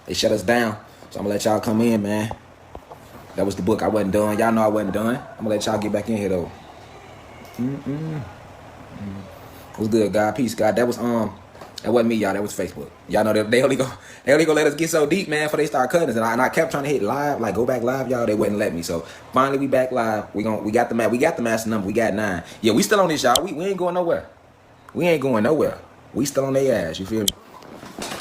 They shut us down. So I'm gonna let y'all come in, man. That was the book I wasn't done. Y'all know I wasn't done. I'm gonna let y'all get back in here though. What's good, God? Peace, God. That wasn't me, y'all. That was Facebook. Y'all know that they only go let us get so deep, man, before they start cutting us. And I kept trying to hit live, like go back live, y'all. They wouldn't let me. So finally, we back live. We got the master number. We got 9. Yeah, we still on this, y'all. We ain't going nowhere. We ain't going nowhere. We still on their ass. You feel me?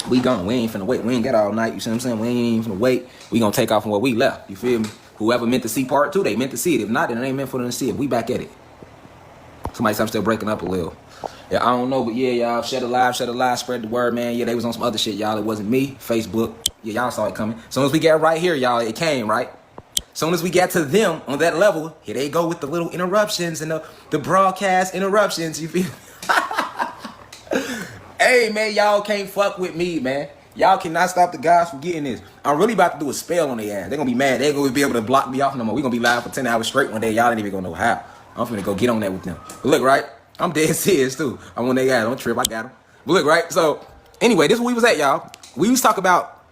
We gone. We ain't finna wait. We ain't got all night. You see what I'm saying? We ain't finna wait. We gonna take off from where we left. You feel me? Whoever meant to see part 2, they meant to see it. If not, then it ain't meant for them to see it. We back at it. Somebody said I'm still breaking up a little. Yeah, I don't know, but yeah, y'all, share the live, spread the word, man. Yeah, they was on some other shit, y'all. It wasn't me. Facebook. Yeah, y'all saw it coming. As soon as we got right here, y'all, it came, right? As soon as we got to them on that level, here they go with the little interruptions and the broadcast interruptions. You feel? Hey, man, y'all can't fuck with me, man. Y'all cannot stop the guys from getting this. I'm really about to do a spell on their ass. They're gonna be mad. They're gonna be able to block me off no more. We're gonna be live for 10 hours straight one day. Y'all ain't even gonna know how. I'm finna go get on that with them. But look, right? I'm dead serious too. I'm on their ass. Don't trip. I got them. But look, right? So anyway, this is where we was at, y'all. We was talking about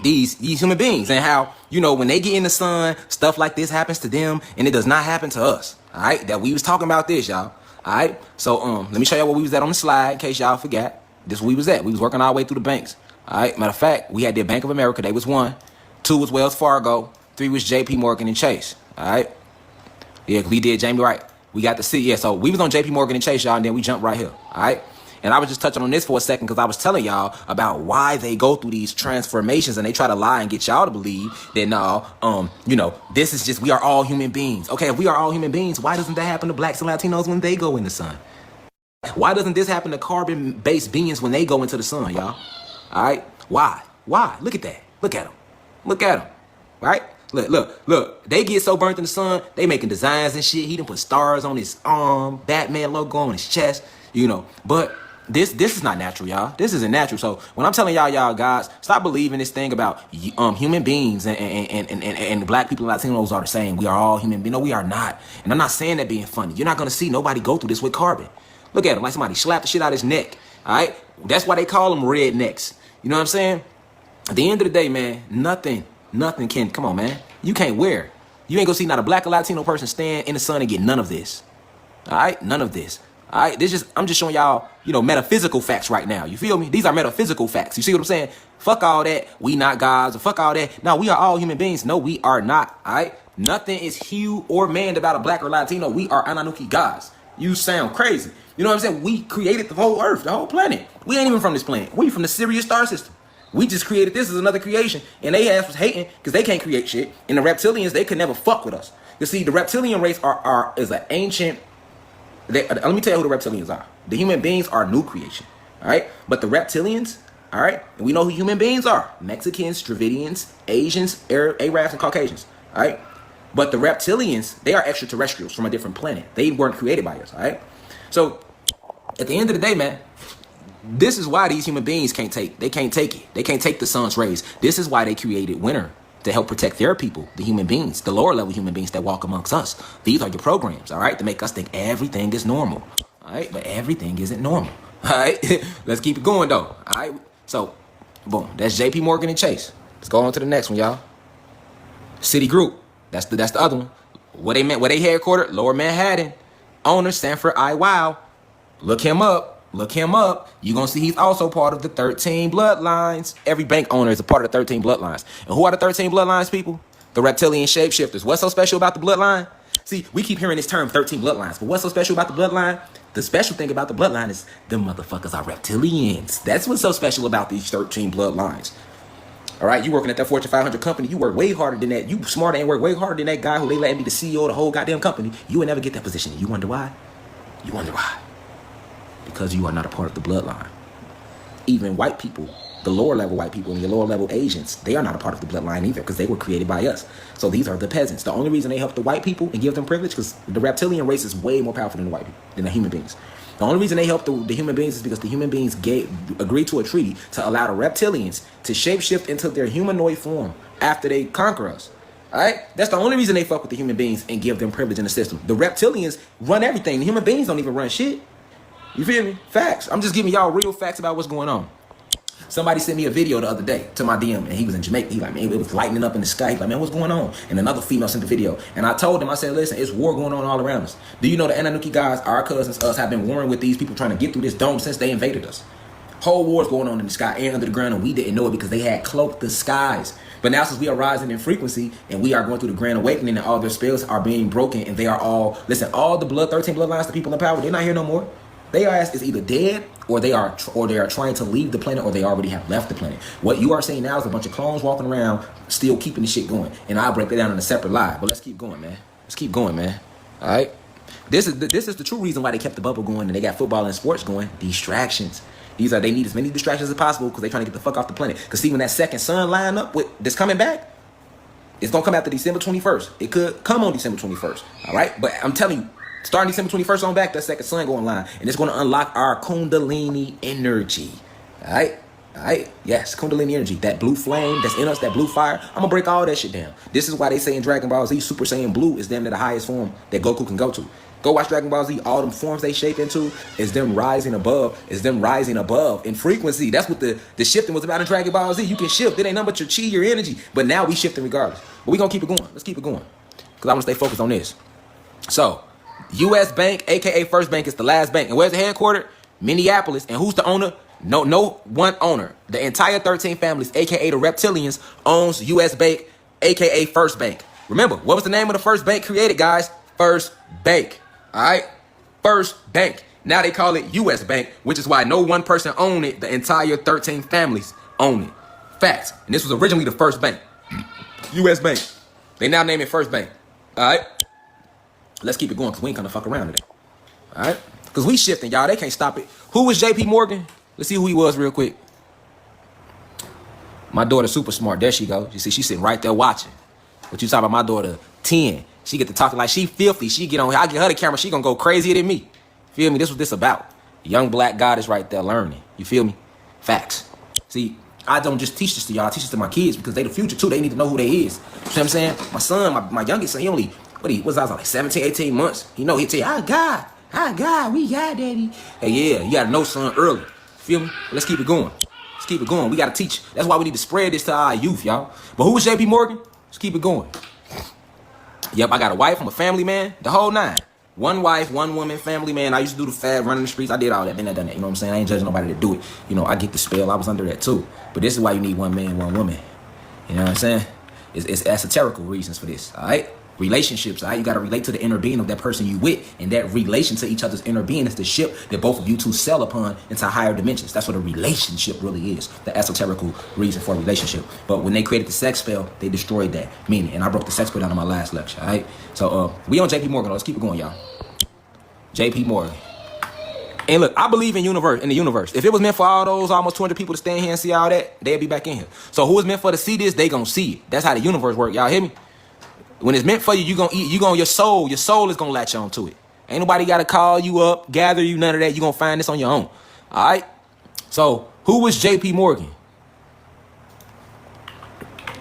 these human beings and how, you know, when they get in the sun, stuff like this happens to them and it does not happen to us. All right? That we was talking about this, y'all. All right? So let me show y'all where we was at on the slide in case y'all forgot. This is where we was at. We was working our way through the banks. All right? Matter of fact, we had the Bank of America. They was 1. 2 was Wells Fargo. 3 was JP Morgan and Chase. All right? Yeah, we did Jamie right. We got to see. Yeah, so we was on JP Morgan and Chase, y'all, and then we jumped right here. All right? And I was just touching on this for a second because I was telling y'all about why they go through these transformations and they try to lie and get y'all to believe that, no, you know, this is just, we are all human beings. Okay, if we are all human beings, why doesn't that happen to blacks and Latinos when they go in the sun? Why doesn't this happen to carbon-based beings when they go into the sun, y'all? All right? Why? Why? Look at that. Look at them. Look at them. Right? Look. They get so burnt in the sun, they making designs and shit. He done put stars on his arm, Batman logo on his chest, you know. But this is not natural, y'all. This isn't natural. So when I'm telling y'all guys, stop believing this thing about human beings and black people and Latinos are the same. We are all human beings. No, we are not. And I'm not saying that being funny. You're not going to see nobody go through this with carbon. Look at him like somebody slapped the shit out of his neck. All right? That's why they call them rednecks. You know what I'm saying? At the end of the day, man, nothing can, come on, man. You can't wear. You ain't gonna see not a black or Latino person stand in the sun and get none of this. All right? None of this. All right? I'm just showing y'all, you know, metaphysical facts right now. You feel me? These are metaphysical facts. You see what I'm saying? Fuck all that. We not gods or fuck all that. No, we are all human beings. No, we are not. All right? Nothing is hue or manned about a black or Latino. We are Ananuki gods. You sound crazy. You know what I'm saying? We created the whole earth, the whole planet. We ain't even from this planet. We from the Sirius star system. We just created this as another creation. And they ass was hating because they can't create shit. And the reptilians, they could never fuck with us. You see, the reptilian race is an ancient... let me tell you who the reptilians are. The human beings are new creation. All right? But the reptilians, all right? And we know who human beings are. Mexicans, Dravidians, Asians, Arabs, and Caucasians. All right? But the reptilians, they are extraterrestrials from a different planet. They weren't created by us. All right? So, at the end of the day, man, this is why these human beings can't take it. They can't take the sun's rays. This is why they created winter, to help protect their people, the human beings, the lower level human beings that walk amongst us. These are your programs, all right, to make us think everything is normal, all right? But everything isn't normal, all right? Let's keep it going, though, all right? So, boom, that's JP Morgan and Chase. Let's go on to the next one, y'all. Citigroup, that's the other one. Where they headquartered? Lower Manhattan. Owner, Sanford I. Wow. Look him up. You're going to see he's also part of the 13 bloodlines. Every bank owner is a part of the 13 bloodlines. And who are the 13 bloodlines, people? The reptilian shapeshifters. What's so special about the bloodline? See, we keep hearing this term 13 bloodlines. But what's so special about the bloodline? The special thing about the bloodline is them motherfuckers are reptilians. That's what's so special about these 13 bloodlines. All right, you working at that Fortune 500 company, you work way harder than that. You smarter and work way harder than that guy who they let be the CEO of the whole goddamn company. You would never get that position. You wonder why? Because you are not a part of the bloodline. Even white people, the lower level white people and your lower level Asians, they are not a part of the bloodline either because they were created by us. So these are the peasants. The only reason they help the white people and give them privilege because the reptilian race is way more powerful than the white people, than the human beings. The only reason they help the human beings is because the human beings agreed to a treaty to allow the reptilians to shapeshift into their humanoid form after they conquer us. All right? That's the only reason they fuck with the human beings and give them privilege in the system. The reptilians run everything. The human beings don't even run shit. You feel me? Facts. I'm just giving y'all real facts about what's going on. Somebody sent me a video the other day to my DM, and he was in Jamaica. He like, man, it was lightning up in the sky. He like, man, what's going on? And another female sent the video, and I told him, I said, listen, it's war going on all around us. Do you know the Anunnaki guys, our cousins, us, have been warring with these people trying to get through this dome since they invaded us? Whole wars going on in the sky and under the ground, and we didn't know it because they had cloaked the skies. But now since we are rising in frequency and we are going through the grand awakening and all their spells are being broken and they are all, listen, all the 13 bloodlines, the people in power, they're not here no more. They are is either dead or they are trying to leave the planet, or they already have left the planet. What you are seeing now is a bunch of clones walking around still keeping the shit going. And I'll break that down in a separate live. But let's keep going, man. Let's keep going, man. All right. This is the true reason why they kept the bubble going and they got football and sports going. Distractions. They need as many distractions as possible because they're trying to get the fuck off the planet. Because see, when that second sun line up with this coming back, it's gonna come after December 21st. It could come on December 21st. All right, but I'm telling you, starting December 21st on back, that second sun going line, and it's gonna unlock our Kundalini energy. All right. All right, yes, Kundalini energy, that blue flame that's in us, that blue fire. I'm gonna break all that shit down. This is why they say in Dragon Ball Z, Super Saiyan Blue is damn near the highest form that Goku can go to. Go watch Dragon Ball Z. All them forms they shape into is them rising above. Is them rising above in frequency. That's what the shifting was about in Dragon Ball Z. You can shift. It ain't nothing but your chi, your energy. But now we shifting regardless. But we gonna keep it going. Let's keep it going. Because I want to stay focused on this. So, U.S. Bank, a.k.a. First Bank, is the last bank. And where's the headquarters? Minneapolis. And who's the owner? No one owner. The entire 13 families, a.k.a. the reptilians, owns U.S. Bank, a.k.a. First Bank. Remember, what was the name of the first bank created, guys? First Bank. All right, First Bank. Now they call it U.S. Bank, which is why no one person owned it. The entire 13 families own it. Facts. And this was originally the First Bank. U.S. Bank. They now name it First Bank. All right. Let's keep it going because we ain't gonna fuck around today. All right. Because we shifting, y'all. They can't stop it. Who was J.P. Morgan? Let's see who he was real quick. My daughter super smart. There she go. You see, she's sitting right there watching. What you talking about? My daughter 10. She get to talking like she filthy. She get on. I get her the camera. She gonna go crazier than me. Feel me? This what this about. Young black goddess right there learning. You feel me? Facts. See, I don't just teach this to y'all. I teach this to my kids because they the future too. They need to know who they is. You know what I'm saying? My son, my youngest son, he only, I was like 17, 18 months. You know, he'll tell you, I God, we got daddy. Hey, yeah, you gotta know son early. Feel me? Let's keep it going. Let's keep it going. We gotta teach. That's why we need to spread this to our youth, y'all. But who was J.P. Morgan? Let's keep it going. Yep, I got a wife. I'm a family man. The whole nine. One wife, one woman, family man. I used to do the fad, running the streets. I did all that. Been there, done that. You know what I'm saying? I ain't judging nobody to do it. You know, I get the spell. I was under that too. But this is why you need one man, one woman. You know what I'm saying? It's esoterical reasons for this. All right? Relationships. All right? You got to relate to the inner being of that person you with. And that relation to each other's inner being is the ship that both of you two sail upon into higher dimensions. That's what a relationship really is. The esoterical reason for a relationship. But when they created the sex spell, they destroyed that meaning. And I broke the sex spell down in my last lecture. All right? So we on J.P. Morgan. Let's keep it going, y'all. J.P. Morgan. And look, I believe in the universe. If it was meant for all those almost 200 people to stand here and see all that, they'd be back in here. So who is meant for to see this, they gonna see it. That's how the universe works. Y'all hear me? When it's meant for you, you gonna eat. Your soul is gonna latch on to it. Ain't nobody gotta call you up, gather you, none of that. You gonna find this on your own. All right. So who was J.P. Morgan?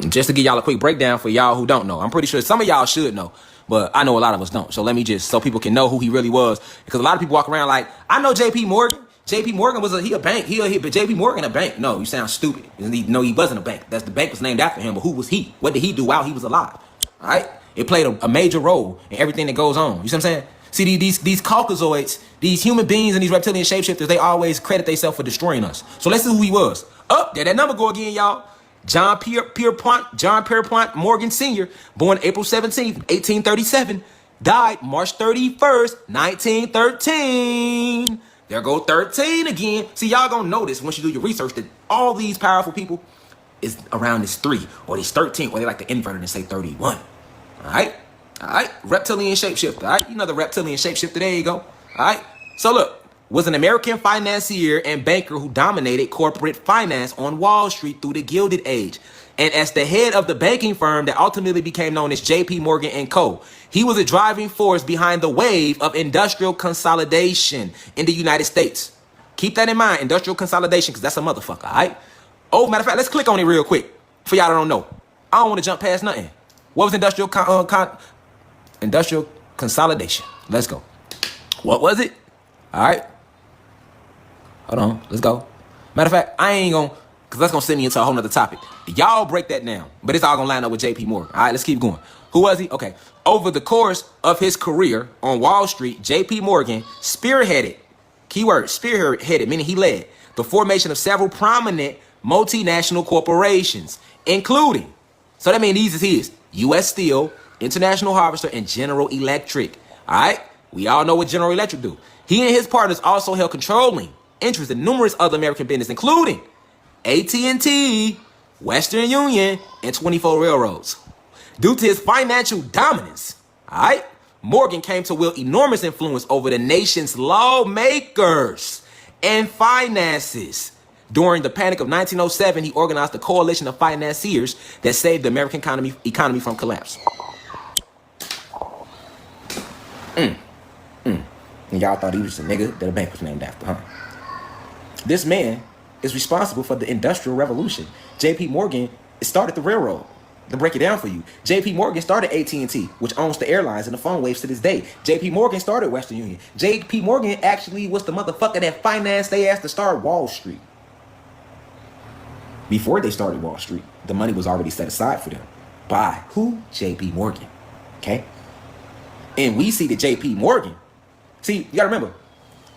Just to give y'all a quick breakdown for y'all who don't know. I'm pretty sure some of y'all should know, but I know a lot of us don't. So let me just, so people can know who he really was, because a lot of people walk around like, I know J.P. Morgan. J.P. Morgan was a bank. But J.P. Morgan a bank. No, you sound stupid. No, he wasn't a bank. The bank was named after him. But who was he? What did he do while he was alive? All right. It played a major role in everything that goes on. You see what I'm saying? See, these Caucasoids, these human beings and these reptilian shapeshifters, they always credit themselves for destroying us. So let's see who he was. Up there, that number go again, y'all. John Pierpont Morgan Sr., born April 17th, 1837, died March 31st, 1913. There go 13 again. See, y'all gonna notice once you do your research that all these powerful people is around this 3 or this 13, or they like to invert it and say 31. All right? Reptilian shapeshifter. All right? You know the reptilian shapeshifter. There you go. All right? So look, was an American financier and banker who dominated corporate finance on Wall Street through the Gilded Age. And as the head of the banking firm that ultimately became known as J.P. Morgan and Co., he was a driving force behind the wave of industrial consolidation in the United States. Keep that in mind, industrial consolidation, because that's a motherfucker, all right? Oh, matter of fact, let's click on it real quick for y'all that don't know. I don't want to jump past nothing. What was industrial consolidation? Let's go. What was it? All right. Hold on. Let's go. Matter of fact, I ain't going to because that's going to send me into a whole nother topic. Y'all break that down. But it's all going to line up with JP Morgan. All right, let's keep going. Who was he? Okay. Over the course of his career on Wall Street, JP Morgan spearheaded, keyword, spearheaded, meaning he led the formation of several prominent multinational corporations, including, so that means these is his, U.S. Steel, International Harvester, and General Electric. All right? We all know what General Electric do. He and his partners also held controlling interest in numerous other American businesses, including AT&T, Western Union, and 24 railroads. Due to his financial dominance, all right, Morgan came to wield enormous influence over the nation's lawmakers and finances. During the Panic of 1907, he organized a coalition of financiers that saved the American economy from collapse. And y'all thought he was a nigga that a bank was named after, huh? This man is responsible for the Industrial Revolution. J.P. Morgan started the railroad. To break it down for you, J.P. Morgan started AT&T, which owns the airlines and the phone waves to this day. J.P. Morgan started Western Union. J.P. Morgan actually was the motherfucker that financed they asked to start Wall Street. Before they started Wall Street, the money was already set aside for them. By who? J.P. Morgan. Okay? And we see that J.P. Morgan, see, you gotta remember,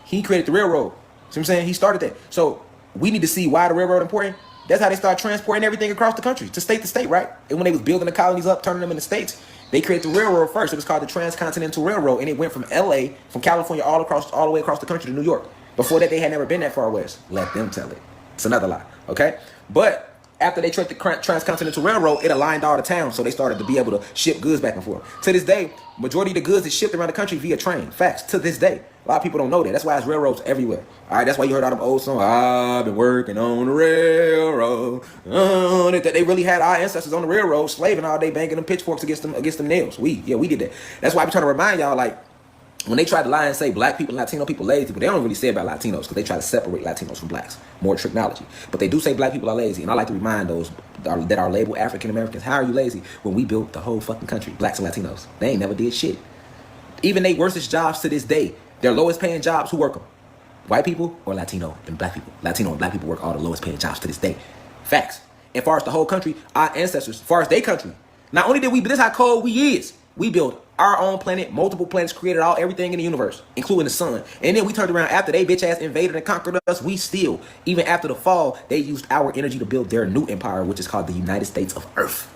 he created the railroad. See what I'm saying? He started that. So we need to see why the railroad important. That's how they started transporting everything across the country, to state, right? And when they was building the colonies up, turning them into states, they created the railroad first. It was called the Transcontinental Railroad, and it went from L.A., from California, all the way across the country to New York. Before that, they had never been that far west. Let them tell it. It's another lie, okay? But after they tried the Transcontinental Railroad, it aligned all the towns, so they started to be able to ship goods back and forth. To this day, majority of the goods is shipped around the country via train. Facts. To this day. A lot of people don't know that. That's why it's railroads everywhere. All right, that's why you heard all them old songs. I've been working on the railroad. That they really had our ancestors on the railroad, slaving all day, banging them pitchforks against them nails. We did that. That's why we trying to remind y'all, like, when they try to lie and say black people and Latino people lazy, but they don't really say about Latinos because they try to separate Latinos from blacks. More technology. But they do say black people are lazy. And I like to remind those that are labeled African Americans, how are you lazy? When we built the whole fucking country, blacks and Latinos. They ain't never did shit. Even they worstest jobs to this day, their lowest paying jobs, who work them? White people or Latino and black people? Latino and black people work all the lowest paying jobs to this day. Facts. And far as the whole country, our ancestors, as far as their country, not only did we, but this is how cold we is. We built our own planet, multiple planets, created everything in the universe, including the sun. And then we turned around after they bitch ass invaded and conquered us. We still, even after the fall, they used our energy to build their new empire, which is called the United States of Earth.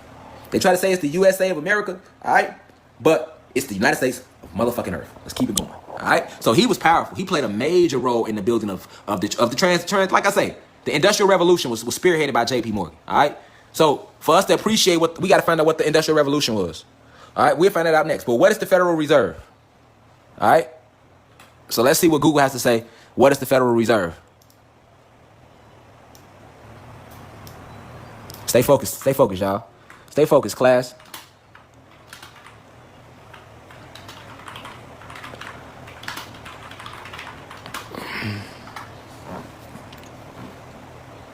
They try to say it's the USA of America, all right? But it's the United States of motherfucking Earth. Let's keep it going, all right? So he was powerful. He played a major role in the building of the trans. Like I say, the Industrial Revolution was spearheaded by J.P. Morgan, all right? So for us to appreciate what, we got to find out what the Industrial Revolution was. All right, we'll find that out next. But what is the Federal Reserve? All right. So let's see what Google has to say. What is the Federal Reserve? Stay focused, y'all. Stay focused, class.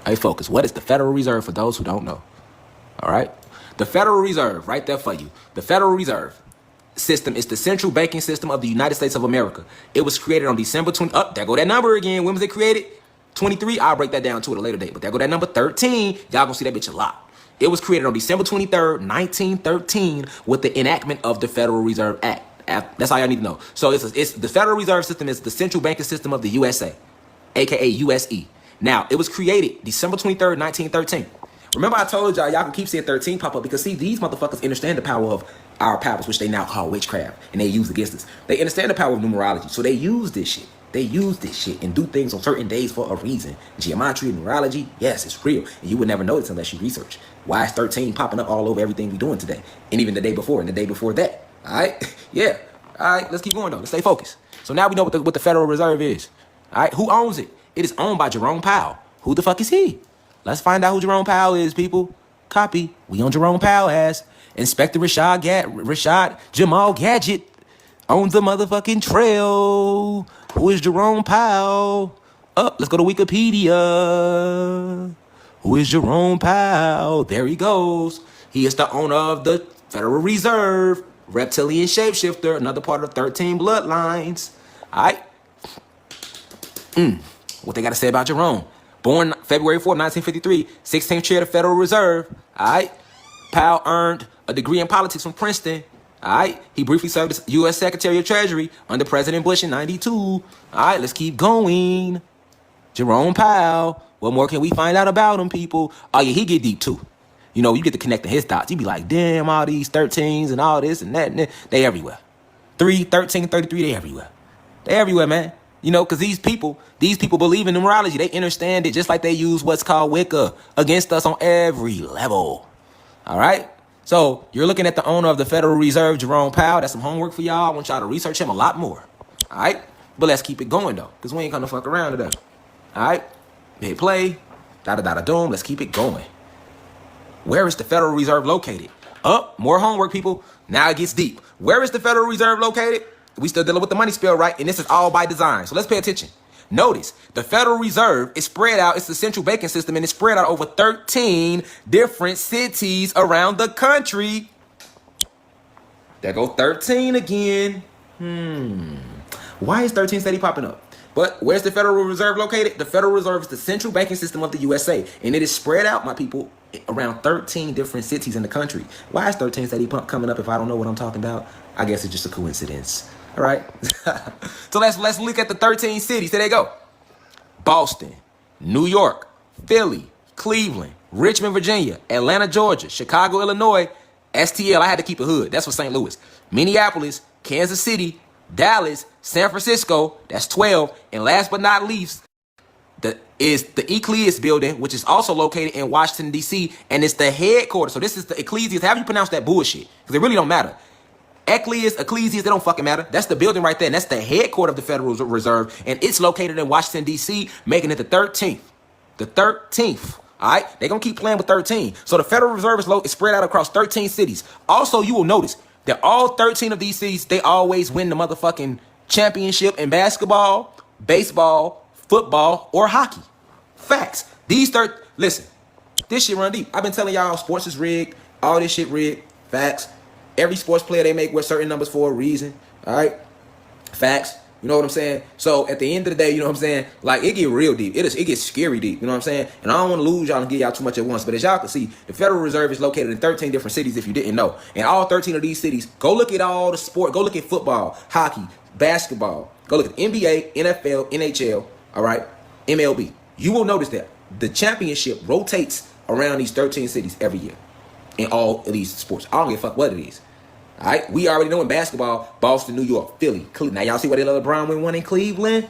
Stay focused. What is the Federal Reserve for those who don't know? All right. The Federal Reserve, right there for you. The Federal Reserve system is the central banking system of the United States of America. It was created on December 20. There go that number again. When was it created? 23. I'll break that down to it at a later date. But there go that number 13. Y'all gonna see that bitch a lot. It was created on December 23rd, 1913, with the enactment of the Federal Reserve Act. That's all y'all need to know. So it's the Federal Reserve System is the central banking system of the USA, aka USE. Now, it was created December 23rd, 1913. Remember I told y'all can keep seeing 13 pop up because, see, these motherfuckers understand the power of our powers, which they now call witchcraft, and they use against us. They understand the power of numerology, so they use this shit. They use this shit and do things on certain days for a reason. Geometry, numerology, yes, it's real. And you would never notice unless you research. Why is 13 popping up all over everything we're doing today? And even the day before and the day before that. All right? Yeah. All right, let's keep going, though. Let's stay focused. So now we know what the Federal Reserve is. All right? Who owns it? It is owned by Jerome Powell. Who the fuck is he? Let's find out who Jerome Powell is, people. Copy. We on Jerome Powell ass. Inspector Rashad Jamal Gadget owns the motherfucking trail. Who is Jerome Powell? Let's go to Wikipedia. Who is Jerome Powell? There he goes. He is the owner of the Federal Reserve, reptilian shapeshifter, another part of 13 bloodlines. All right. What they got to say about Jerome? Born February 4, 1953, 16th chair of the Federal Reserve. All right. Powell earned a degree in politics from Princeton. All right. He briefly served as U.S. Secretary of Treasury under President Bush in 92. All right. Let's keep going. Jerome Powell. What more can we find out about him, people? Oh, yeah, he get deep, too. You know, you get to connecting his dots. You be like, damn, all these 13s and all this and that. And that. They everywhere. 3, 13, 33, they everywhere. They everywhere, man. You know, because these people believe in numerology. They understand it just like they use what's called Wicca against us on every level. All right? So you're looking at the owner of the Federal Reserve, Jerome Powell. That's some homework for y'all. I want y'all to research him a lot more. All right? But let's keep it going, though, because we ain't going to fuck around today. All right? Hit play. Da-da-da-da-doom. Let's keep it going. Where is the Federal Reserve located? More homework, people. Now it gets deep. Where is the Federal Reserve located? We still dealing with the money spill, right? And this is all by design. So let's pay attention. Notice, the Federal Reserve is spread out. It's the central banking system, and it's spread out over 13 different cities around the country. There go 13 again. Why is 13 steady popping up? But where's the Federal Reserve located? The Federal Reserve is the central banking system of the USA, and it is spread out, my people, around 13 different cities in the country. Why is 13 steady coming up if I don't know what I'm talking about? I guess it's just a coincidence. All right. So let's look at the 13 cities. There they go. Boston, New York, Philly, Cleveland, Richmond, Virginia, Atlanta, Georgia, Chicago, Illinois, STL. I had to keep it hood. That's for St. Louis. Minneapolis, Kansas City, Dallas, San Francisco. That's 12. And last but not least, is the Ecclesias building, which is also located in Washington, D.C., and it's the headquarters. So this is the Ecclesias. How do you pronounce that bullshit? Because it really don't matter. Ecclesias, they don't fucking matter. That's the building right there, and that's the headquarters of the Federal Reserve, and it's located in Washington, D.C., making it the 13th. The 13th. All right? They're going to keep playing with 13. So the Federal Reserve is spread out across 13 cities. Also, you will notice that all 13 of these cities, they always win the motherfucking championship in basketball, baseball, football, or hockey. Facts. Listen, this shit run deep. I've been telling y'all sports is rigged. All this shit rigged. Facts. Every sports player they make wear certain numbers for a reason. All right? Facts. You know what I'm saying? So at the end of the day, you know what I'm saying? Like, it get real deep. It gets scary deep. You know what I'm saying? And I don't want to lose y'all and give y'all too much at once. But as y'all can see, the Federal Reserve is located in 13 different cities if you didn't know. And all 13 of these cities, go look at all the sport. Go look at football, hockey, basketball. Go look at NBA, NFL, NHL, all right? MLB. You will notice that the championship rotates around these 13 cities every year in all of these sports. I don't give a fuck what it is. All right, we already know in basketball, Boston, New York, Philly, Cleveland. Now, y'all see why they let LeBron win one in Cleveland?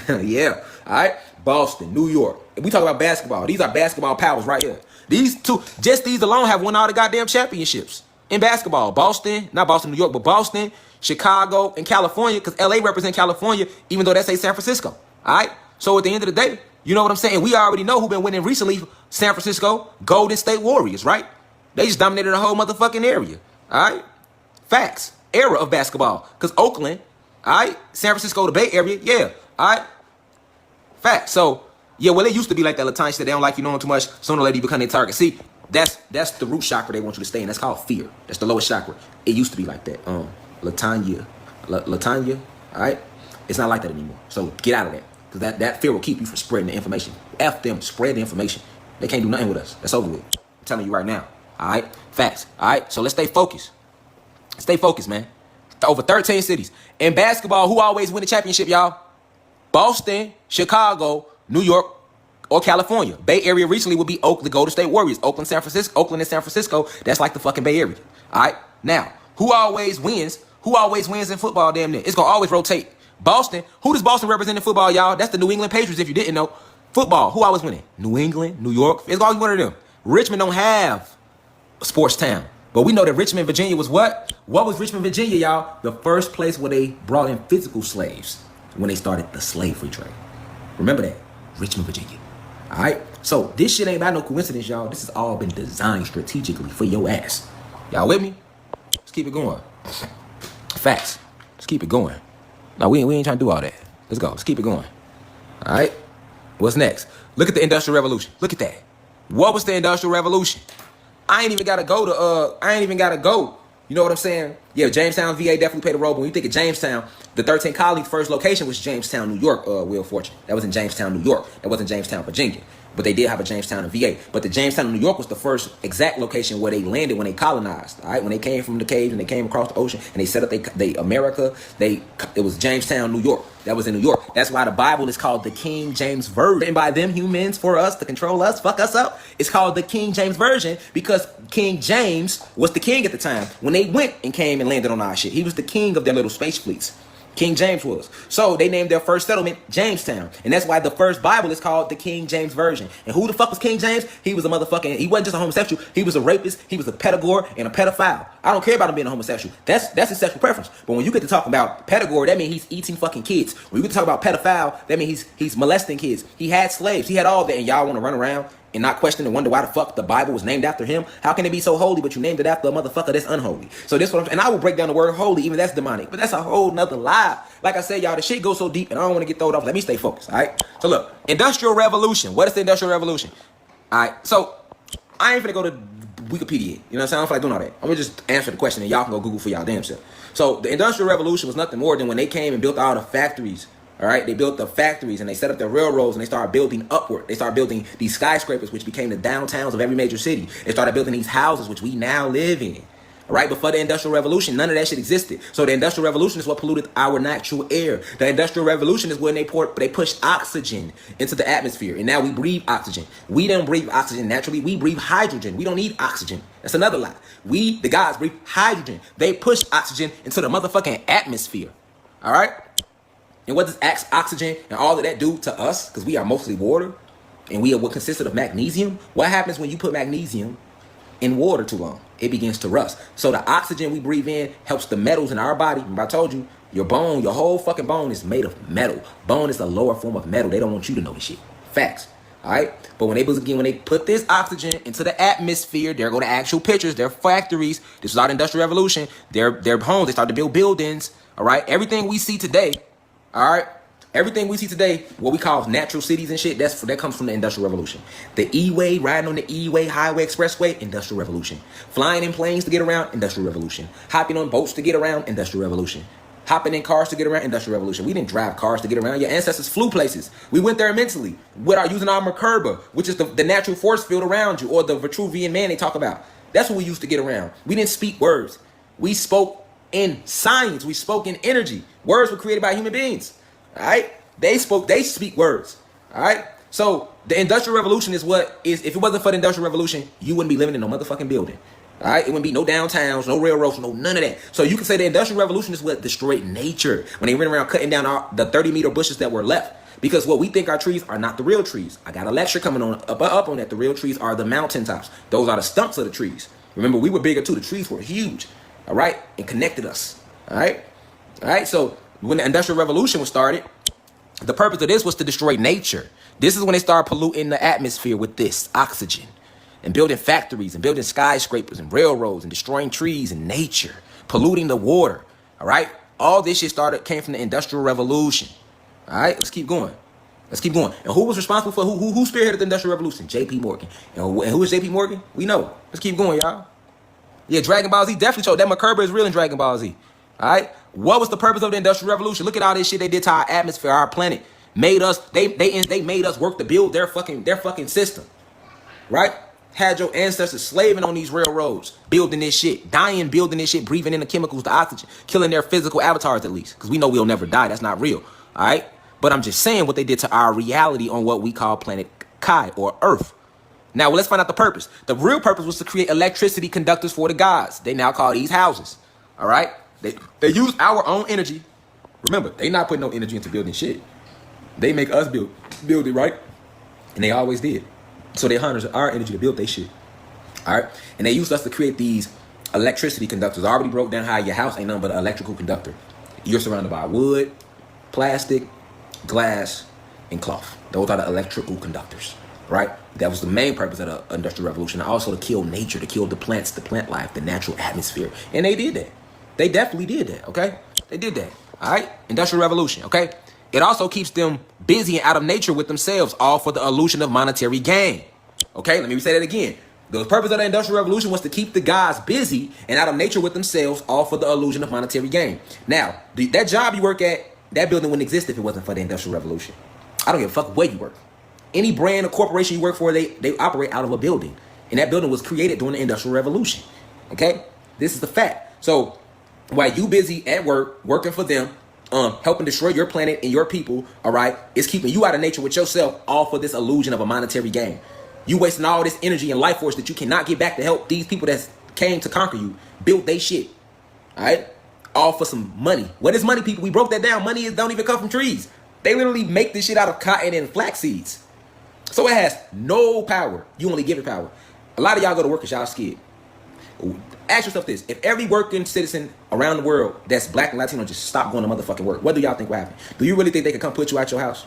Yeah. All right, Boston, New York. If we talk about basketball, these are basketball powers right here. These two, just these alone have won all the goddamn championships in basketball. Boston, not Boston, New York, but Boston, Chicago, and California, because LA represent California, even though that's a San Francisco. All right, so at the end of the day, you know what I'm saying? We already know who been winning recently. San Francisco, Golden State Warriors, right? They just dominated the whole motherfucking area. All right. Facts. Era of basketball. Because Oakland, all right, San Francisco, the Bay Area, yeah, all right. Facts. So, yeah, well, it used to be like that Latanya said they don't like you knowing too much. Sooner or later you become their target. See, that's the root chakra they want you to stay in. That's called fear. That's the lowest chakra. It used to be like that. Latanya, all right? It's not like that anymore. So get out of that. Because that fear will keep you from spreading the information. F them, spread the information. They can't do nothing with us. That's over with. I'm telling you right now. All right? Facts. All right? So let's stay focused. Stay focused, man. Over 13 cities. In basketball, who always win the championship, y'all? Boston, Chicago, New York, or California. Bay Area recently would be the Golden State Warriors. Oakland, and San Francisco. That's like the fucking Bay Area. All right? Now, who always wins? Who always wins in football, damn near? It's going to always rotate. Boston. Who does Boston represent in football, y'all? That's the New England Patriots, if you didn't know. Football. Who always winning? New England, New York. It's always one of them. Richmond don't have a sports town. But we know that Richmond, Virginia was what? What was Richmond, Virginia, y'all? The first place where they brought in physical slaves when they started the slavery trade. Remember that. Richmond, Virginia. All right? So this shit ain't about no coincidence, y'all. This has all been designed strategically for your ass. Y'all with me? Let's keep it going. Facts. Let's keep it going. No, we ain't trying to do all that. Let's go. Let's keep it going. All right? What's next? Look at the Industrial Revolution. Look at that. What was the Industrial Revolution? I ain't even gotta go, You know what I'm saying? Yeah, Jamestown, VA definitely played a role. But when you think of Jamestown, the 13 colonies' first location was Jamestown, New York, Wheel of Fortune. That was in Jamestown, New York. That wasn't Jamestown, Virginia. But they did have a Jamestown in VA. But the Jamestown in New York was the first exact location where they landed when they colonized. All right, when they came from the caves and they came across the ocean and they set up they America. It was Jamestown, New York. That was in New York. That's why the Bible is called the King James Version. And by them humans, for us to control us, fuck us up. It's called the King James Version because King James was the king at the time when they went and came and landed on our shit. He was the king of their little space fleets. King James was. So they named their first settlement Jamestown. And that's why the first Bible is called the King James Version. And who the fuck was King James? He was a motherfucking, he wasn't just a homosexual. He was a rapist. He was a pedagogue and a pedophile. I don't care about him being a homosexual. That's his sexual preference. But when you get to talk about pedagogue, that means he's eating fucking kids. When you get to talk about pedophile, that means he's molesting kids. He had slaves. He had all that. And y'all want to run around and not question and wonder why the fuck the Bible was named after him? How can it be so holy, but you named it after a motherfucker that's unholy? So this what I'm, and I will break down the word holy, even that's demonic, but that's a whole nother lie. Like I said, y'all, the shit goes so deep, and I don't want to get thrown off. Let me stay focused, all right? So look, Industrial Revolution. What is the Industrial Revolution? All right, so I ain't finna go to Wikipedia. You know what I'm saying? I don't feel like doing all that. I'm gonna just answer the question, and y'all can go Google for y'all damn self. So the Industrial Revolution was nothing more than when they came and built all the factories. All right, they built the factories and they set up the railroads and they started building upward. They started building these skyscrapers, which became the downtowns of every major city. They started building these houses, which we now live in. All right, before the Industrial Revolution, none of that shit existed. So the Industrial Revolution is what polluted our natural air. The Industrial Revolution is when they pushed oxygen into the atmosphere, and now we breathe oxygen. We don't breathe oxygen naturally. We breathe hydrogen. We don't need oxygen. That's another lie. We, the gods, breathe hydrogen. They push oxygen into the motherfucking atmosphere. All right. And what does oxygen and all of that do to us? Because we are mostly water, and we are what consisted of magnesium. What happens when you put magnesium in water too long? It begins to rust. So the oxygen we breathe in helps the metals in our body. Remember I told you, your bone, your whole fucking bone is made of metal. Bone is the lower form of metal. They don't want you to know this shit. Facts. All right. But when they put this oxygen into the atmosphere, there go the actual pictures, their factories. This was our Industrial Revolution. Their homes. They started to build buildings. All right. Everything we see today. All right, everything we see today, what we call natural cities and shit, that comes from the Industrial Revolution. The E-way, riding on the E-way, highway, expressway, Industrial Revolution. Flying in planes to get around, Industrial Revolution. Hopping on boats to get around, Industrial Revolution. Hopping in cars to get around, Industrial Revolution. We didn't drive cars to get around. Your ancestors flew places. We went there mentally using our Merkaba, which is the natural force field around you, or the Vitruvian man they talk about. That's what we used to get around. We didn't speak words. We spoke in science. We spoke in energy. Words were created by human beings. All right, they speak words. All right, so the Industrial Revolution is if it wasn't for the Industrial Revolution, you wouldn't be living in no motherfucking building. All right, it wouldn't be no downtowns, no railroads, no none of that. So you can say the Industrial Revolution is what destroyed nature when they went around cutting down the 30-meter bushes that were left. Because what we think are trees are not the real trees. I got a lecture coming on up on that. The real trees are the mountaintops. Those are the stumps of the trees. Remember, we were bigger too. The trees were huge. All right, and connected us. All right. So when the Industrial Revolution was started, the purpose of this was to destroy nature. This is when they started polluting the atmosphere with this oxygen and building factories and building skyscrapers and railroads and destroying trees and nature, polluting the water. All right. All this shit came from the Industrial Revolution. All right. Let's keep going. And who was responsible for who spearheaded the Industrial Revolution? J.P. Morgan. And who is J.P. Morgan? We know. Let's keep going, y'all. Yeah, Dragon Ball Z definitely showed that Merkaba is real in Dragon Ball Z. All right. What was the purpose of the Industrial Revolution? Look at all this shit they did to our atmosphere, our planet. They made us work to build their fucking system. Right? Had your ancestors slaving on these railroads, building this shit, dying, building this shit, breathing in the chemicals, the oxygen, killing their physical avatars at least. Because we know we'll never die. That's not real. All right. But I'm just saying what they did to our reality on what we call planet Kai or Earth. Now, let's find out the purpose. The real purpose was to create electricity conductors for the gods. They now call these houses. All right. They use our own energy. Remember, they not putting no energy into building shit. They make us build it, right? And they always did. So they harness our energy to build their shit. All right. And they used us to create these electricity conductors. I already broke down how your house ain't nothing but an electrical conductor. You're surrounded by wood, plastic, glass, and cloth. Those are the electrical conductors. Right? That was the main purpose of the Industrial Revolution. Also to kill nature, to kill the plants, the plant life, the natural atmosphere. And they did that. They definitely did that, okay? They did that, all right? Industrial Revolution, okay? It also keeps them busy and out of nature with themselves, all for the illusion of monetary gain. Okay, let me say that again. The purpose of the Industrial Revolution was to keep the guys busy and out of nature with themselves, all for the illusion of monetary gain. Now, that job you work at, that building wouldn't exist if it wasn't for the Industrial Revolution. I don't give a fuck where you work. Any brand or corporation you work for, they operate out of a building. And that building was created during the Industrial Revolution. Okay? This is the fact. So, while you busy at work, working for them, helping destroy your planet and your people, all right, it's keeping you out of nature with yourself, all for this illusion of a monetary gain. You wasting all this energy and life force that you cannot get back to help these people that came to conquer you build they shit. All right? All for some money. What is money, people? We broke that down. Money don't even come from trees. They literally make this shit out of cotton and flax seeds. So it has no power. You only give it power. A lot of y'all go to work because y'all scared. Ask yourself this. If every working citizen around the world that's black and Latino just stop going to motherfucking work, what do y'all think will happen? Do you really think they can come put you out your house?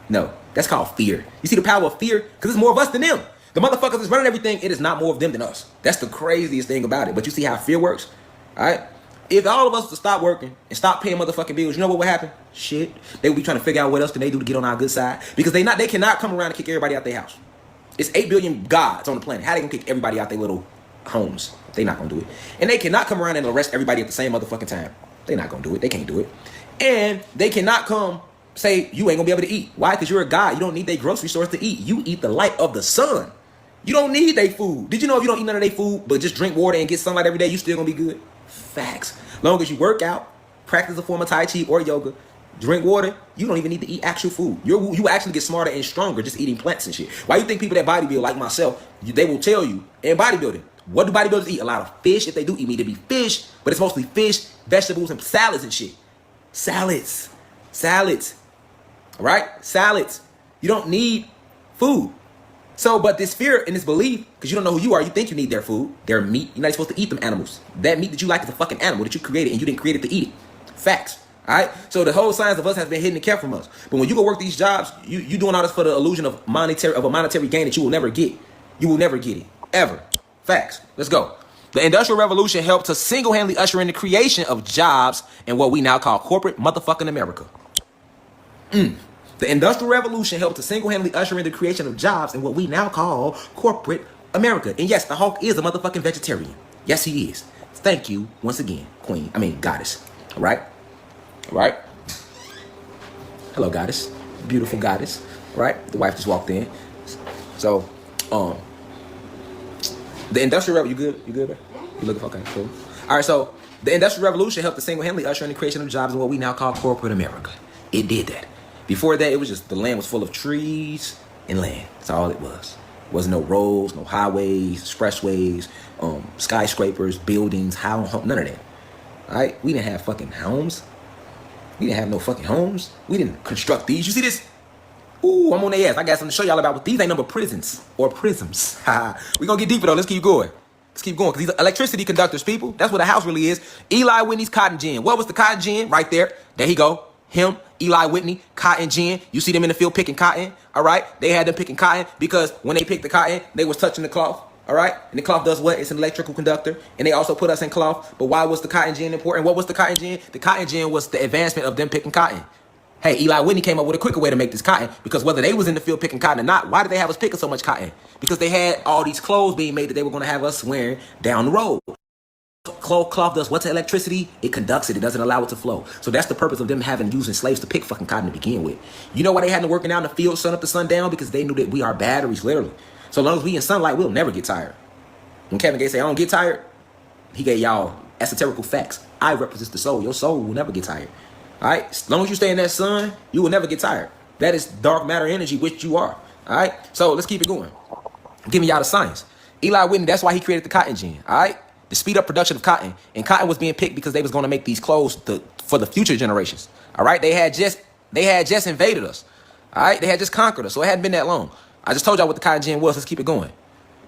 No. That's called fear. You see the power of fear? Because it's more of us than them. The motherfuckers that's running everything, it is not more of them than us. That's the craziest thing about it. But you see how fear works? All right? If all of us to stop working and stop paying motherfucking bills, you know what would happen? Shit. They would be trying to figure out what else can they do to get on our good side. Because they cannot come around and kick everybody out their house. It's 8 billion gods on the planet. How they gonna kick everybody out their little homes? They not gonna do it. And they cannot come around and arrest everybody at the same motherfucking time. They not gonna do it. They can't do it. And they cannot come say you ain't gonna be able to eat. Why? Because you're a god. You don't need their grocery stores to eat. You eat the light of the sun. You don't need their food. Did you know if you don't eat none of their food, but just drink water and get sunlight every day, you still gonna be good? Facts. Long as you work out, practice a form of Tai Chi or yoga, drink water, you don't even need to eat actual food. You actually get smarter and stronger just eating plants and shit. Why you think people that bodybuild like myself, they will tell you in bodybuilding, what do bodybuilders eat? A lot of fish. If they do eat meat, it be fish, but it's mostly fish, vegetables, and salads and shit. Salads. All right? Salads. You don't need food. So, but this fear and this belief, because you don't know who you are, you think you need their food, their meat. You're not supposed to eat them animals. That meat that you like is a fucking animal that you created, and you didn't create it to eat it. Facts. All right? So the whole science of us has been hidden and kept from us. But when you go work these jobs, you doing all this for the illusion of a monetary gain that you will never get. You will never get it. Ever. Facts. Let's go. The Industrial Revolution helped to single-handedly usher in the creation of jobs in what we now call corporate motherfucking America. The Industrial Revolution helped to single-handedly usher in the creation of jobs in what we now call corporate America. And yes, the Hulk is a motherfucking vegetarian. Yes, he is. Thank you once again, goddess. All right? All right? Hello, goddess. Beautiful goddess. All right? The wife just walked in. So, the Industrial Revolution, you good, bro? You looking for, okay, cool. All right, so the Industrial Revolution helped to single-handedly usher in the creation of jobs in what we now call corporate America. It did that. Before that, it was just the land was full of trees and land. That's all it was. There was no roads, no highways, expressways, skyscrapers, buildings, none of that. All right? We didn't have fucking homes. We didn't have no fucking homes. We didn't construct these. You see this? Ooh, I'm on their ass. I got something to show y'all about what these ain't number prisons or prisms. We gonna get deeper though. Let's keep going. Let's keep going. Because these are electricity conductors, people. That's what a house really is. Eli Whitney's cotton gin. What was the cotton gin? Right there. There he go. Him, Eli Whitney, cotton gin. You see them in the field picking cotton. All right. They had them picking cotton because when they picked the cotton, they was touching the cloth. All right. And the cloth does what? It's an electrical conductor. And they also put us in cloth. But why was the cotton gin important? What was the cotton gin? The cotton gin was the advancement of them picking cotton. Hey, Eli Whitney came up with a quicker way to make this cotton because whether they was in the field picking cotton or not, why did they have us picking so much cotton? Because they had all these clothes being made that they were going to have us wearing down the road. Cloth does what to electricity? It conducts it. It doesn't allow it to flow. So that's the purpose of them using slaves to pick fucking cotton to begin with. You know why they had them working out in the field sun up to sundown? Because they knew that we are batteries, literally. So long as we in sunlight, we'll never get tired. When Kevin Gates say, I don't get tired, he gave y'all esoterical facts. I represent the soul. Your soul will never get tired. All right? As long as you stay in that sun, you will never get tired. That is dark matter energy, which you are. All right? So let's keep it going. I'm giving y'all the science. Eli Whitney, that's why he created the cotton gin. All right? To speed up production of cotton. And cotton was being picked because they was going to make these clothes for the future generations. All right? They had just invaded us. All right? They had just conquered us. So it hadn't been that long. I just told y'all what the cotton gin was. Let's keep it going.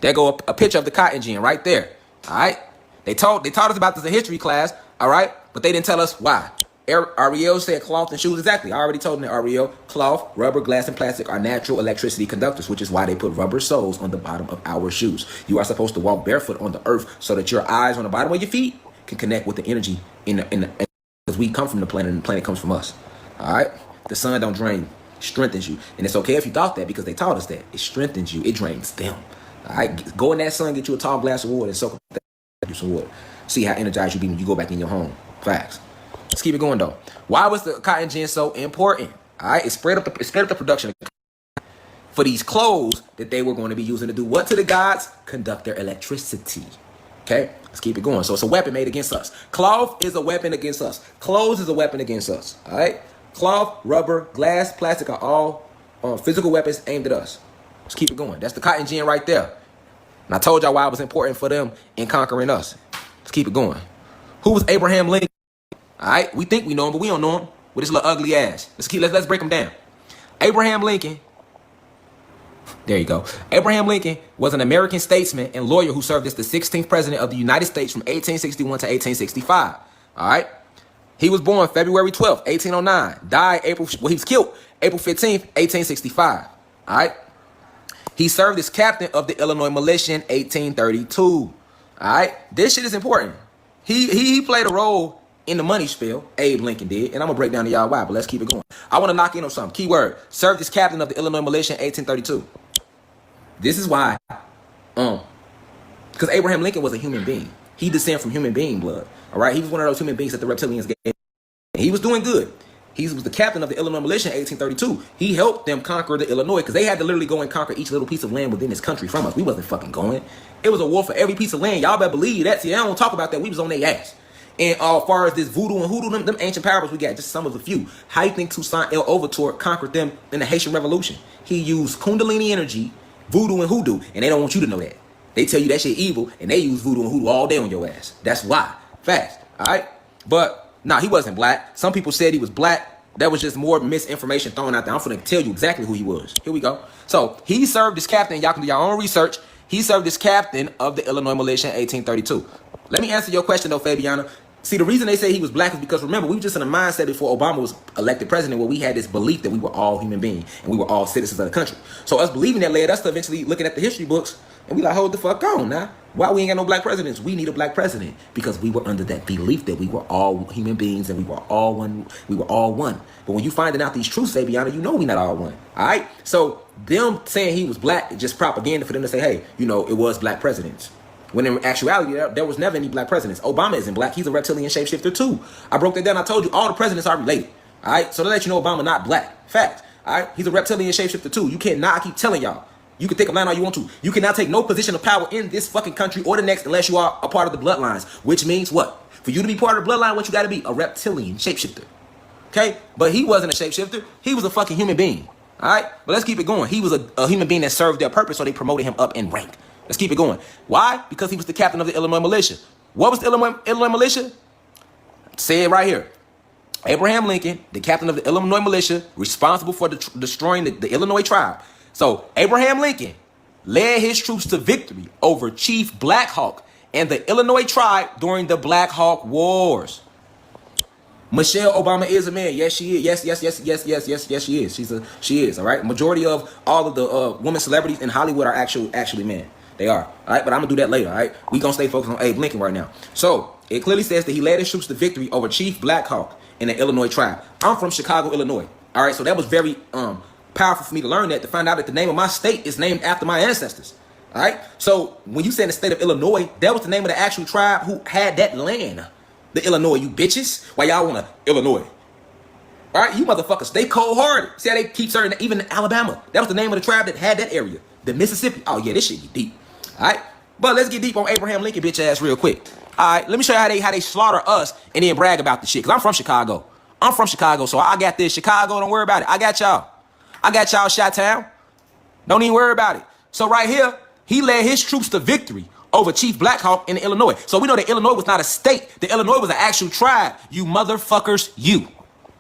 There go a picture of the cotton gin right there. All right? They taught us about this in history class. All right? But they didn't tell us why. Ariel said cloth and shoes. Exactly. I already told them that, Ariel. Cloth, rubber, glass, and plastic are natural electricity conductors, which is why they put rubber soles on the bottom of our shoes. You are supposed to walk barefoot on the earth so that your eyes on the bottom of your feet can connect with the energy because we come from the planet and the planet comes from us. All right? The sun don't drain. It strengthens you. And it's okay if you thought that because they taught us that. It strengthens you. It drains them. All right, go in that sun, get you a tall glass of water, and soak up some water. See how energized you be when you go back in your home. Facts. Let's keep it going though. Why was the cotton gin so important? All right, it spread up the production for these clothes that they were going to be using to do what to the gods? Conduct their electricity. Okay, let's keep it going. So it's a weapon made against us. Cloth is a weapon against us. Clothes is a weapon against us. All right, cloth, rubber, glass, plastic are all physical weapons aimed at us. Let's keep it going. That's the cotton gin right there. And I told y'all why it was important for them in conquering us. Let's keep it going. Who was Abraham Lincoln? All right, we think we know him, but we don't know him with his little ugly ass. Let's break him down. Abraham Lincoln. There you go. Abraham Lincoln was an American statesman and lawyer who served as the 16th president of the United States from 1861 to 1865. All right. He was born February 12th, 1809. Died he was killed April 15th, 1865. All right. He served as captain of the Illinois militia in 1832. All right. This shit is important. He played a role in the money spill. Abe Lincoln did. And I'm going to break down to y'all why, but let's keep it going. I want to knock in on something. Keyword. Served as captain of the Illinois militia in 1832. This is why. Because Abraham Lincoln was a human being. He descended from human being blood. All right. He was one of those human beings that the reptilians gave. And he was doing good. He was the captain of the Illinois militia in 1832. He helped them conquer the Illinois because they had to literally go and conquer each little piece of land within this country from us. We wasn't fucking going. It was a war for every piece of land. Y'all better believe that. See, I don't talk about that. We was on their ass. And as far as this voodoo and hoodoo, them ancient parables we got, just some of the few. How you think Toussaint El Overture conquered them in the Haitian Revolution? He used Kundalini energy, voodoo and hoodoo, and they don't want you to know that. They tell you that shit evil, and they use voodoo and hoodoo all day on your ass. That's why. Fast. All right? But, nah, he wasn't black. Some people said he was black. That was just more misinformation thrown out there. I'm going to tell you exactly who he was. Here we go. So, he served as captain. Y'all can do your own research. He served as captain of the Illinois militia in 1832. Let me answer your question, though, Fabiana. See, the reason they say he was black is because, remember, we were just in a mindset before Obama was elected president where we had this belief that we were all human beings and we were all citizens of the country. So us believing that led us to eventually looking at the history books and we like, hold the fuck on now. Why we ain't got no black presidents? We need a black president because we were under that belief that we were all human beings and we were all one. We were all one. But when you finding out these truths, Fabiana, you know we not all one. All right? So them saying he was black is just propaganda for them to say, hey, you know, it was black presidents. When in actuality, there was never any black presidents. Obama isn't black. He's a reptilian shapeshifter too. I broke that down. I told you all the presidents are related. All right? So to let you know Obama not black. Fact. All right? He's a reptilian shapeshifter too. You cannot, I keep telling y'all. You can think of line all you want to. You cannot take no position of power in this fucking country or the next unless you are a part of the bloodlines. Which means what? For you to be part of the bloodline, what you got to be? A reptilian shapeshifter. Okay? But he wasn't a shapeshifter. He was a fucking human being. All right? But let's keep it going. He was a human being that served their purpose, so they promoted him up in rank. Let's keep it going. Why? Because he was the captain of the Illinois militia. What was the Illinois militia? Say it right here. Abraham Lincoln, the captain of the Illinois militia, responsible for destroying the Illinois tribe. So Abraham Lincoln led his troops to victory over Chief Black Hawk and the Illinois tribe during the Black Hawk Wars. Michelle Obama is a man. Yes, she is. Yes, she is. She is. All right. Majority of all of the women celebrities in Hollywood are actually men. They are. All right. But I'm gonna do that later. All right. We gonna stay focused on Abe Lincoln right now. So it clearly says that he led his troops to victory over Chief Black Hawk and the Illinois tribe. I'm from Chicago, Illinois. All right. So that was very powerful for me to learn that, to find out that the name of my state is named after my ancestors. All right. So when you say the state of Illinois, that was the name of the actual tribe who had that land. The Illinois, you bitches. Why y'all want to Illinois? All right, you motherfuckers, they cold-hearted. See how they keep certain, even in Alabama. That was the name of the tribe that had that area. The Mississippi. Oh, yeah, this shit get deep. All right, but let's get deep on Abraham Lincoln, bitch ass, real quick. All right, let me show you how they slaughter us and then brag about the shit. Because I'm from Chicago. So I got this. Chicago, don't worry about it. I got y'all. Chi-Town. Don't even worry about it. So right here, he led his troops to victory over Chief Black Hawk in Illinois. So we know that Illinois was not a state. The Illinois was an actual tribe. You motherfuckers, you.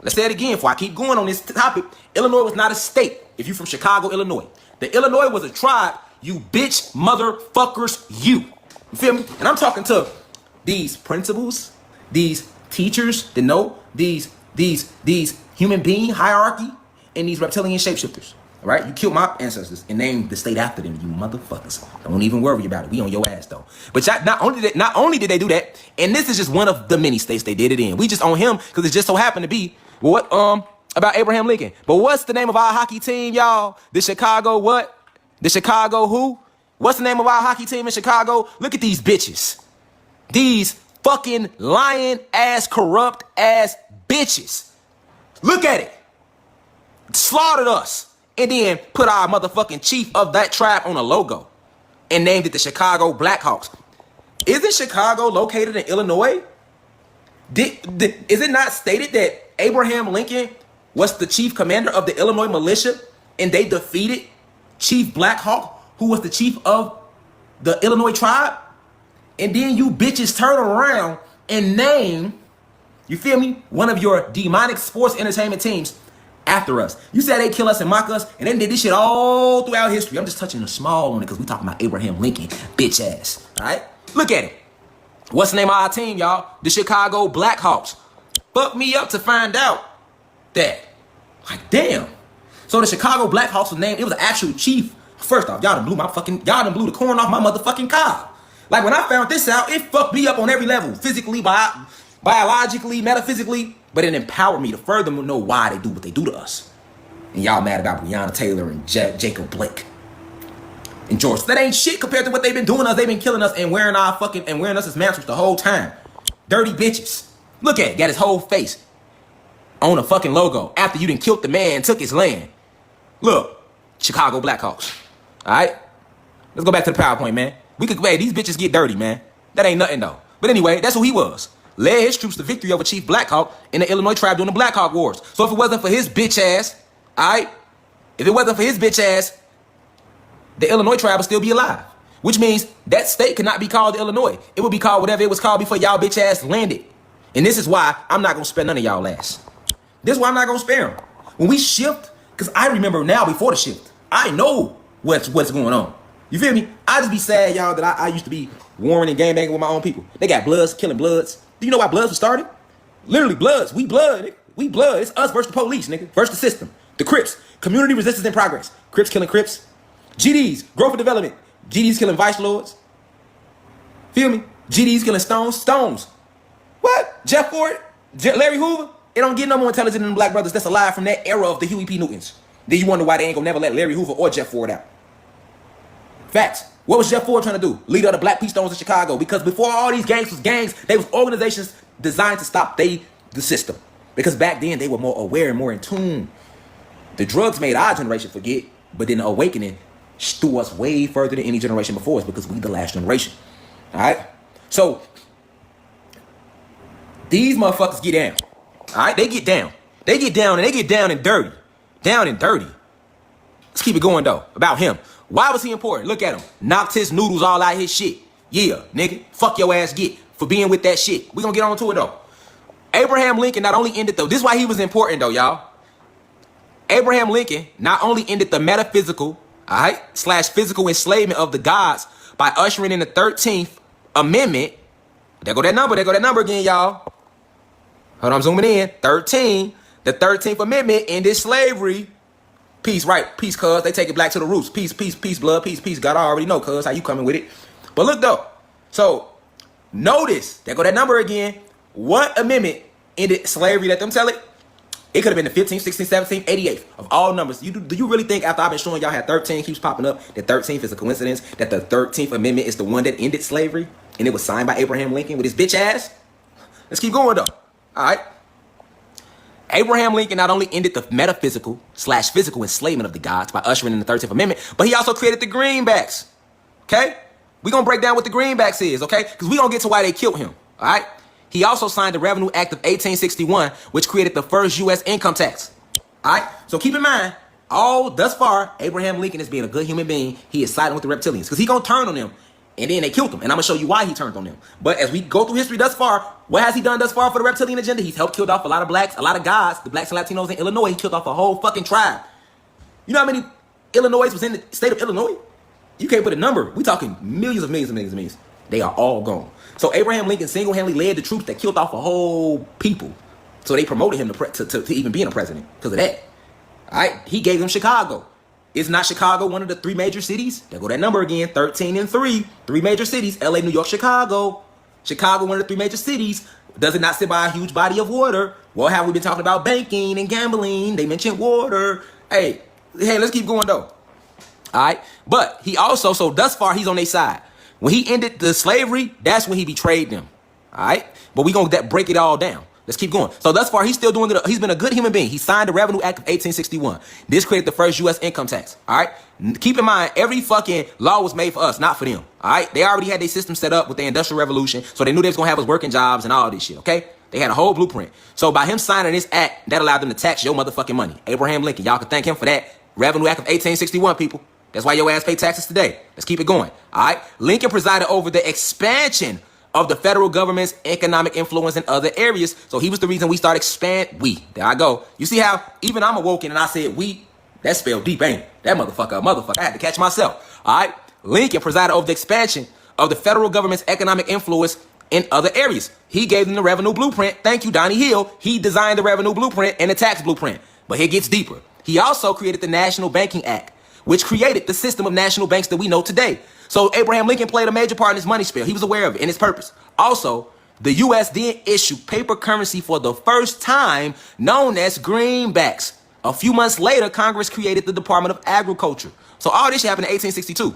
Let's say it again before I keep going on this topic. Illinois was not a state if you're from Chicago, Illinois. The Illinois was a tribe. You bitch motherfuckers, you. You feel me? And I'm talking to these principals, these teachers that know these human being hierarchy and these reptilian shapeshifters. All right, you killed my ancestors and named the state after them. You motherfuckers. Don't even worry about it. We on your ass though. But not only did they do that, and this is just one of the many states they did it in. We just on him because it just so happened to be what about Abraham Lincoln. But what's the name of our hockey team, y'all? The Chicago what? The Chicago who? What's the name of our hockey team in Chicago? Look at these bitches. These fucking lying ass, corrupt ass bitches. Look at it. Slaughtered us. And then put our motherfucking chief of that tribe on a logo. And named it the Chicago Blackhawks. Isn't Chicago located in Illinois? Is it not stated that Abraham Lincoln was the chief commander of the Illinois militia and they defeated Chief Black Hawk, who was the chief of the Illinois tribe? And then you bitches turn around and name, you feel me, one of your demonic sports entertainment teams after us. You said they kill us and mock us, and they did this shit all throughout history. I'm just touching the small on it because we talking about Abraham Lincoln, bitch ass. All right? Look at it. What's the name of our team, y'all? The Chicago Blackhawks. Fuck me up to find out that. Like, damn. So the Chicago Blackhawks was named, it was an actual chief. First off, y'all done blew the corn off my motherfucking cob. Like, when I found this out, it fucked me up on every level. Physically, biologically, metaphysically. But it empowered me to further know why they do what they do to us. And y'all mad about Breonna Taylor and Jacob Blake. And George, that ain't shit compared to what they've been doing to us. They've been killing us and wearing us as mantles the whole time. Dirty bitches. Look at it. Got his whole face on a fucking logo after you done killed the man and took his land. Look, Chicago Blackhawks. All right? Let's go back to the PowerPoint, man. Hey, these bitches get dirty, man. That ain't nothing, though. But anyway, that's who he was. Led his troops to victory over Chief Black Hawk in the Illinois tribe during the Black Hawk Wars. So if it wasn't for his bitch ass, all right? If it wasn't for his bitch ass, the Illinois tribe would still be alive. Which means that state could not be called Illinois. It would be called whatever it was called before y'all bitch ass landed. And this is why I'm not going to spare none of y'all ass. This is why I'm not going to spare them. When we shift, because I remember now before the shift, I know what's going on. You feel me? I just be sad, y'all, that I used to be warring and gangbanging with my own people. They got Bloods killing Bloods. Do you know why Bloods was started? Literally Bloods. We blood, nigga. We blood. It's us versus the police, nigga. Versus the system. The Crips. Community resistance in progress. Crips killing Crips. GDs. Growth and development. GDs killing vice lords. Feel me? GDs killing Stones. Stones. What? Jeff Ford? Larry Hoover? It don't get no more intelligent than the Black brothers that's alive from that era of the Huey P. Newtons. Then you wonder why they ain't gonna never let Larry Hoover or Jeff Ford out. Facts. What was Jeff Ford trying to do? Leader of the Black P. Stones in Chicago. Because before all these gangs was gangs, they was organizations designed to stop the system. Because back then they were more aware and more in tune. The drugs made our generation forget, but then the awakening threw us way further than any generation before us because we the last generation. All right? So, these motherfuckers get down. All right? They get down. They get down and they get down and dirty. Down and dirty. Let's keep it going though. About him. Why was he important? Look at him. Knocked his noodles all out his shit. Yeah, nigga. Fuck your ass get for being with that shit. We gonna get on to it though. Abraham Lincoln not only ended though. This is why he was important though, y'all. Abraham Lincoln not only ended the metaphysical, all right, / physical enslavement of the gods by ushering in the 13th Amendment. There go that number. There go that number again, y'all. Hold on, I'm zooming in. 13. The 13th Amendment ended slavery. Peace, right? Peace, cuz. They take it back to the roots. Peace, peace, peace, blood, peace, peace. God, I already know, cuz. How you coming with it? But look, though. So, notice. There go that number again. What amendment ended slavery? Let them tell it. It could have been the 15th, 16th, 17th, 88th of all numbers. Do you really think after I've been showing y'all how 13 keeps popping up, that 13th is a coincidence, that the 13th Amendment is the one that ended slavery? And it was signed by Abraham Lincoln with his bitch ass? Let's keep going, though. All right. Abraham Lincoln not only ended the metaphysical / physical enslavement of the gods by ushering in the 13th Amendment, but he also created the greenbacks. Okay? We're going to break down what the greenbacks is, okay? Because we're going to get to why they killed him. All right? He also signed the Revenue Act of 1861, which created the first U.S. income tax. All right? So keep in mind, thus far, Abraham Lincoln is being a good human being. He is siding with the reptilians because he's going to turn on them. And then they killed him. And I'm going to show you why he turned on them. But as we go through history thus far, what has he done thus far for the reptilian agenda? He's helped kill off a lot of blacks, a lot of guys, the blacks and Latinos in Illinois. He killed off a whole fucking tribe. You know how many Illinois was in the state of Illinois? You can't put a number. We talking millions of millions of millions of millions. They are all gone. So Abraham Lincoln single-handedly led the troops that killed off a whole people. So they promoted him to even being a president because of that. All right? He gave them Chicago. Is not Chicago one of the 3 major cities? There go that number again, 13 and 3. 3 major cities, LA, New York, Chicago. Chicago, one of the 3 major cities. Does it not sit by a huge body of water? Well, have we been talking about banking and gambling? They mentioned water. Hey, let's keep going though. All All right. But he also, so thus far, he's on their side. When he ended the slavery, that's when he betrayed them. All right. But we're going to break it all down. Let's keep going. So thus far, he's still doing it. He's been a good human being. He signed the Revenue Act of 1861. This created the first U.S. income tax. All right. Keep in mind, every fucking law was made for us, not for them. All right. They already had their system set up with the Industrial Revolution. So they knew they was going to have us working jobs and all this shit. Okay. They had a whole blueprint. So by him signing this act, that allowed them to tax your motherfucking money. Abraham Lincoln. Y'all can thank him for that. Revenue Act of 1861, people. That's why your ass pay taxes today. Let's keep it going. All right. Lincoln presided over the expansion of the federal government's economic influence in other areas. So he was the reason we started there I go. You see how even I'm awoken and I said we? That spelled deep, ain't it? That motherfucker. I had to catch myself. All right. Lincoln presided over the expansion of the federal government's economic influence in other areas. He gave them the revenue blueprint. Thank you, Donnie Hill. He designed the revenue blueprint and the tax blueprint. But it gets deeper. He also created the National Banking Act, which created the system of national banks that we know today. So Abraham Lincoln played a major part in this money spill. He was aware of it and its purpose. Also, the U.S. then issued paper currency for the first time, known as greenbacks. A few months later, Congress created the Department of Agriculture. So all this shit happened in 1862.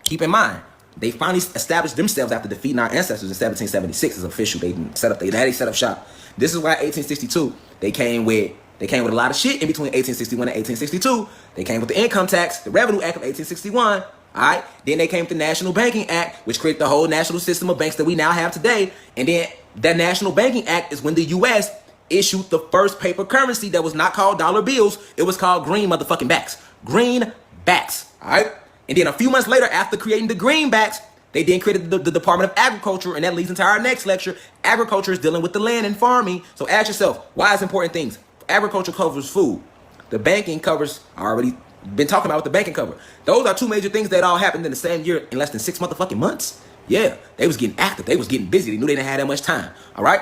Keep in mind, they finally established themselves after defeating our ancestors in 1776 as official. They set up shop. This is why 1862 they came with a lot of shit in between 1861 and 1862. They came with the income tax, the Revenue Act of 1861. All right. Then they came with the National Banking Act, which created the whole national system of banks that we now have today. And then that National Banking Act is when the U.S. issued the first paper currency that was not called dollar bills. It was called green motherfucking backs. Greenbacks. All right. And then a few months later, after creating the greenbacks, they then created the Department of Agriculture. And that leads into our next lecture. Agriculture is dealing with the land and farming. So ask yourself, why is important things? Agriculture covers food. The banking covers, I already been talking about what the banking cover. Those are two major things that all happened in the same year in less than 6 motherfucking months. Yeah, they was getting active. They was getting busy. They knew they didn't have that much time. All right.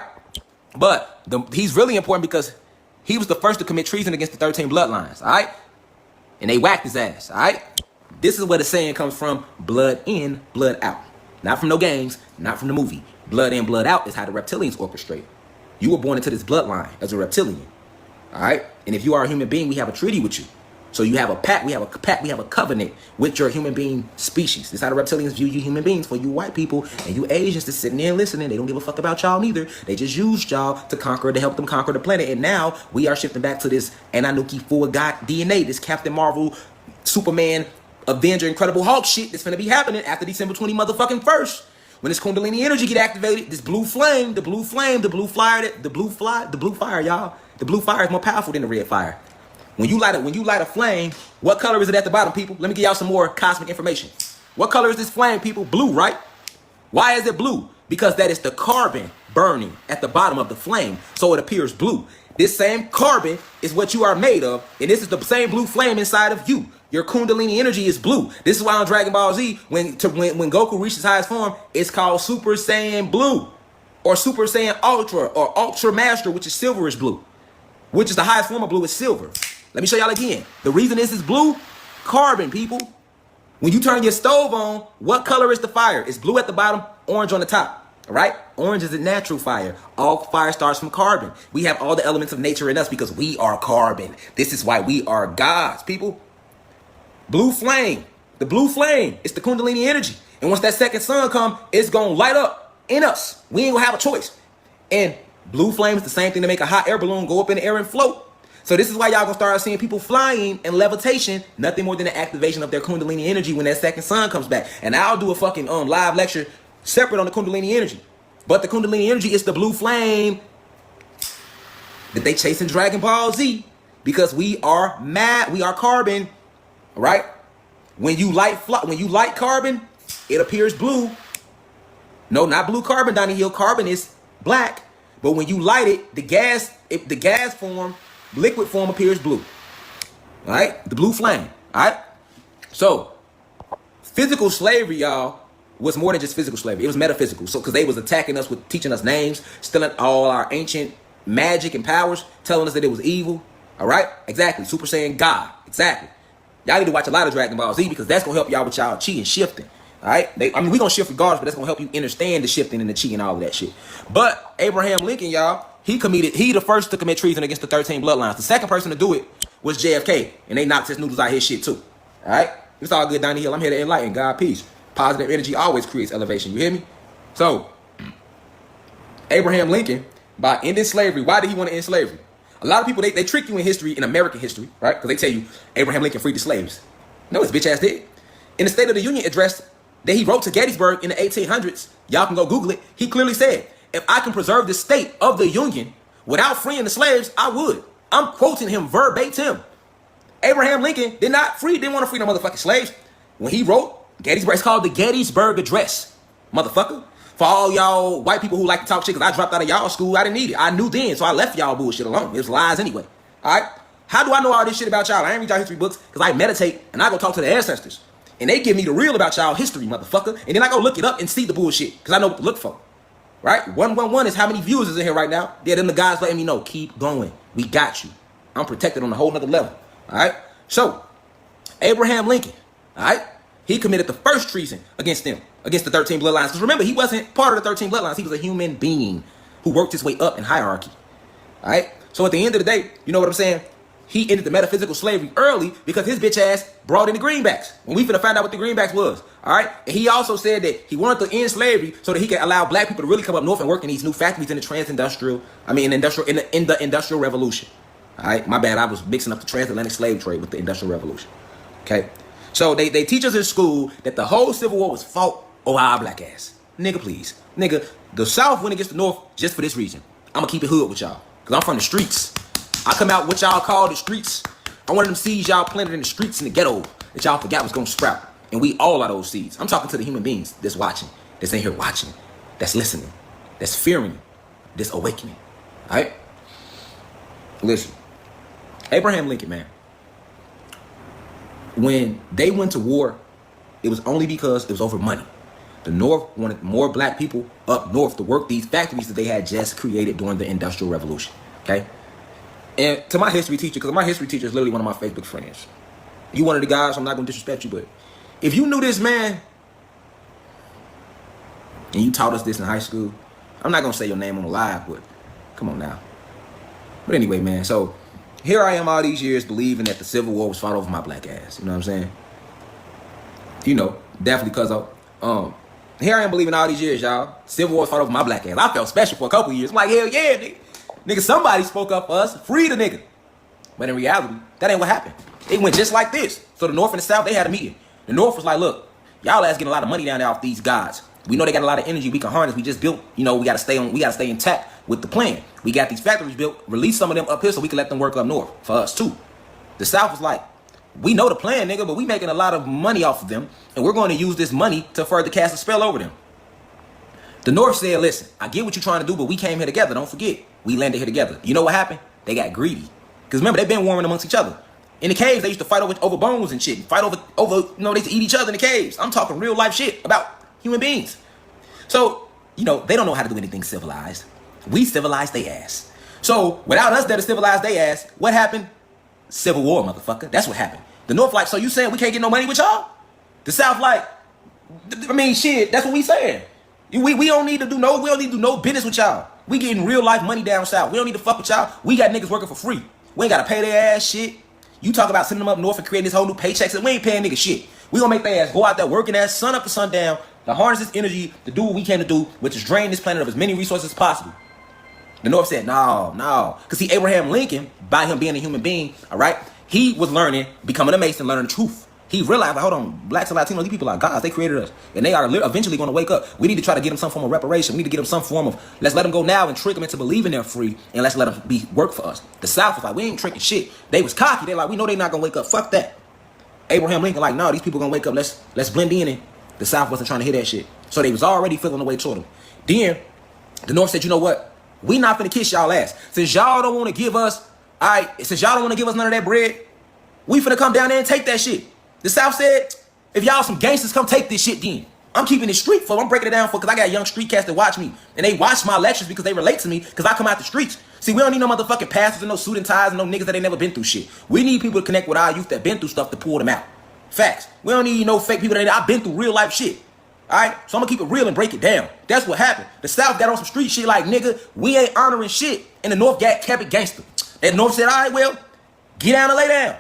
But he's really important because he was the first to commit treason against the 13 bloodlines. All right. And they whacked his ass. All right. This is where the saying comes from: blood in, blood out. Not from no games, not from the movie. Blood in, blood out is how the reptilians orchestrate. You were born into this bloodline as a reptilian. All right. And if you are a human being, we have a treaty with you. So you have a pact, we have a covenant with your human being species. This is how the reptilians view you human beings. For you white people and you Asians that's sitting there listening, they don't give a fuck about y'all neither. They just used y'all to help them conquer the planet. And now we are shifting back to this Anunnaki full God DNA, this Captain Marvel, Superman, Avenger, Incredible Hulk shit that's gonna be happening after December 20 motherfucking 1st. When this Kundalini energy get activated, this blue fire, y'all. The blue fire is more powerful than the red fire. When you light a flame, what color is it at the bottom, people? Let me give y'all some more cosmic information. What color is this flame, people? Blue, right? Why is it blue? Because that is the carbon burning at the bottom of the flame, so it appears blue. This same carbon is what you are made of, and this is the same blue flame inside of you. Your Kundalini energy is blue. This is why on Dragon Ball Z, when Goku reaches highest form, it's called Super Saiyan Blue, or Super Saiyan Ultra, or Ultra Master, which is silverish blue, which is the highest form of blue is silver. Let me show y'all again. The reason this is blue, carbon, people. When you turn your stove on, what color is the fire? It's blue at the bottom, orange on the top. All right? Orange is a natural fire. All fire starts from carbon. We have all the elements of nature in us because we are carbon. This is why we are gods, people. Blue flame. The blue flame. It's the Kundalini energy. And once that second sun comes, it's going to light up in us. We ain't going to have a choice. And blue flame is the same thing to make a hot air balloon go up in the air and float. So this is why y'all gonna start seeing people flying and levitation, nothing more than the activation of their Kundalini energy when that second sun comes back. And I'll do a fucking live lecture separate on the Kundalini energy. But the Kundalini energy is the blue flame that they chase in Dragon Ball Z because we are carbon, right? When you light carbon, it appears blue. No, not blue carbon, Donnie Hill. Carbon is black. But when you light it, the gas form, liquid form appears blue. All right? The blue flame. All right? So, physical slavery, y'all, was more than just physical slavery. It was metaphysical. So, because they was attacking us with teaching us names, stealing all our ancient magic and powers, telling us that it was evil. All right? Exactly. Super Saiyan God. Exactly. Y'all need to watch a lot of Dragon Ball Z because that's going to help y'all with y'all chi and shifting. All right? We're going to shift regardless, but that's going to help you understand the shifting and the chi and all of that shit. But Abraham Lincoln, y'all, he the first to commit treason against the 13 bloodlines. The second person to do it was JFK, and they knocked his noodles out his shit too. All right? It's all good, Donnie Hill. I'm here to enlighten. God, peace. Positive energy always creates elevation. You hear me? So, Abraham Lincoln, by ending slavery, why did he want to end slavery? A lot of people, they trick you in history, in American history, right? Because they tell you Abraham Lincoln freed the slaves. No, his bitch ass did. In the State of the Union address that he wrote to Gettysburg in the 1800s, y'all can go Google it, he clearly said, if I can preserve the state of the Union without freeing the slaves, I would. I'm quoting him verbatim. Abraham Lincoln didn't want to free no motherfucking slaves. When he wrote Gettysburg, it's called the Gettysburg Address, motherfucker. For all y'all white people who like to talk shit, because I dropped out of y'all school, I didn't need it. I knew then, so I left y'all bullshit alone. It was lies anyway. All right? How do I know all this shit about y'all? I ain't read y'all history books because I meditate and I go talk to the ancestors. And they give me the real about y'all history, motherfucker. And then I go look it up and see the bullshit because I know what to look for. Right? 111 is how many viewers is in here right now. Yeah, then the guys letting me know, keep going. We got you. I'm protected on a whole nother level. All right? So, Abraham Lincoln, all right? He committed the first treason against them, against the 13 bloodlines. Because remember, he wasn't part of the 13 bloodlines. He was a human being who worked his way up in hierarchy. All right? So at the end of the day, you know what I'm saying? He ended the metaphysical slavery early because his bitch ass brought in the greenbacks. When we finna find out what the greenbacks was. All right? And he also said that he wanted to end slavery so that he could allow black people to really come up north and work in these new factories in the in the industrial revolution. All right? My bad. I was mixing up the transatlantic slave trade with the industrial revolution. Okay? So they teach us in school that the whole Civil War was fought over our black ass. Nigga, please. Nigga, the South went against the North just for this reason. I'm gonna keep it hood with y'all. Because I'm from the streets. I come out what y'all call the streets. I'm one of them seeds y'all planted in the streets in the ghetto that y'all forgot was gonna sprout. And we all are those seeds. I'm talking to the human beings that's watching, that's in here watching, that's listening, that's fearing, that's awakening. Alright? Listen. Abraham Lincoln, man. When they went to war, it was only because it was over money. The North wanted more black people up north to work these factories that they had just created during the Industrial Revolution. Okay? And to my history teacher, because my history teacher is literally one of my Facebook friends. You one of the guys, so I'm not going to disrespect you, but if you knew this man and you taught us this in high school, I'm not going to say your name on the live, but come on now. But anyway, man, so here I am all these years believing that the Civil War was fought over my black ass. You know what I'm saying? You know, definitely because of, here I am believing all these years, y'all. Civil War was fought over my black ass. I felt special for a couple years. I'm like, hell yeah, nigga. Nigga, somebody spoke up for us. Free the nigga. But in reality, that ain't what happened. It went just like this. So the North and the South, they had a meeting. The North was like, look, y'all ass getting a lot of money down there off these gods. We know they got a lot of energy we can harness. We just built, you know, we gotta stay intact with the plan. We got these factories built, release some of them up here so we can let them work up north for us too. The South was like, we know the plan, nigga, but we making a lot of money off of them, and we're going to use this money to further cast a spell over them. The North said, listen, I get what you're trying to do, but we came here together. Don't forget, we landed here together. You know what happened? They got greedy. Because remember, they've been warring amongst each other. In the caves, they used to fight over bones and shit. Fight over, you know, they used to eat each other in the caves. I'm talking real life shit about human beings. So, you know, they don't know how to do anything civilized. We civilized they ass. So, without us that civilized they ass, what happened? Civil War, motherfucker. That's what happened. The North like, so you saying we can't get no money with y'all? The South like, I mean, shit, that's what we saying. We don't need to do no business with y'all. We getting real life money down south. We don't need to fuck with y'all. We got niggas working for free. We ain't gotta pay their ass shit. You talk about sending them up north and creating this whole new paychecks, and we ain't paying niggas shit. We gonna make their ass go out there working ass sun up to sundown to harness this energy to do what we came to do, which is drain this planet of as many resources as possible. The North said, no. Because see, Abraham Lincoln, by him being a human being, all right, he was learning, becoming a Mason, learning the truth. He realized, like, hold on, blacks and Latinos, these people are gods. They created us. And they are eventually going to wake up. We need to try to get them some form of reparation. We need to get them some form of, let's let them go now and trick them into believing they're free, and let's let them work for us. The South was like, we ain't tricking shit. They was cocky. They like, we know they not going to wake up. Fuck that. Abraham Lincoln like, no, these people going to wake up. Let's blend in. And the South wasn't trying to hear that shit. So they was already feeling the way toward them. Then the North said, you know what? We not finna kiss y'all ass. Since y'all don't want to give us, all right, since y'all don't want to give us none of that bread, we finna come down there and take that shit. The South said, if y'all some gangsters, come take this shit then. I'm keeping it street for, I'm breaking it down for, because I got young street cats that watch me. And they watch my lectures because they relate to me, because I come out the streets. See, we don't need no motherfucking pastors and no suit and ties and no niggas that ain't never been through shit. We need people to connect with our youth that been through stuff to pull them out. Facts. We don't need no fake people that I've been through real life shit. Alright? So I'm gonna keep it real and break it down. That's what happened. The South got on some street shit like, nigga, we ain't honoring shit. And the North kept it gangster. And the North said, alright, well, get down and lay down.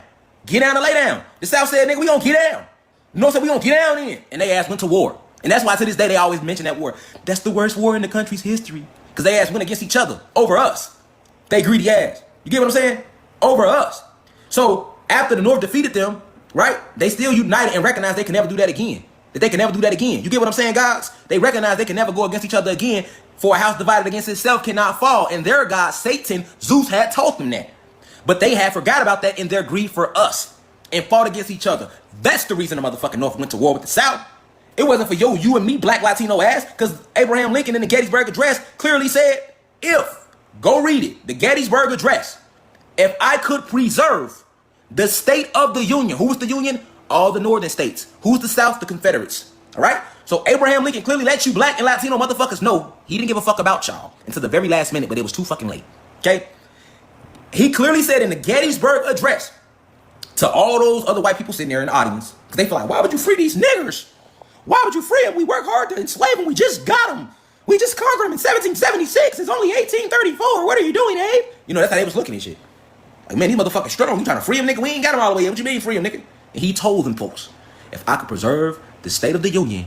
Get down and lay down. The South said, nigga, we gonna get down. You know what I'm saying? We gonna get down in. And they ass went to war. And that's why to this day they always mention that war. That's the worst war in the country's history. Because they ass went against each other over us. They greedy ass. You get what I'm saying? Over us. So after the North defeated them, right? They still united and recognized they can never do that again. That they can never do that again. You get what I'm saying, gods? They recognize they can never go against each other again. For a house divided against itself cannot fall. And their god, Satan, Zeus, had told them that. But they had forgot about that in their greed for us and fought against each other. That's the reason the motherfucking North went to war with the South. It wasn't for you and me, black Latino ass, because Abraham Lincoln in the Gettysburg Address clearly said, go read it, the Gettysburg Address, if I could preserve the state of the Union. Who was the Union? All the northern states. Who's the South? The Confederates. All right? So Abraham Lincoln clearly let you black and Latino motherfuckers know he didn't give a fuck about y'all until the very last minute, but it was too fucking late. Okay? He clearly said in the Gettysburg Address to all those other white people sitting there in the audience, because they feel like, why would you free these niggers? Why would you free them? We work hard to enslave them. We just got them. We just conquered them in 1776. It's only 1834. What are you doing, Abe? You know, that's how they was looking at shit. Like, man, these motherfuckers struggling. You trying to free them, nigga? We ain't got them all the way. What you mean free them, nigga? And he told them folks, if I could preserve the state of the Union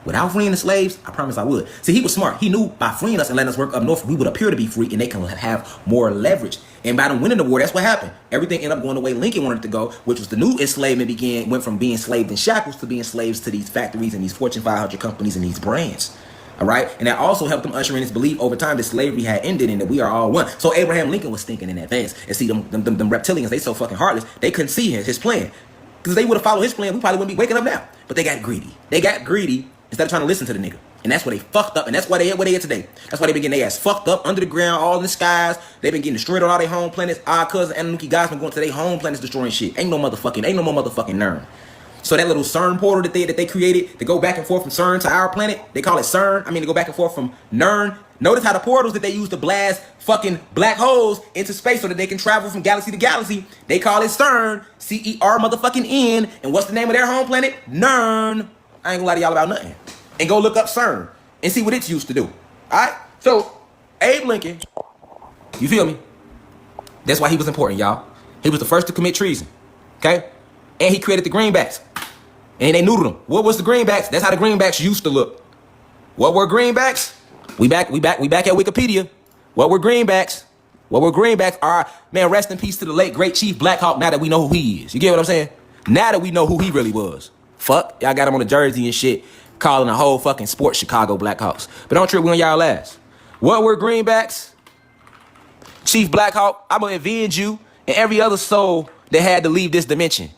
without freeing the slaves, I promise I would. See, he was smart. He knew by freeing us and letting us work up north, we would appear to be free and they can have more leverage. And by them winning the war, that's what happened. Everything ended up going the way Lincoln wanted it to go, which was the new enslavement went from being enslaved in shackles to being slaves to these factories and these Fortune 500 companies and these brands. All right. And that also helped them usher in this belief over time that slavery had ended and that we are all one. So Abraham Lincoln was thinking in advance. And see, them reptilians, they so fucking heartless, they couldn't see his plan. Because they would have followed his plan, we probably wouldn't be waking up now. But they got greedy. They got greedy instead of trying to listen to the nigga. And that's where they fucked up. And that's why they at where they at today. That's why they been getting their ass fucked up under the ground, all in the skies. They've been getting destroyed on all their home planets. Our cousin Anunnaki guys been going to their home planets destroying shit. Ain't no more motherfucking Nern. So that little CERN portal that they created to go back and forth from CERN to our planet, they call it CERN. I mean, to go back and forth from Nern. Notice how the portals that they use to blast fucking black holes into space so that they can travel from galaxy to galaxy, they call it CERN, C-E-R motherfucking N. And what's the name of their home planet? Nern. I ain't gonna lie to y'all about nothing. And go look up CERN and see what it's used to do. All right? So, Abe Lincoln, you feel me? That's why he was important, y'all. He was the first to commit treason. Okay? And he created the greenbacks. And they noodled them. What was the greenbacks? That's how the greenbacks used to look. What were greenbacks? We back at Wikipedia. What were greenbacks? All right, man, rest in peace to the late great Chief Black Hawk now that we know who he is. You get what I'm saying? Now that we know who he really was. Fuck, y'all got him on the jersey and shit, calling the whole fucking sports Chicago Blackhawks. But don't trip, we on y'all ass. What were greenbacks? Chief Black Hawk, I'm gonna avenge you and every other soul that had to leave this dimension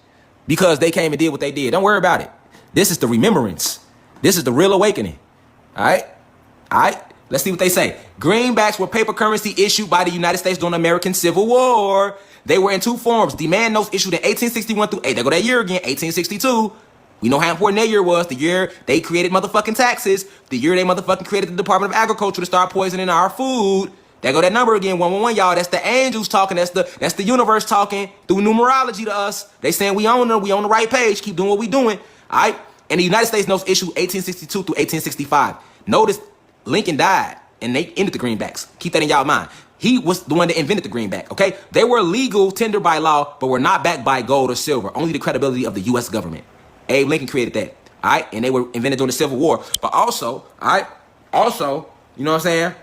because they came and did what they did. Don't worry about it. This is the remembrance. This is the real awakening. All right. Let's see what they say. Greenbacks were paper currency issued by the United States during the American Civil War. They were in two forms. Demand notes issued in 1861 through, there go that year again, 1862. We know how important that year was. The year they created motherfucking taxes. The year they motherfucking created the Department of Agriculture to start poisoning our food. There go that number again, 111, y'all. That's the angels talking. That's the universe talking through numerology to us. They saying we own them. We on the right page. Keep doing what we doing. All right. And the United States notes issued 1862 through 1865. Notice Lincoln died and they ended the greenbacks. Keep that in y'all mind. He was the one that invented the greenback, okay? They were legal tender by law, but were not backed by gold or silver. Only the credibility of the U.S. government. Abe Lincoln created that, all right? And they were invented during the Civil War. But also, all right? Also, you know what I'm saying?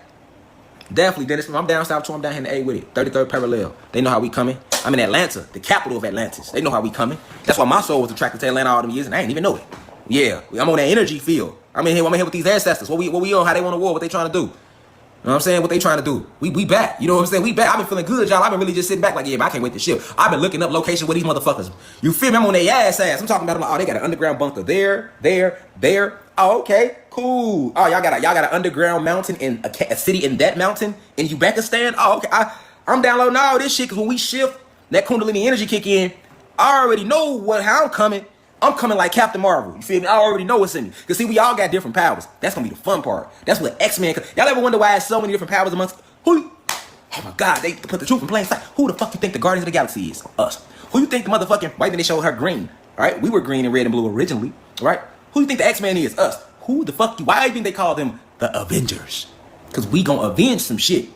Definitely, Dennis. I'm down south too. I'm down here in the A with it. 33rd parallel. They know how we coming. I'm in Atlanta, the capital of Atlantis. They know how we coming. That's why my soul was attracted to Atlanta all them years, and I didn't even know it. Yeah, I'm on that energy field. I'm in here with these ancestors. What we on? How they want to war? What they trying to do? You know what I'm saying? What they trying to do? We back. You know what I'm saying? We back. I've been feeling good, y'all. I've been really just sitting back like, yeah, but I can't wait to ship. I've been looking up location with these motherfuckers. You feel me? I'm on their ass. I'm talking about them like, oh, they got an underground bunker there. Oh, okay, cool. Oh, y'all got an underground mountain in a city in that mountain in Uzbekistan. Oh, okay. I'm downloading all this shit because when we shift, that Kundalini energy kick in. I already know how I'm coming. I'm coming like Captain Marvel. You feel me? I already know what's in me. Because see, we all got different powers. That's going to be the fun part. That's what X-Men... Y'all ever wonder why there's so many different powers amongst... Who? Oh my God, they put the truth in plain sight. Who the fuck you think the Guardians of the Galaxy is? Us. Who you think the motherfucking... Right then they showed her green. All right? We were green and red and blue originally. All right? Who you think the X-Men is? Us. Who the fuck... Why do you think they call them the Avengers? Because we going to avenge some shit.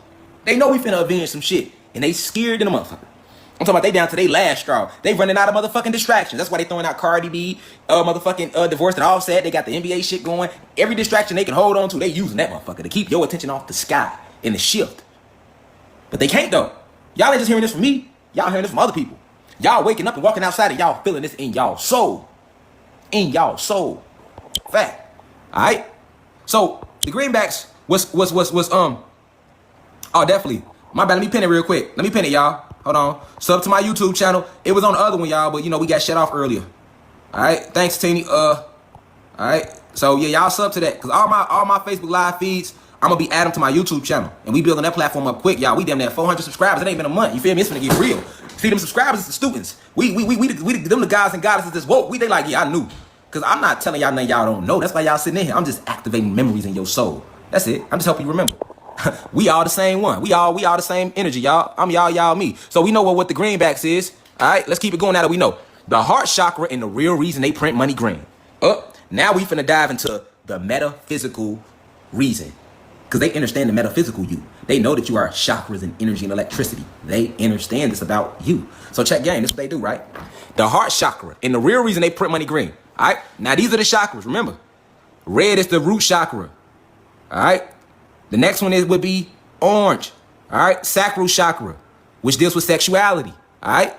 They know we finna avenge some shit. And they scared in a motherfucker. I'm talking about they down to their last straw. They running out of motherfucking distractions. That's why they throwing out Cardi B, motherfucking Divorced and Offset. They got the NBA shit going. Every distraction they can hold on to, they using that motherfucker to keep your attention off the sky in the shift. But they can't though. Y'all ain't just hearing this from me. Y'all hearing this from other people. Y'all waking up and walking outside and y'all feeling this in y'all soul. In y'all soul. Fact. Alright? So the greenbacks was oh, definitely. My bad, let me pin it real quick. Let me pin it, y'all. Hold on. Sub to my YouTube channel. It was on the other one, y'all, but you know, we got shut off earlier. Alright, thanks, Tini. Alright. So yeah, y'all sub to that. Cause all my Facebook live feeds, I'm gonna be adding to my YouTube channel. And we building that platform up quick, y'all. We damn near 400 subscribers. It ain't been a month. You feel me? It's gonna get real. See, them subscribers is the students. We them the guys and goddesses that's woke. They like, yeah, I knew. Cause I'm not telling y'all nothing y'all don't know. That's why y'all sitting in here. I'm just activating memories in your soul. That's it. I'm just helping you remember. We all the same one. We all the same energy, y'all. I'm y'all, me. So we know what the greenbacks is. All right, let's keep it going now that we know. The heart chakra and the real reason they print money green. Now we finna dive into the metaphysical reason. Because they understand the metaphysical you. They know that you are chakras and energy and electricity. They understand this about you. So check game, this is what they do, right? The heart chakra and the real reason they print money green. All right, now these are the chakras, remember. Red is the root chakra. All right. The next one would be orange, all right? Sacral chakra, which deals with sexuality, all right?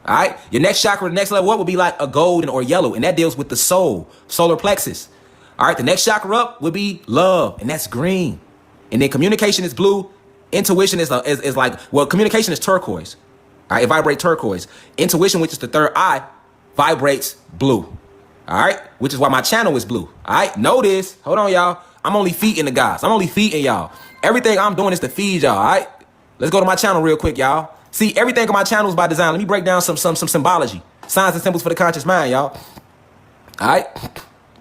All right? Your next chakra, the next level up would be like a golden or yellow, and that deals with the soul, solar plexus. All right, the next chakra up would be love, and that's green. And then communication is blue. Intuition is like, well, communication is turquoise. All right, it vibrates turquoise. Intuition, which is the third eye, vibrates blue. All right, which is why my channel is blue. All right, notice, hold on, y'all. I'm only feeding the guys. I'm only feeding y'all. Everything I'm doing is to feed y'all, all right? Let's go to my channel real quick, y'all. See, everything on my channel is by design. Let me break down some symbology. Signs and symbols for the conscious mind, y'all. All right?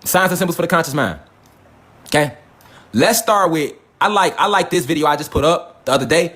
Signs and symbols for the conscious mind. Okay? Let's start with, I like this video I just put up the other day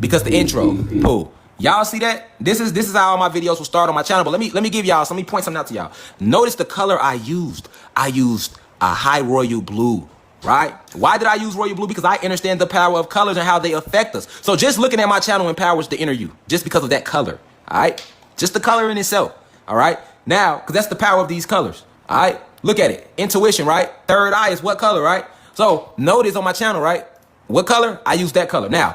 because the intro. Cool. Y'all see that? This is how all my videos will start on my channel. But let me give y'all, let me point something out to y'all. Notice the color I used. I used a high royal blue. Right? Why did I use royal blue? Because I understand the power of colors and how they affect us. So just looking at my channel empowers the inner you, just because of that color. All right? Just the color in itself. All right? Now, because that's the power of these colors. All right? Look at it. Intuition, right? Third eye is what color, right? So notice on my channel, right? What color? I use that color. Now,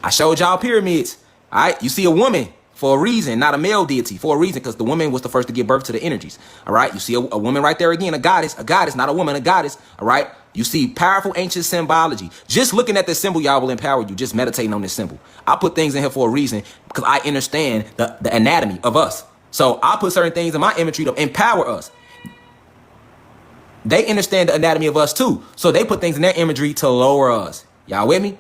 I showed y'all pyramids. All right? You see a woman for a reason, not a male deity, for a reason, because the woman was the first to give birth to the energies. All right? You see a woman right there again, a goddess, not a woman, a goddess. All right? You see powerful ancient symbology. Just looking at this symbol, y'all, will empower you. Just meditating on this symbol. I put things in here for a reason because I understand the anatomy of us. So I put certain things in my imagery to empower us. They understand the anatomy of us too. So they put things in their imagery to lower us. Y'all with me?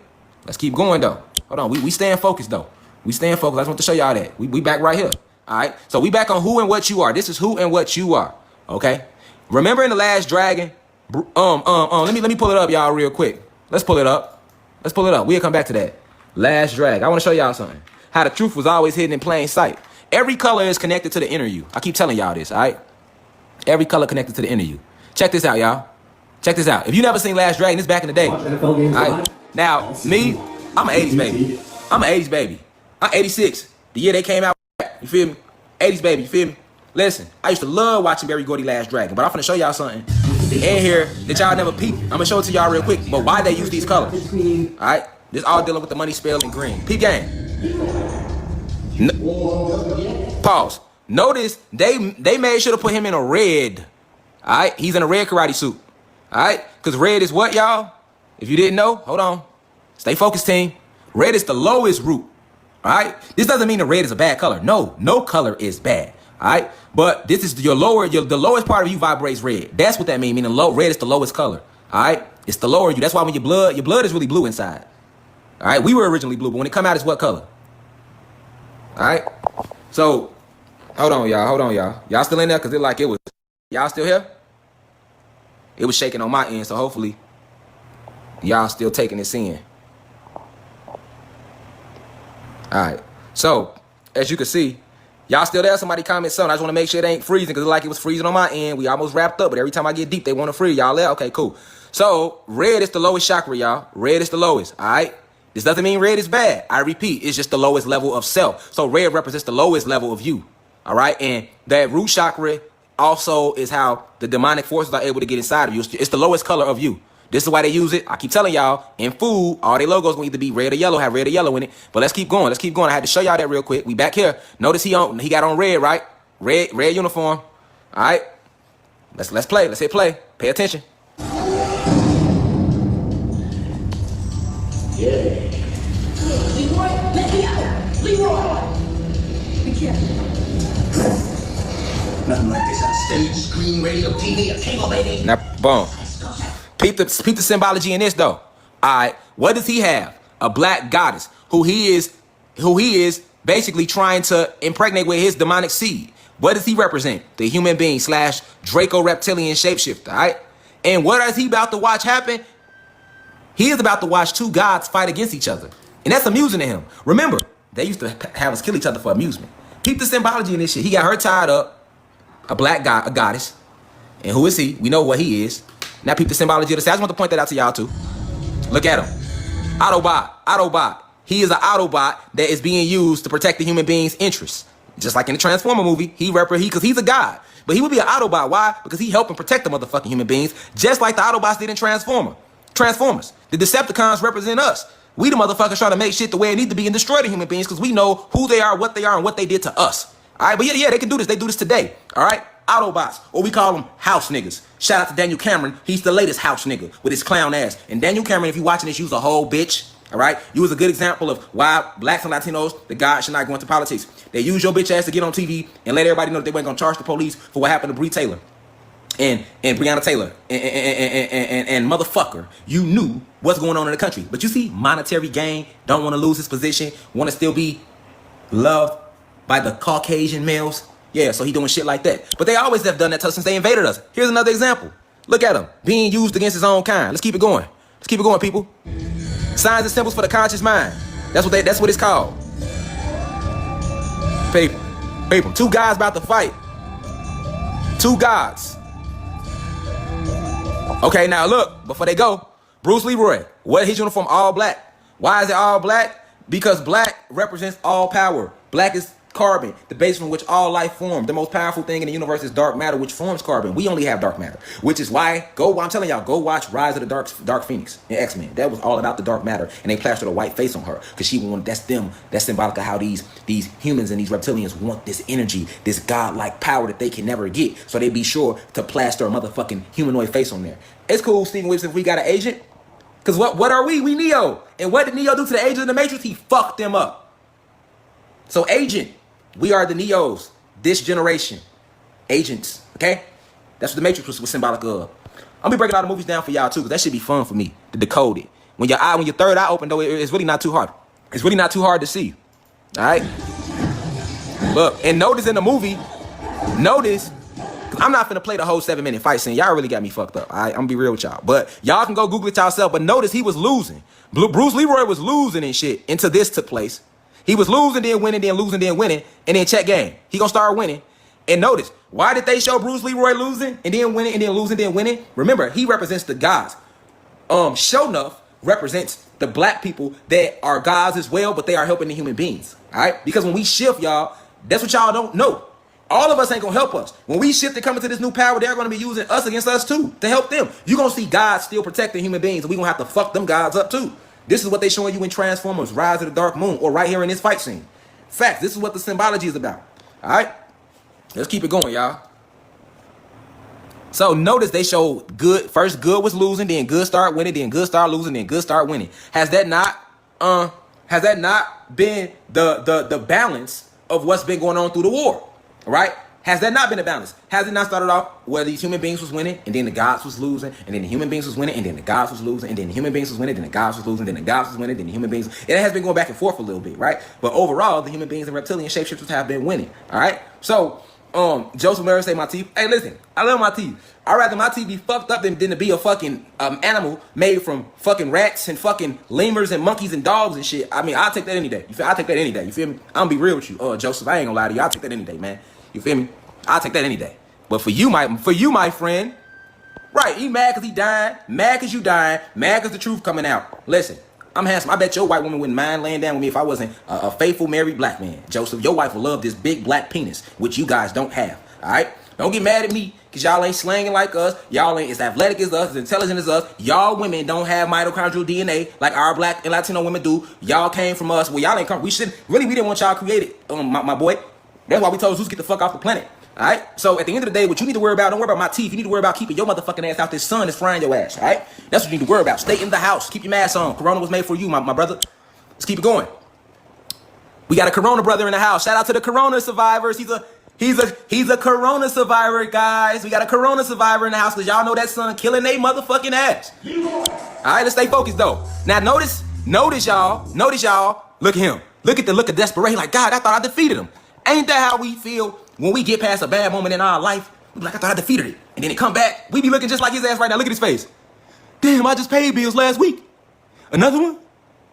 Let's keep going though. Hold on. We staying focused though. We staying focused. I just want to show y'all that. We back right here. All right. So we back on who and what you are. This is who and what you are. Okay. Remember in the last dragon? Let me pull it up, y'all, real quick. Let's pull it up. We'll come back to that. Last drag. I want to show y'all something. How the truth was always hidden in plain sight. Every color is connected to the inner you. I keep telling y'all this, all right? Every color connected to the inner you. Check this out, y'all. Check this out. If you never seen Last Dragon, it's back in the day. All right? Now, me, I'm an 80s baby. I'm 86. The year they came out. You feel me? 80s baby, you feel me? Listen, I used to love watching Barry Gordy Last Dragon, but I'm finna show y'all something in here that y'all never peeped. I'm gonna show it to y'all real quick, but why they use these colors. Alright? This all dealing with the money spell and green. Peep game. Pause. Notice they made sure to put him in a red. Alright? He's in a red karate suit. Alright? Because red is what, y'all? If you didn't know, hold on. Stay focused, team. Red is the lowest root. Alright? This doesn't mean the red is a bad color. No color is bad. Alright? But this is the lowest part of you vibrates red. That's what that means. Meaning red is the lowest color. Alright? It's the lower you. That's why when your blood is really blue inside. Alright? We were originally blue, but when it come out, it's what color? Alright? So, hold on, y'all. Y'all still in there? Because it was. Y'all still here? It was shaking on my end, so hopefully y'all still taking this in. Alright. So, as you can see, y'all still there? Somebody comment something. I just want to make sure it ain't freezing because it was freezing on my end. We almost wrapped up, but every time I get deep, they want to freeze. Y'all there? Okay, cool. So, red is the lowest chakra, y'all. Red is the lowest, all right? This doesn't mean red is bad. I repeat, it's just the lowest level of self. So red represents the lowest level of you. All right. And that root chakra also is how the demonic forces are able to get inside of you. It's the lowest color of you. This is why they use it. I keep telling y'all, in food, all their logos will either be red or yellow, have red or yellow in it. But let's keep going. Let's keep going. I had to show y'all that real quick. We back here. Notice he got on red, right? Red uniform. All right. Let's play. Let's hit play. Pay attention. Yeah. Leroy, let me out. Leroy. Be careful. Nothing like this on stage, screen, radio, TV, a cable, baby. Now, boom. Peep the symbology in this though. Alright, what does he have? A black goddess who he is basically trying to impregnate with his demonic seed. What does he represent? The human being / Draco reptilian shapeshifter, alright? And what is he about to watch happen? He is about to watch two gods fight against each other. And that's amusing to him. Remember, they used to have us kill each other for amusement. Peep the symbology in this shit. He got her tied up, a black god, a goddess. And who is he? We know what he is. Now peep the symbology of the side. I just want to point that out to y'all too. Look at him. Autobot. He is an Autobot that is being used to protect the human being's interests. Just like in the Transformer movie, because he's a god. But he would be an Autobot. Why? Because he helping protect the motherfucking human beings, just like the Autobots did in Transformers. The Decepticons represent us. We the motherfuckers trying to make shit the way it needs to be and destroy the human beings because we know who they are, and what they did to us. All right, but yeah, they can do this. They do this today. All right, Autobots, or we call them house niggas. Shout out to Daniel Cameron. He's the latest house nigga with his clown ass. And Daniel Cameron, if you're watching this, you's a whole bitch. All right, you was a good example of why blacks and Latinos, the God should not go into politics. They use your bitch ass to get on TV and let everybody know that they weren't gonna charge the police for what happened to Bree Taylor and Breonna Taylor and motherfucker. You knew what's going on in the country, but you see, monetary gain, don't want to lose his position, want to still be loved by the Caucasian males. Yeah, so he doing shit like that. But they always have done that since they invaded us. Here's another example. Look at him being used against his own kind. Let's keep it going. Let's keep it going, people. Signs and symbols for the conscious mind. That's what it's called. People. Two guys about to fight. Two gods. Okay, now look, before they go, Bruce Leroy, what his uniform all black? Why is it all black? Because black represents all power. Black is carbon, the base from which all life formed. The most powerful thing in the universe is dark matter, which forms carbon. We only have dark matter, which is why I'm telling y'all, go watch Rise of the Dark Phoenix in X-Men. That was all about the dark matter, and they plastered a white face on her because she wanted. That's them. That's symbolic of how these humans and these reptilians want this energy, this godlike power that they can never get. So they be sure to plaster a motherfucking humanoid face on there. It's cool, Steven Williams, if we got an agent. Because what are we? We Neo. And what did Neo do to the agent in the Matrix? He fucked them up. So agent, we are the Neos, this generation. Agents, okay? That's what the Matrix was symbolic of. I'll be breaking all the movies down for y'all too, because that should be fun for me to decode it. When your third eye open, though, it's really not too hard. It's really not too hard to see. All right? Look, and notice in the movie, I'm not finna play the whole 7-minute fight scene. Y'all really got me fucked up. I'm gonna be real with y'all. But y'all can go Google it yourself. But notice he was losing. Bruce Leroy was losing and shit until this took place. He was losing, then winning, then losing, then winning. And then check game. He gonna start winning. And notice, why did they show Bruce Leroy losing and then winning and then losing, then winning? Remember, he represents the gods. Shonuff represents the black people that are gods as well, but they are helping the human beings. All right? Because when we shift, y'all, that's what y'all don't know. All of us ain't gonna help us. When we shift to come into this new power, they're gonna be using us against us too to help them. You're gonna see God still protecting human beings, and we're gonna have to fuck them gods up too. This is what they showing you in Transformers, Rise of the Dark Moon, or right here in this fight scene. Facts, this is what the symbology is about. All right? Let's keep it going, y'all. So notice they show good. First good was losing, then good start winning, then good start losing, then good start winning. Has that not been the balance of what's been going on through the war? Right? Has that not been a balance? Has it not started off where these human beings was winning, and then the gods was losing, and then the human beings was winning, and then the gods was losing, and then the human beings was winning, then the gods was losing, then the gods was winning, then the human beings. It has been going back and forth a little bit, right? But overall, the human beings and reptilian shapeshifters have been winning. All right. So, Joseph Murray say my teeth. Hey, listen, I love my teeth. I'd rather my teeth be fucked up than to be a fucking animal made from fucking rats and fucking lemurs and monkeys and dogs and shit. I mean, I'll take that any day. I'll take that any day. You feel me? I'm gonna be real with you, Joseph. I ain't gonna lie to you. I'll take that any day, man. You feel me? I'll take that any day. But for you, my friend, right? He mad because he dying, mad because you dying, mad because the truth coming out. Listen, I'm handsome. I bet your white woman wouldn't mind laying down with me if I wasn't a faithful married black man. Joseph, your wife will love this big black penis, which you guys don't have. All right? Don't get mad at me because y'all ain't slanging like us. Y'all ain't as athletic as us, as intelligent as us. Y'all women don't have mitochondrial DNA like our black and Latino women do. Y'all came from us. Well, y'all ain't come. We didn't want y'all created, my boy. That's why we told Zeus get the fuck off the planet. All right? So at the end of the day, what you need to worry about, don't worry about my teeth. You need to worry about keeping your motherfucking ass out. This sun is frying your ass. All right? That's what you need to worry about. Stay in the house. Keep your mask on. Corona was made for you, my brother. Let's keep it going. We got a Corona brother in the house. Shout out to the Corona survivors. He's a Corona survivor, guys. We got a Corona survivor in the house because y'all know that sun killing they motherfucking ass. All right, let's stay focused though. Now notice y'all. Look at him. Look at the look of desperation. Like, God, I thought I defeated him. Ain't that how we feel when we get past a bad moment in our life? We be like, I thought I defeated it, and then it come back. We be looking just like his ass right now. Look at his face. Damn, I just paid bills last week. Another one?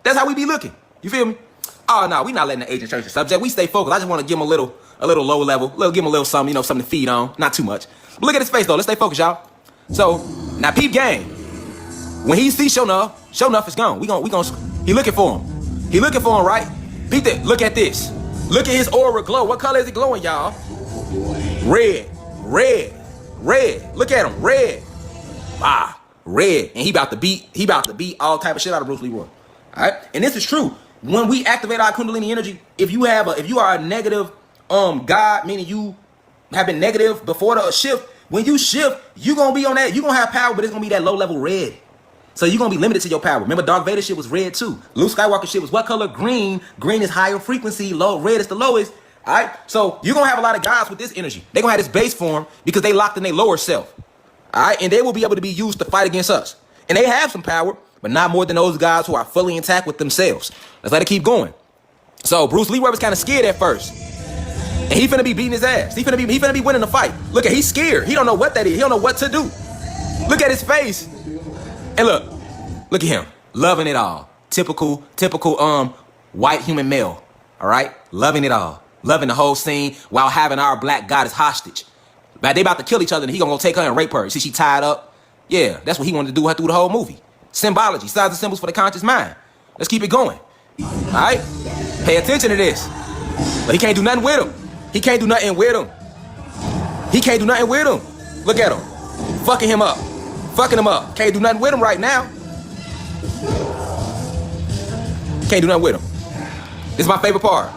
That's how we be looking. You feel me? Oh no, we not letting the agent change the subject. We stay focused. I just want to give him a little low level, give him a little something, something to feed on. Not too much. But look at his face though. Let's stay focused, y'all. So now peep game. When he sees Show Enough is gone. He looking for him. He looking for him, right? Peep that. Look at this. Look at his aura glow. What color is it glowing, y'all? Red. Look at him. Red. Red. And he about to beat all type of shit out of Bruce Leroy. All right? And this is true. When we activate our Kundalini energy, if you are a negative God, meaning you have been negative before the shift, when you shift, you're gonna be on that, you're gonna have power, but it's gonna be that low level red. So you're gonna be limited to your power. Remember, Darth Vader shit was red too. Luke Skywalker shit was what color? Green. Green is higher frequency, red is the lowest. All right, so you're gonna have a lot of guys with this energy. They're gonna have this base form because they locked in their lower self. All right, and they will be able to be used to fight against us. And they have some power, but not more than those guys who are fully intact with themselves. Let's let it keep going. So Bruce Leroy was kind of scared at first. And he finna be beating his ass. He finna be winning the fight. Look at, he's scared. He don't know what that is. He don't know what to do. Look at his face. And look at him. Loving it all. Typical white human male. All right? Loving it all. Loving the whole scene while having our black goddess hostage. But they about to kill each other and he gonna go take her and rape her. See, she tied up. Yeah, that's what he wanted to do through the whole movie. Symbology, signs and symbols for the conscious mind. Let's keep it going. All right? Pay attention to this. But he can't do nothing with him. He can't do nothing with him. Look at him. Fucking him up. Can't do nothing with him right now. Can't do nothing with him. This is my favorite part.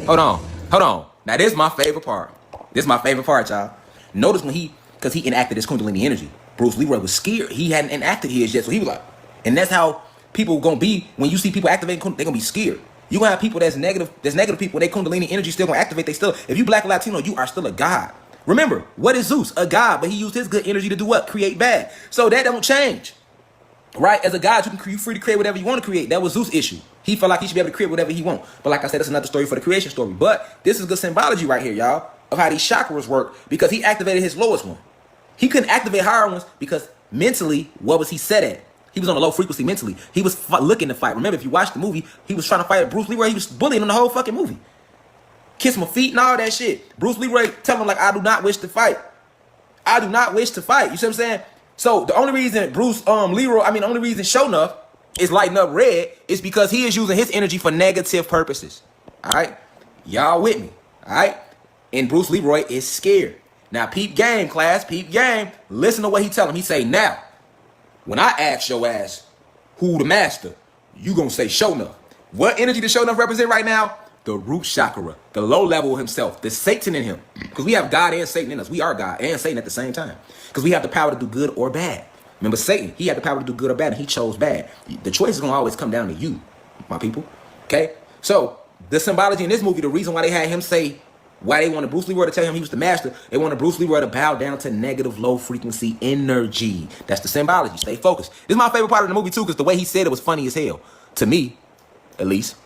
Hold on. Now this is my favorite part. Y'all. Notice because he enacted his Kundalini energy. Bruce Leroy was scared. He hadn't enacted his yet, so he was like, and that's how people gonna be when you see people activating. They're gonna be scared. You gonna have people that's negative people. They Kundalini energy still gonna activate. If you black Latino, you are still a god. Remember, what is Zeus? A god, but he used his good energy to do what? Create bad. So that don't change, right? As a god, you free to create whatever you want to create. That was Zeus' issue. He felt like he should be able to create whatever he want. But like I said, that's another story for the creation story. But this is good symbology right here, y'all, of how these chakras work because he activated his lowest one. He couldn't activate higher ones because mentally, what was he set at? He was on a low frequency mentally. He was looking to fight. Remember, if you watch the movie, he was trying to fight Bruce Leroy. He was bullying him the whole fucking movie. Kiss my feet and all that shit. Bruce Leroy telling him like, I do not wish to fight. You see what I'm saying? So the only reason the only reason Show Enough is lighting up red is because he is using his energy for negative purposes. All right? Y'all with me? All right? And Bruce Leroy is scared. Now peep game, class. Peep game. Listen to what he tell him. He say, now, when I ask your ass who the master, you gonna say Show Enough. What energy does Show Enough represent right now? The root chakra, the low level himself, the Satan in him. Because we have God and Satan in us. We are God and Satan at the same time. Because we have the power to do good or bad. Remember Satan, he had the power to do good or bad, and he chose bad. The choice is gonna always come down to you, my people. Okay? So the symbology in this movie, the reason why they had him say, why they wanted Bruce Leroy to tell him he was the master, they wanted Bruce Leroy to bow down to negative low frequency energy. That's the symbology. Stay focused. This is my favorite part of the movie too, because the way he said it was funny as hell. To me, at least.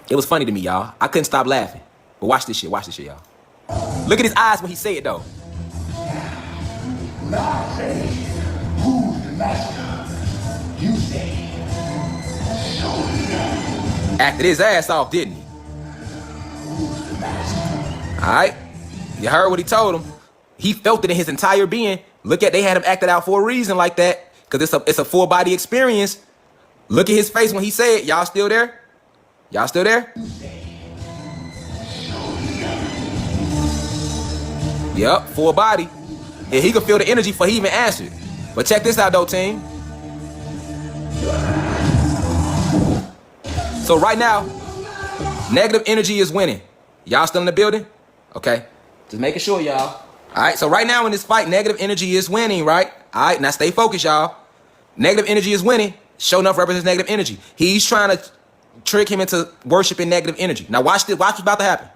It was funny to me, y'all. I couldn't stop laughing. But watch this shit, y'all. Look at his eyes when he say it though. I say, who's the master? You say, Show Enough. Acted his ass off, didn't he? Who's the master? All right, you heard what he told him. He felt it in his entire being. Look at, they had him acted out for a reason like that, because it's a full body experience. Look at his face when he said, y'all still there? Y'all still there? Yep, full body. And he could feel the energy before he even answered. But check this out though, team. So right now, negative energy is winning. Y'all still in the building? Okay. Just making sure, y'all. All right, so right now in this fight, negative energy is winning, right? All right, now stay focused, y'all. Negative energy is winning. Show enough represents negative energy. He's trying to trick him into worshiping negative energy. Now watch this. Watch what's about to happen.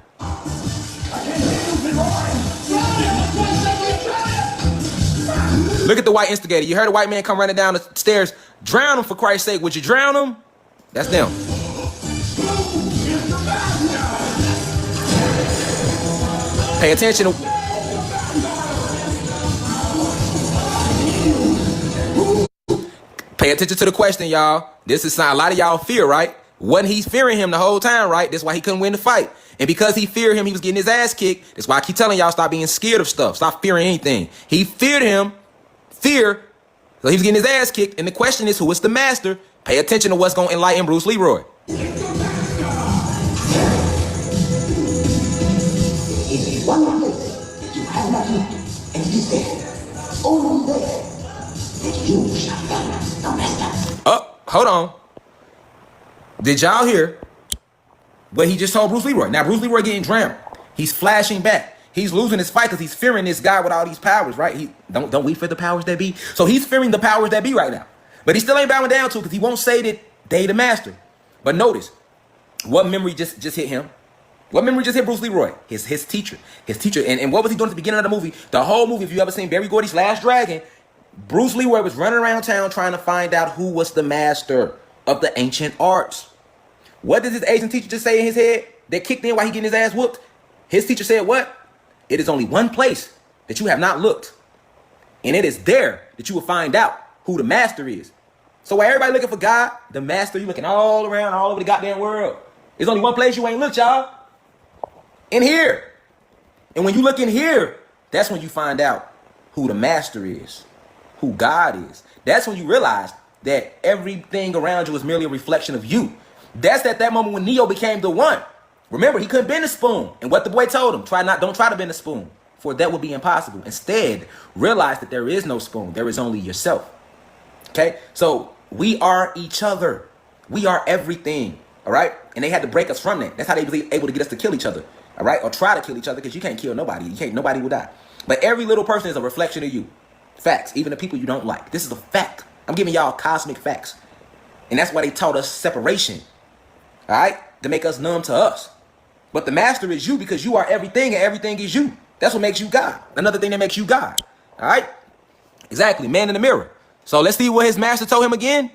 Look at the white instigator. You heard a white man come running down the stairs. Drown him, for Christ's sake. Would you drown him? That's them. Pay attention to... Pay attention to the question, y'all. This is a lot of y'all fear, right? Wasn't he fearing him the whole time, right? That's why he couldn't win the fight. And because he feared him, he was getting his ass kicked. That's why I keep telling y'all, stop being scared of stuff. Stop fearing anything. He feared him. Fear. So he was getting his ass kicked. And the question is, who is the master? Pay attention to what's going to enlighten Bruce Leroy. One place that you have not looked, and it is there, only there, that you shall find the master. Oh, hold on. Did y'all hear what he just told Bruce Leroy? Now Bruce Leroy getting drowned. He's flashing back. He's losing his fight because he's fearing this guy with all these powers, right? Don't we fear the powers that be? So he's fearing the powers that be right now. But he still ain't bowing down to it because he won't say that they the master. But notice, what memory just hit him? What memory just hit Bruce Leroy? His teacher. His teacher. And what was he doing at the beginning of the movie? The whole movie, if you ever seen Barry Gordy's Last Dragon, Bruce Leroy was running around town trying to find out who was the master of the ancient arts. What did his Asian teacher just say in his head that kicked in while he getting his ass whooped? His teacher said what? It is only one place that you have not looked. And it is there that you will find out who the master is. So while everybody looking for God, the master, you looking all around, all over the goddamn world. There's only one place you ain't looked, y'all. In here. And when you look in here, that's when you find out who the master is, who God is. That's when you realize that everything around you is merely a reflection of you. That's at that moment when Neo became the one. Remember, he couldn't bend the spoon. And what the boy told him, don't try to bend the spoon, for that would be impossible. Instead, realize that there is no spoon. There is only yourself. Okay? So we are each other. We are everything. All right? And they had to break us from that. That's how they was able to get us to kill each other. All right? Or try to kill each other, because you can't kill nobody. Nobody will die. But every little person is a reflection of you. Facts. Even the people you don't like. This is a fact. I'm giving y'all cosmic facts. And that's why they taught us separation. All right? To make us numb to us. But the master is you, because you are everything and everything is you. That's what makes you God. Another thing that makes you God. All right? Exactly. Man in the mirror. So let's see what his master told him again.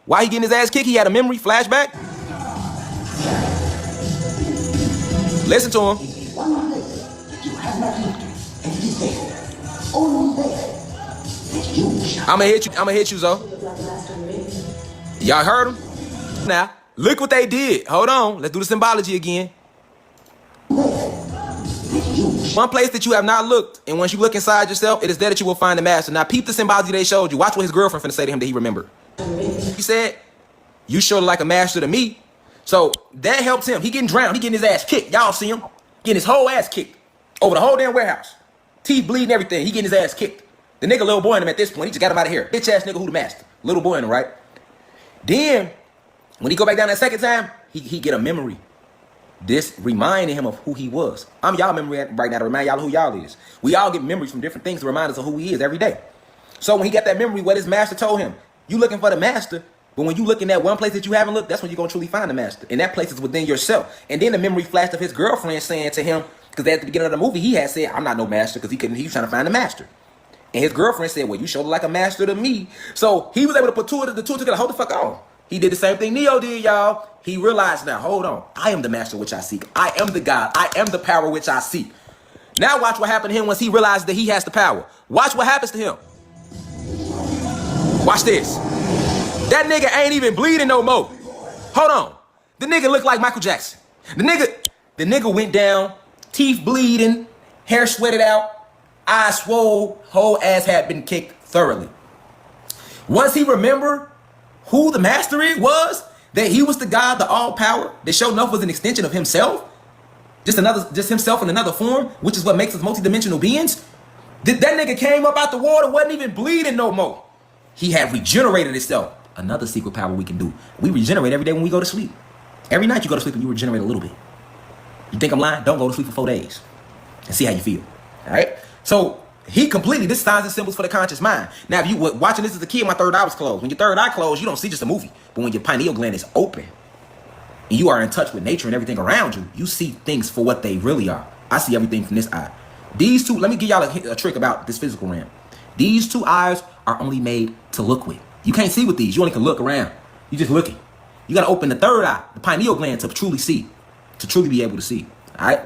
Why he getting his ass kicked? He had a memory flashback. Listen to him. One place you have not looked, and it is there, only there, that you shall. I'm gonna hit you, Zo. Y'all heard him? Now, look what they did. Hold on. Let's do the symbology again. One place that you have not looked, and once you look inside yourself, it is there that you will find the master. Now, peep the symbology they showed you. Watch what his girlfriend finna say to him that he remembered. He said, you showed like a master to me. So that helps him. He getting drowned. He getting his ass kicked. Y'all see him? Getting his whole ass kicked over the whole damn warehouse. Teeth bleeding, everything. He getting his ass kicked. The nigga little boy in him at this point. He just got him out of here. Bitch ass nigga who the master. Little boy in him, right? Then, when he go back down that second time, he get a memory. This reminding him of who he was. I'm y'all memory right now to remind y'all who y'all is. We all get memories from different things to remind us of who he is every day. So when he got that memory, what his master told him, you looking for the master, but when you look in that one place that you haven't looked, that's when you're going to truly find the master. And that place is within yourself. And then the memory flashed of his girlfriend saying to him, because at the beginning of the movie, he had said, I'm not no master, because he was trying to find the master. And his girlfriend said, well, you showed like a master to me. So he was able to put the two together. Hold the fuck on. He did the same thing Neo did, y'all. He realized now, hold on. I am the master which I seek. I am the God. I am the power which I seek. Now watch what happened to him once he realized that he has the power. Watch what happens to him. Watch this. That nigga ain't even bleeding no more. Hold on. The nigga looked like Michael Jackson. The nigga went down, teeth bleeding, hair sweated out, eyes swole, whole ass had been kicked thoroughly. Once he remembered who the master was? That he was the God, the all power, that Show Enough was an extension of himself? Just himself in another form, which is what makes us multidimensional beings? That nigga came up out the water, wasn't even bleeding no more. He had regenerated himself. Another secret power we can do. We regenerate every day when we go to sleep. Every night you go to sleep and you regenerate a little bit. You think I'm lying? Don't go to sleep for 4 days and see how you feel. All right? So he completely, this signs and symbols for the conscious mind. Now, if you were watching this as a kid, my third eye was closed. When your third eye closed, you don't see just a movie. But when your pineal gland is open and you are in touch with nature and everything around you, you see things for what they really are. I see everything from this eye. These two, let me give y'all a trick about this physical realm. These two eyes are only made to look with. You can't see with these. You only can look around. You just looking. You got to open the third eye, the pineal gland, to truly see, to truly be able to see. All right?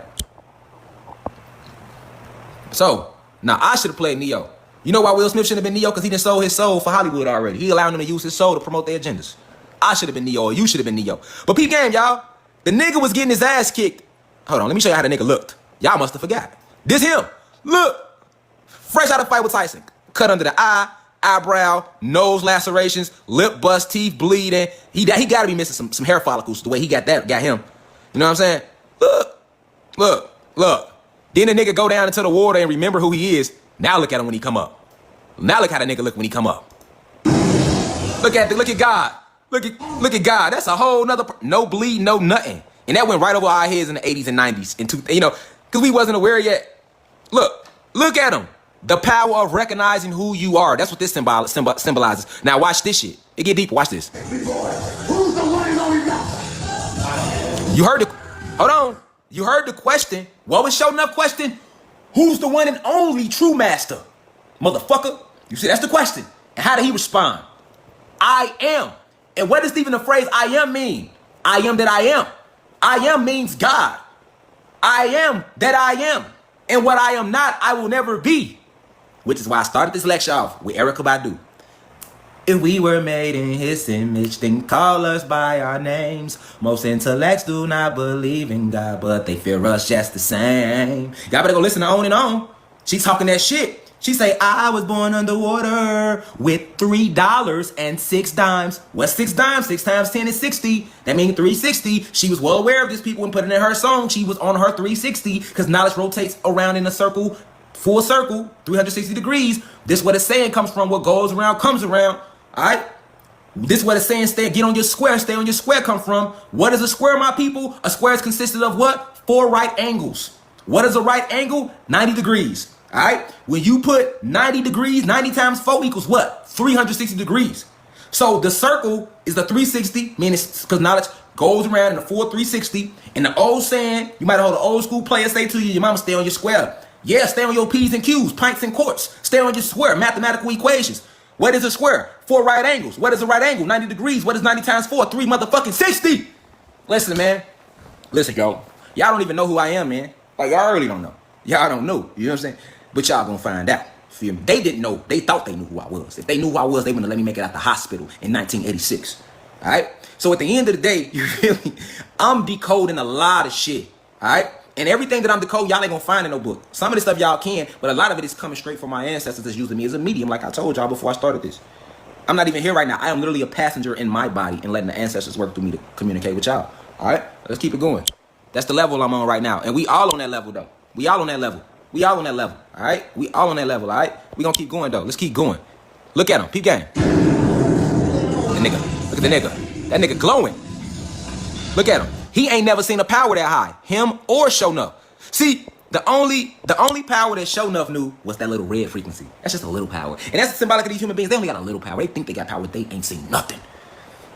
So, now I should have played Neo. You know why Will Smith shouldn't have been Neo? Because he done sold his soul for Hollywood already. He allowed them to use his soul to promote their agendas. I should have been Neo, or you should have been Neo. But peep game, y'all. The nigga was getting his ass kicked. Hold on, let me show you how the nigga looked. Y'all must have forgot. This him. Look. Fresh out of fight with Tyson. Cut under the eye, eyebrow, nose lacerations, lip bust, teeth bleeding. He got to be missing some hair follicles the way he got him. You know what I'm saying? Look. Then the nigga go down into the water and remember who he is. Now look at him when he come up. Now look how the nigga look when he come up. Look at God. Look at God. That's a whole nother, no bleed, no nothing. And that went right over our heads in the 80s and 90s. Because we wasn't aware yet. Look at him. The power of recognizing who you are. That's what this symbolizes. Now watch this shit. It get deeper. Watch this. Who's the one and only master? You heard hold on. You heard the question. What was Show Enough question? Who's the one and only true master? Motherfucker. You see, that's the question. And how did he respond? I am. And what does even the phrase I am mean? I am that I am. I am means God. I am that I am. And what I am not, I will never be. Which is why I started this lecture off with Erykah Badu. If we were made in his image, then call us by our names. Most intellects do not believe in God, but they fear us just the same. Y'all better go listen to On and On. She talking that shit. She say, I was born underwater with $3 and 6 dimes. What's 6 dimes? 6 times 10 is 60. That means 360. She was well aware of this, people, and put it in her song. She was on her 360 because knowledge rotates around in a circle, full circle, 360 degrees. This what it's saying comes from. What goes around comes around. All right? This what it's saying, get on your square, stay on your square come from. What is a square, my people? A square is consisted of what? 4 right angles. What is a right angle? 90 degrees. All right? When you put 90 degrees, 90 times 4 equals what? 360 degrees. So the circle is the 360, meaning because knowledge goes around in the full 360. And the old saying, you might have heard an old school player say to you, your mama, stay on your square. Yeah, stay on your P's and Q's, pints and quarts. Stay on your square, mathematical equations. What is a square? 4 right angles. What is a right angle? 90 degrees. What is 90 times 4? 3 motherfucking 60. Listen, man. Listen, y'all. Y'all don't even know who I am, man. Like, y'all really don't know. Y'all don't know. You know what I'm saying? But y'all gonna find out. Feel me? They didn't know. They thought they knew who I was. If they knew who I was, they wouldn't let me make it out the hospital in 1986. All right? So at the end of the day, you feel me? I'm decoding a lot of shit. All right? And everything that I'm decoding, y'all ain't gonna find in no book. Some of this stuff y'all can, but a lot of it is coming straight from my ancestors that's using me as a medium, like I told y'all before I started this. I'm not even here right now. I am literally a passenger in my body and letting the ancestors work through me to communicate with y'all. All right? Let's keep it going. That's the level I'm on right now. And we all on that level, though. We all on that level. We all on that level. All right? We all on that level. All right? We gonna keep going, though. Let's keep going. Look at him. Peep game. The nigga. Look at the nigga. That nigga glowing. Look at him. He ain't never seen a power that high. Him or Show Enough. See, the only power that Show Enough knew was that little red frequency. That's just a little power. And that's symbolic of these human beings. They only got a little power. They think they got power. They ain't seen nothing.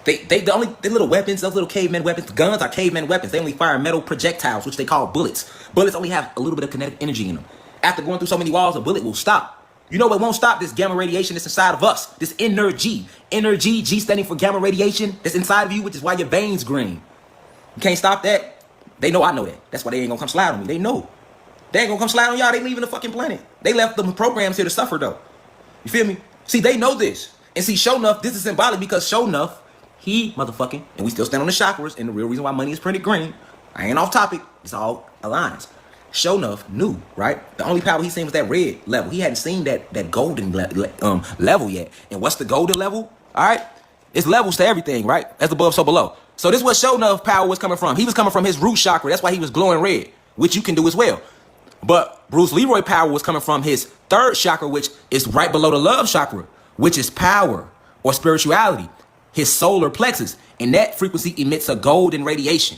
The little weapons, those little caveman weapons, guns are caveman weapons. They only fire metal projectiles, which they call bullets. Bullets only have a little bit of kinetic energy in them. After going through so many walls, a bullet will stop. You know what won't stop? This gamma radiation that's inside of us. This energy. Energy, G standing for gamma radiation that's inside of you, which is why your veins green. You can't stop that. They know I know that. That's why they ain't gonna come slide on me. They know. They ain't gonna come slide on y'all. They leaving the fucking planet. They left the programs here to suffer, though. You feel me? See, they know this. And see, Show Enough, this is symbolic because Show Enough, he motherfucking, and we still stand on the chakras, and the real reason why money is printed green, I ain't off topic, it's all aligns. Show Enough knew, right? The only power he seen was that red level. He hadn't seen that golden level yet. And what's the golden level? All right? It's levels to everything, right? As above, so below. So this is what Sho'nuff power was coming from. He was coming from his root chakra. That's why he was glowing red, which you can do as well. But Bruce Leroy power was coming from his third chakra, which is right below the love chakra, which is power or spirituality, his solar plexus. And that frequency emits a golden radiation.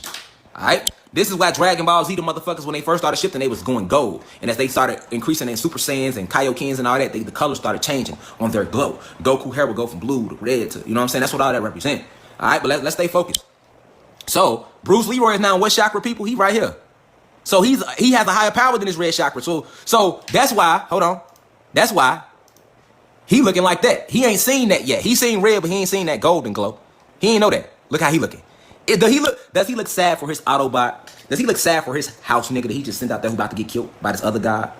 All right? This is why Dragon Ball Z, the motherfuckers, when they first started shifting, they was going gold. And as they started increasing in Super Saiyans and Kaioken's and all that, the colors started changing on their glow. Goku hair would go from blue to red to, you know what I'm saying? That's what all that represents. All right, but let's stay focused. So Bruce Leroy is now in what chakra, people? He right here. So he has a higher power than his red chakra. So that's why, hold on. That's why he looking like that. He ain't seen that yet. He seen red, but he ain't seen that golden glow. He ain't know that. Look how he looking. Does he look sad for his Autobot? Does he look sad for his house nigga that he just sent out there who about to get killed by this other guy?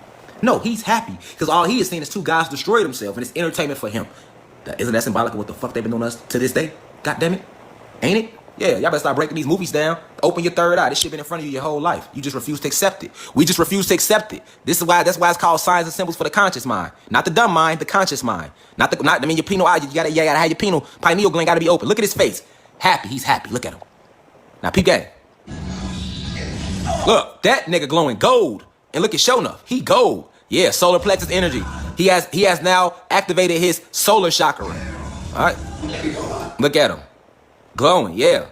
No, he's happy because all he is seeing is two guys destroy themselves and it's entertainment for him. Isn't that symbolic of what the fuck they've been doing us to this day? God damn it. Ain't it? Yeah, y'all better start breaking these movies down. Open your third eye. This shit been in front of you your whole life. You just refuse to accept it. We just refuse to accept it. That's why it's called signs and symbols for the conscious mind. Not the dumb mind, the conscious mind. Your penal eye, you gotta have your pineal gland gotta be open. Look at his face. Happy, he's happy. Look at him. Now peep that. Look, that nigga glowing gold. And look at Sho'nuff. He gold. Yeah, solar plexus energy. He has now activated his solar chakra. Alright. Look at him. Glowing, yeah.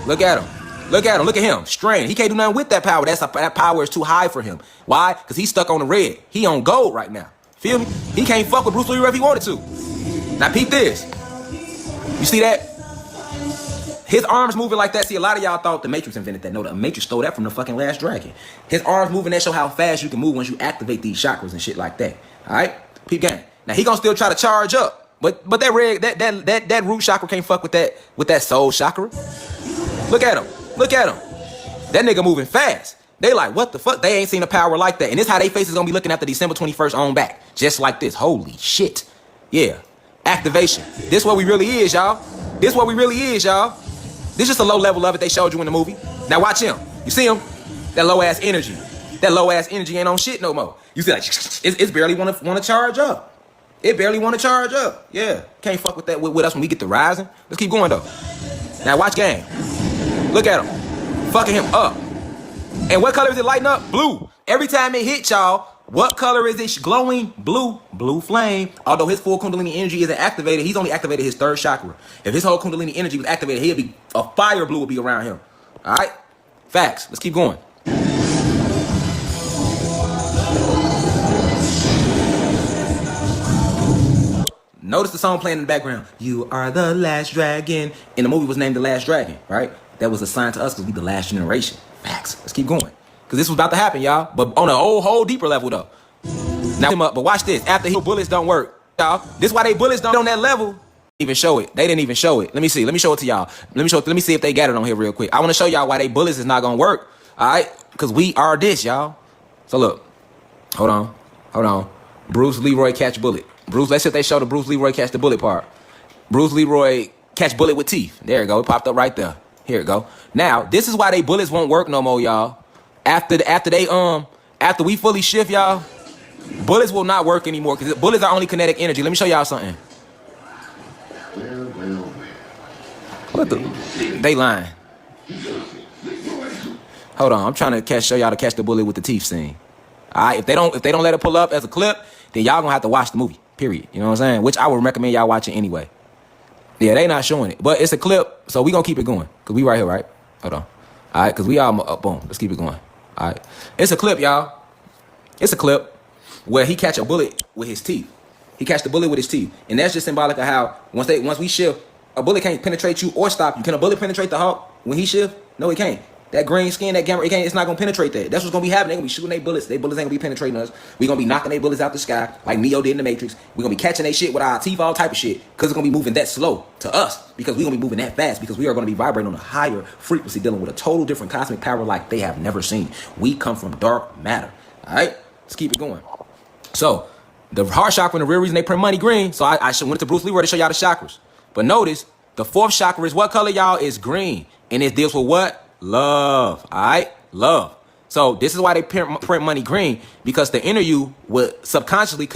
Look at him. Look at him. Look at him. Strained. He can't do nothing with that power. That power is too high for him. Why? Because he's stuck on the red. He on gold right now. Feel me? He can't fuck with Bruce Leroy if he wanted to. Now peep this. You see that? His arms moving like that. See, a lot of y'all thought the Matrix invented that. No, the Matrix stole that from the fucking Last Dragon. His arms moving, that show how fast you can move once you activate these chakras and shit like that. All right? Peep game. Now he gonna still try to charge up. But that root chakra can't fuck with that soul chakra. Look at him. Look at him. That nigga moving fast. They like, what the fuck? They ain't seen a power like that. And this how they faces gonna be looking after December 21st on back. Just like this. Holy shit. Yeah. Activation. This what we really is, y'all. This what we really is, y'all. This just a low level of it they showed you in the movie. Now watch him. You see him? That low ass energy. That low ass energy ain't on shit no more. You see like, it's barely wanna charge up. It barely want to charge up. Yeah. Can't fuck with that with us when we get to rising. Let's keep going though. Now watch game. Look at him. Fucking him up. And what color is it lighting up? Blue. Every time it hit y'all, what color is it glowing? Blue. Blue flame. Although his full Kundalini energy isn't activated, he's only activated his third chakra. If his whole Kundalini energy was activated, he'd be a fire blue would be around him. All right? Facts. Let's keep going. Notice the song playing in the background. You are the last dragon. And the movie was named The Last Dragon, right? That was assigned to us because we the last generation. Facts. Let's keep going. Because this was about to happen, y'all. But on a whole deeper level, though. Now, but watch this. After his bullets don't work, y'all. This is why they bullets don't on that level. Even show it. They didn't even show it. Let me see. Let me show it to y'all. Let me see if they got it on here real quick. I want to show y'all why they bullets is not going to work. All right? Because we are this, y'all. So look. Hold on. Bruce Leroy catch bullet. Let's see if they show the Bruce Leroy catch the bullet part. Bruce Leroy catch bullet with teeth. There you go. It popped up right there. Here it go. Now, this is why they bullets won't work no more, y'all. After we fully shift, y'all, bullets will not work anymore because bullets are only kinetic energy. Let me show y'all something. What the? They lying. Hold on. I'm trying to show y'all to catch the bullet with the teeth scene. All right. If they don't let it pull up as a clip, then y'all gonna have to watch the movie. Period. You know what I'm saying? Which I would recommend y'all watching anyway. Yeah, they not showing it, but it's a clip, so we gonna keep it going because we right here, right? Hold on. All right, because we all boom. Let's keep it going. All right, it's a clip, y'all. It's a clip where he catch a bullet with his teeth. He catch the bullet with his teeth, and that's just symbolic of how once we shift, a bullet can't penetrate you or stop you. Can a bullet penetrate the Hulk when he shift? No, it can't. That green skin, that gamma, it's not gonna penetrate that. That's what's gonna be happening. They're gonna be shooting their bullets. Their bullets ain't gonna be penetrating us. We gonna be knocking their bullets out the sky like Neo did in the Matrix. We gonna be catching their shit with our teeth, all type of shit, because it's gonna be moving that slow to us. Because we gonna be moving that fast. Because we are gonna be vibrating on a higher frequency, dealing with a total different cosmic power like they have never seen. We come from dark matter. All right, let's keep it going. So the heart chakra, and the real reason they print money green. So I went to Bruce Leroy to show y'all the chakras. But notice the fourth chakra is what color, y'all? Is green, and it deals with what? Love. All right, love. So this is why they print money green, because the inner you would subconsciously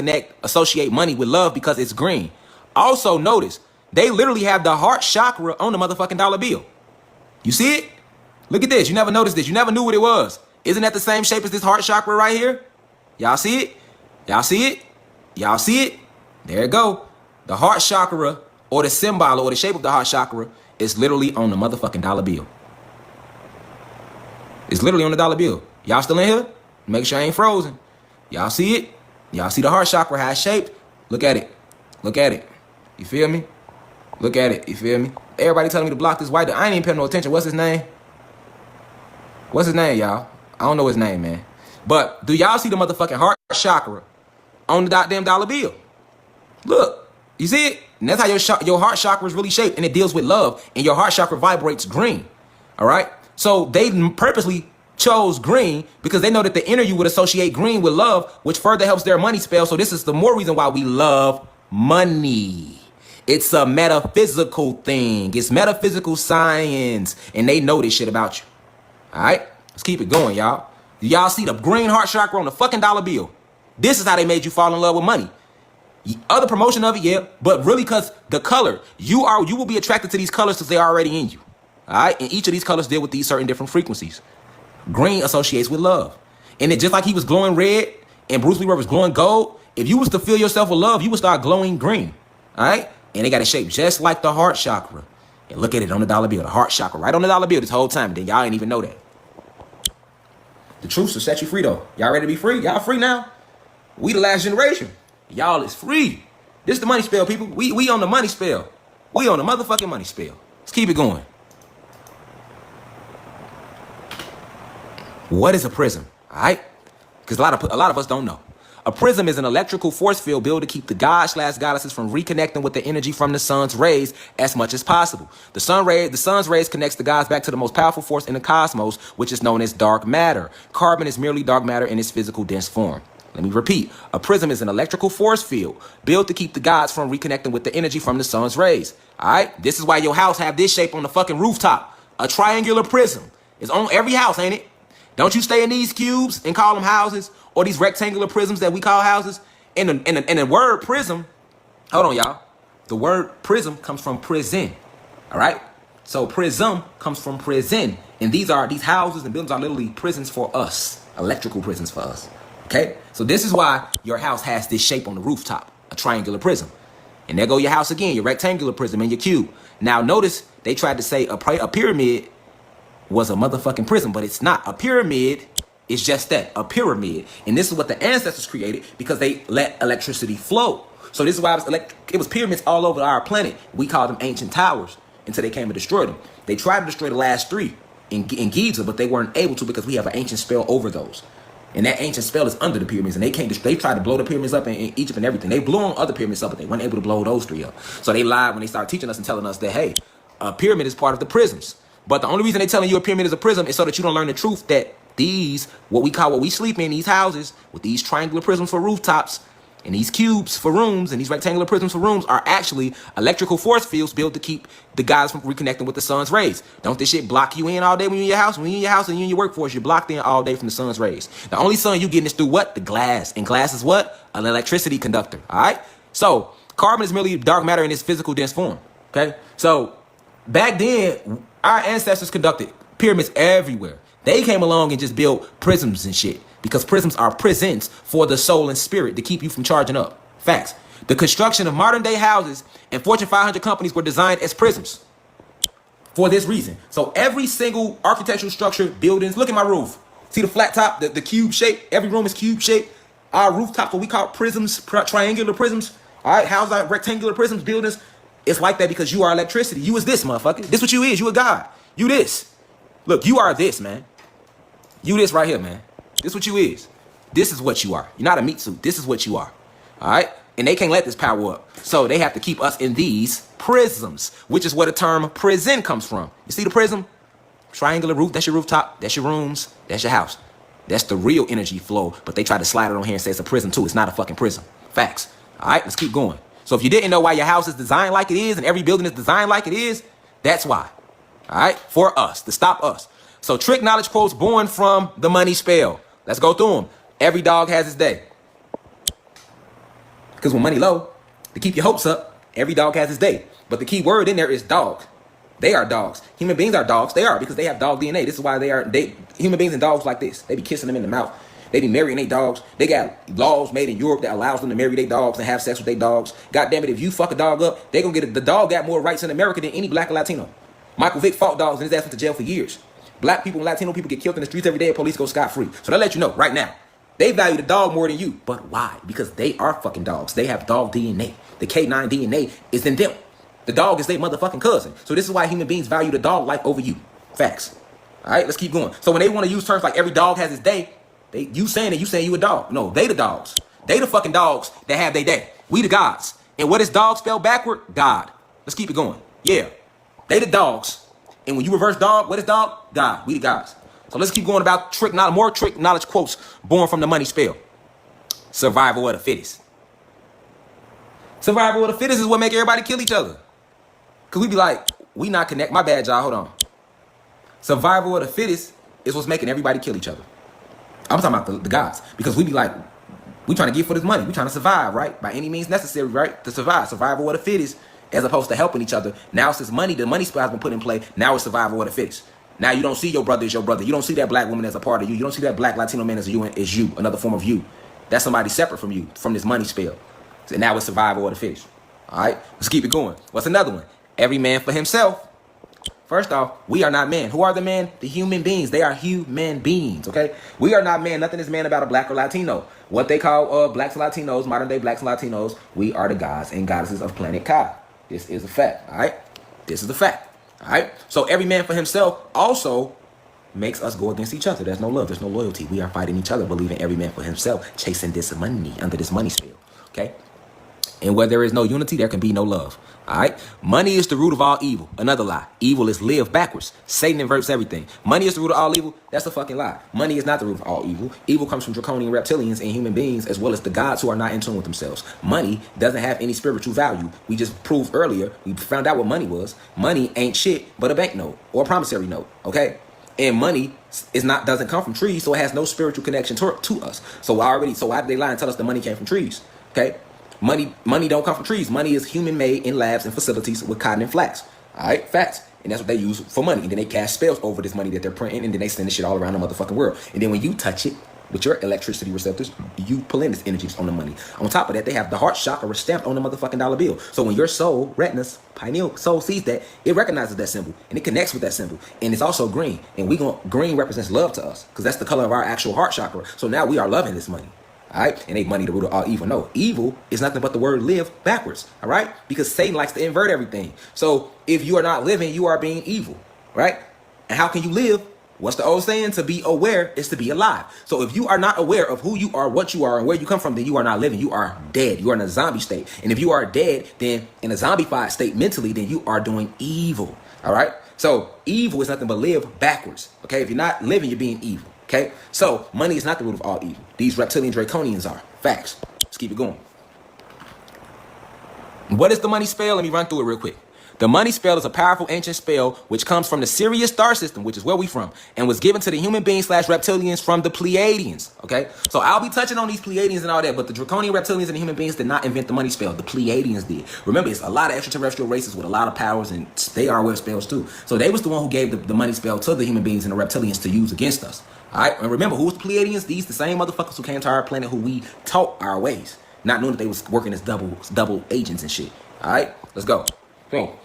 associate money with love because it's green. Also notice They literally have the heart chakra on the motherfucking dollar bill. You see it? Look at this. You never noticed this. You never knew what it was. Isn't that the same shape as this heart chakra right here? Y'all see it? Y'all see it? Y'all see it? There it go. The heart chakra, or the symbol, or the shape of the heart chakra, is literally on the motherfucking dollar bill. It's literally on the dollar bill. Y'all still in here? Make sure I ain't frozen. Y'all see it? Y'all see the heart chakra, how it's shaped? Look at it. Look at it. You feel me? Look at it. You feel me? Everybody telling me to block this white dude. I ain't even paying no attention. What's his name? What's his name, y'all? I don't know his name, man. But do y'all see the motherfucking heart chakra on the goddamn dollar bill? Look. You see it? And that's how your heart chakra is really shaped, and it deals with love, and your heart chakra vibrates green. All right? So they purposely chose green because they know that the inner you would associate green with love, which further helps their money spell. So this is the more reason why we love money. It's a metaphysical thing. It's metaphysical science, and they know this shit about you. All right? Let's keep it going, y'all. Y'all see the green heart chakra on the fucking dollar bill? This is how they made you fall in love with money. Other promotion of it, yeah, but really because the color, you will be attracted to these colors because they're already in you. All right? And each of these colors deal with these certain different frequencies. Green associates with love. And it just like he was glowing red and Bruce Lee was glowing gold, if you was to fill yourself with love, you would start glowing green. All right? And they got a shape just like the heart chakra. And look at it on the dollar bill, the heart chakra, right on the dollar bill this whole time. And then y'all ain't even know that. The truth will set you free, though. Y'all ready to be free? Y'all free now? We the last generation. Y'all is free. This is the money spell, people. We on the money spell. We on the motherfucking money spell. Let's keep it going. What is a prism? All right? Because a lot of us don't know. A prism is an electrical force field built to keep the gods/goddesses from reconnecting with the energy from the sun's rays as much as possible. The sun's rays connects the gods back to the most powerful force in the cosmos, which is known as dark matter. Carbon is merely dark matter in its physical dense form. Let me repeat. A prism is an electrical force field built to keep the gods from reconnecting with the energy from the sun's rays. All right? This is why your house have this shape on the fucking rooftop. A triangular prism. It's on every house, ain't it? Don't you stay in these cubes and call them houses, or these rectangular prisms that we call houses? And the word prism, hold on, y'all. The word prism comes from prison. All right? So prism comes from prison. And these houses and buildings are literally prisons for us. Electrical prisons for us. Okay? So this is why your house has this shape on the rooftop. A triangular prism. And there go your house again, your rectangular prism and your cube. Now notice they tried to say a pyramid was a motherfucking prism, but it's not. A pyramid is just that, a pyramid. And this is what the ancestors created because they let electricity flow. So this is why it was pyramids all over our planet. We call them ancient towers until they came and destroyed them. They tried to destroy the last three in Giza, but they weren't able to because we have an ancient spell over those. And that ancient spell is under the pyramids, and they tried to blow the pyramids up in Egypt and everything. They blew on other pyramids up, but they weren't able to blow those three up. So they lied when they started teaching us and telling us that, hey, a pyramid is part of the prisms. But the only reason they're telling you a pyramid is a prism is so that you don't learn the truth that these, what we sleep in, these houses with these triangular prisms for rooftops and these cubes for rooms and these rectangular prisms for rooms are actually electrical force fields built to keep the guys from reconnecting with the sun's rays. Don't this shit block you in all day when you're in your house? When you're in your house and you're in your workforce, you're blocked in all day from the sun's rays. The only sun you getting is through what? The glass. And glass is what? An electricity conductor. All right? So carbon is merely dark matter in its physical dense form. Okay? So back then, our ancestors conducted pyramids everywhere. They came along and just built prisms and shit because prisms are prisons for the soul and spirit to keep you from charging up. Facts. The construction of modern day houses and Fortune 500 companies were designed as prisms for this reason. So every single architectural structure, buildings, look at my roof. See the flat top, the cube shape? Every room is cube shaped. Our rooftops, what we call prisms, triangular prisms. All right, houses are rectangular prisms, buildings. It's like that because you are electricity. You is this, motherfucker. This what you is. You a god. You this. Look, you are this, man. You this right here, man. This what you is. This is what you are. You're not a meat suit. This is what you are. All right? And they can't let this power up. So they have to keep us in these prisms, which is where the term prison comes from. You see the prism? Triangular roof. That's your rooftop. That's your rooms. That's your house. That's the real energy flow. But they try to slide it on here and say it's a prism too. It's not a fucking prism. Facts. All right? Let's keep going. So if you didn't know why your house is designed like it is and every building is designed like it is, that's why. All right? For us, to stop us. So trick knowledge quotes born from the money spell. Let's go through them. Every dog has his day. Because when money low, to keep your hopes up, every dog has his day. But the key word in there is dog. They are dogs. Human beings are dogs. They are, because they have dog DNA. This is why human beings and dogs like this. They be kissing them in the mouth. They be marrying their dogs. They got laws made in Europe that allows them to marry their dogs and have sex with their dogs. God damn it, if you fuck a dog up, they gonna get it. The dog got more rights in America than any black or Latino. Michael Vick fought dogs and his ass went to jail for years. Black people and Latino people get killed in the streets every day and police go scot-free. So they let you know right now. They value the dog more than you. But why? Because they are fucking dogs. They have dog DNA. The K9 DNA is in them. The dog is their motherfucking cousin. So this is why human beings value the dog life over you. Facts. All right, let's keep going. So when they want to use terms like every dog has its day, you saying you a dog. No, they the dogs. They the fucking dogs that have their day. We the gods. And what is dog spelled backward? God. Let's keep it going. Yeah. They the dogs. And when you reverse dog, what is dog? God. We the gods. So let's keep going about more trick knowledge quotes born from the money spell. Survival of the fittest. Survival of the fittest is what make everybody kill each other. Because we be like, we not connect. My bad, y'all. Hold on. Survival of the fittest is what's making everybody kill each other. I'm talking about the gods. Because we be like, we trying to get for this money. We trying to survive, right? By any means necessary, right? To survive. Survival of the fittest, as opposed to helping each other. Now since the money spell has been put in play, now it's survival of the fittest. Now you don't see your brother as your brother. You don't see that black woman as a part of you. You don't see that black Latino man as you, another form of you. That's somebody separate from you, from this money spell. So now it's survival of the fittest. All right, let's keep it going. What's another one? Every man for himself. First off, we are not men. Who are the men? The human beings. They are human beings, okay? We are not men. Nothing is man about a black or Latino. What they call blacks and Latinos, modern day blacks and Latinos, we are the gods and goddesses of planet Kai. This is a fact, all right? This is a fact. All right, so every man for himself also makes us go against each other. There's no love, there's no loyalty. We are fighting each other, believing every man for himself, chasing this money under this money spell. Okay, and where there is no unity, there can be no love. All right, money is the root of all evil. Another lie. Evil is lived backwards. Satan inverts everything. Money is the root of all evil. That's a fucking lie. Money is not the root of all evil. Evil comes from draconian reptilians and human beings, as well as the gods who are not in tune with themselves. Money doesn't have any spiritual value. We just proved earlier, we found out what money was. Money ain't shit but a banknote or a promissory note, okay? And money doesn't come from trees, so it has no spiritual connection to us. So why did they lie and tell us the money came from trees? Okay? Money don't come from trees. Money is human made in labs and facilities with cotton and flax. All right, facts. And that's what they use for money. And then they cast spells over this money that they're printing, and then they send this shit all around the motherfucking world. And then when you touch it with your electricity receptors, you pull in this energy on the money. On top of that, they have the heart chakra stamped on the motherfucking dollar bill. So when your soul, retinas, pineal soul sees that, it recognizes that symbol and it connects with that symbol. And it's also green. And green represents love to us because that's the color of our actual heart chakra. So now we are loving this money. All right, and ain't money the root of all evil. No, evil is nothing but the word live backwards. All right, because Satan likes to invert everything. So if you are not living, you are being evil, right? And how can you live? What's the old saying? To be aware is to be alive. So if you are not aware of who you are, what you are, and where you come from, then you are not living. You are dead. You are in a zombie state. And if you are dead, then in a zombified state mentally, then you are doing evil. All right. So evil is nothing but live backwards. Okay. If you're not living, you're being evil. Okay, so money is not the root of all evil. These reptilian draconians are. Facts. Let's keep it going. What is the money spell? Let me run through it real quick. The money spell is a powerful ancient spell which comes from the Sirius star system, which is where we from, and was given to the human beings / reptilians from the Pleiadians. Okay, so I'll be touching on these Pleiadians and all that, but the draconian reptilians and the human beings did not invent the money spell. The Pleiadians did. Remember, it's a lot of extraterrestrial races with a lot of powers, and they are aware of spells too. So they was the one who gave the money spell to the human beings and the reptilians to use against us. All right, and remember, who was the Pleiadians? These the same motherfuckers who came to our planet who we taught our ways, not knowing that they was working as double agents and shit. All right, let's go. So,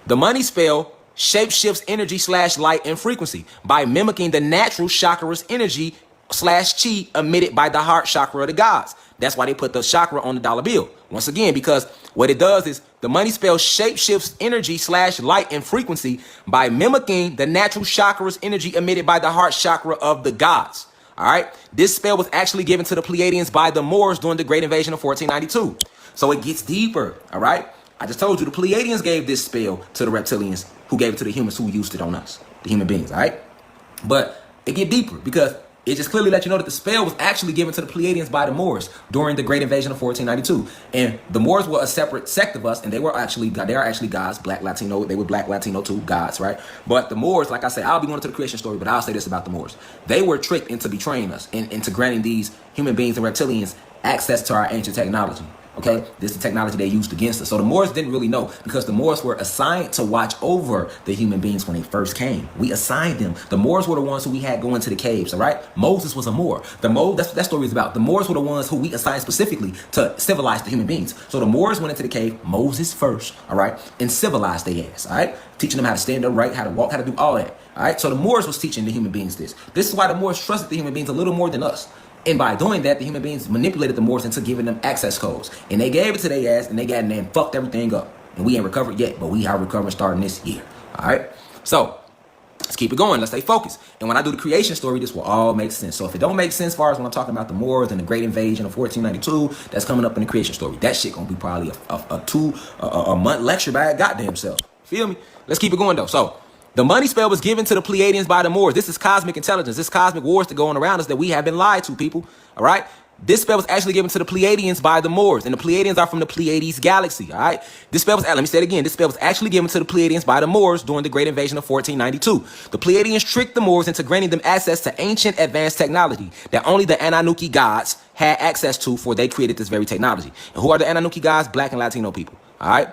the money spell shapeshifts energy / light and frequency by mimicking the natural chakra's energy / chi emitted by the heart chakra of the gods. That's why they put the chakra on the dollar bill. Once again, because what it does is the money spell shapeshifts energy / light and frequency by mimicking the natural chakra's energy emitted by the heart chakra of the gods. All right. This spell was actually given to the Pleiadians by the Moors during the Great Invasion of 1492. So it gets deeper. All right. I just told you the Pleiadians gave this spell to the reptilians who gave it to the humans who used it on us, the human beings, all right? But it get deeper because it just clearly let you know that the spell was actually given to the Pleiadians by the Moors during the Great Invasion of 1492. And the Moors were a separate sect of us, and they are actually gods, black Latino, they were black Latino too, gods, right? But the Moors, like I said, I'll be going to the creation story, but I'll say this about the Moors. They were tricked into betraying us and into granting these human beings and reptilians access to our ancient technology. Okay, this is the technology they used against us. So the Moors didn't really know because the Moors were assigned to watch over the human beings when they first came. We assigned them. The Moors were the ones who we had going to the caves, all right? Moses was a Moor. That's what that story is about. The Moors were the ones who we assigned specifically to civilize the human beings. So the Moors went into the cave, Moses first, all right, and civilized their ass, all right? Teaching them how to stand upright, how to walk, how to do all that, all right? So the Moors was teaching the human beings this. This is why the Moors trusted the human beings a little more than us. And by doing that, the human beings manipulated the Moors into giving them access codes. And they gave it to their ass, and they got in there and fucked everything up. And we ain't recovered yet, but we are recovering starting this year. All right? So, let's keep it going. Let's stay focused. And when I do the creation story, this will all make sense. So if it don't make sense as far as when I'm talking about the Moors and the Great Invasion of 1492, that's coming up in the creation story. That shit gonna be probably a month lecture by goddamn self. Feel me? Let's keep it going, though. So, the money spell was given to the Pleiadians by the Moors. This is cosmic intelligence. This cosmic wars that go on around us that we have been lied to, people. All right? This spell was actually given to the Pleiadians by the Moors. And the Pleiadians are from the Pleiades galaxy. All right? This spell was, let me say it again. This spell was actually given to the Pleiadians by the Moors during the Great Invasion of 1492. The Pleiadians tricked the Moors into granting them access to ancient advanced technology that only the Anunnaki gods had access to before they created this very technology. And who are the Anunnaki gods? Black and Latino people. All right?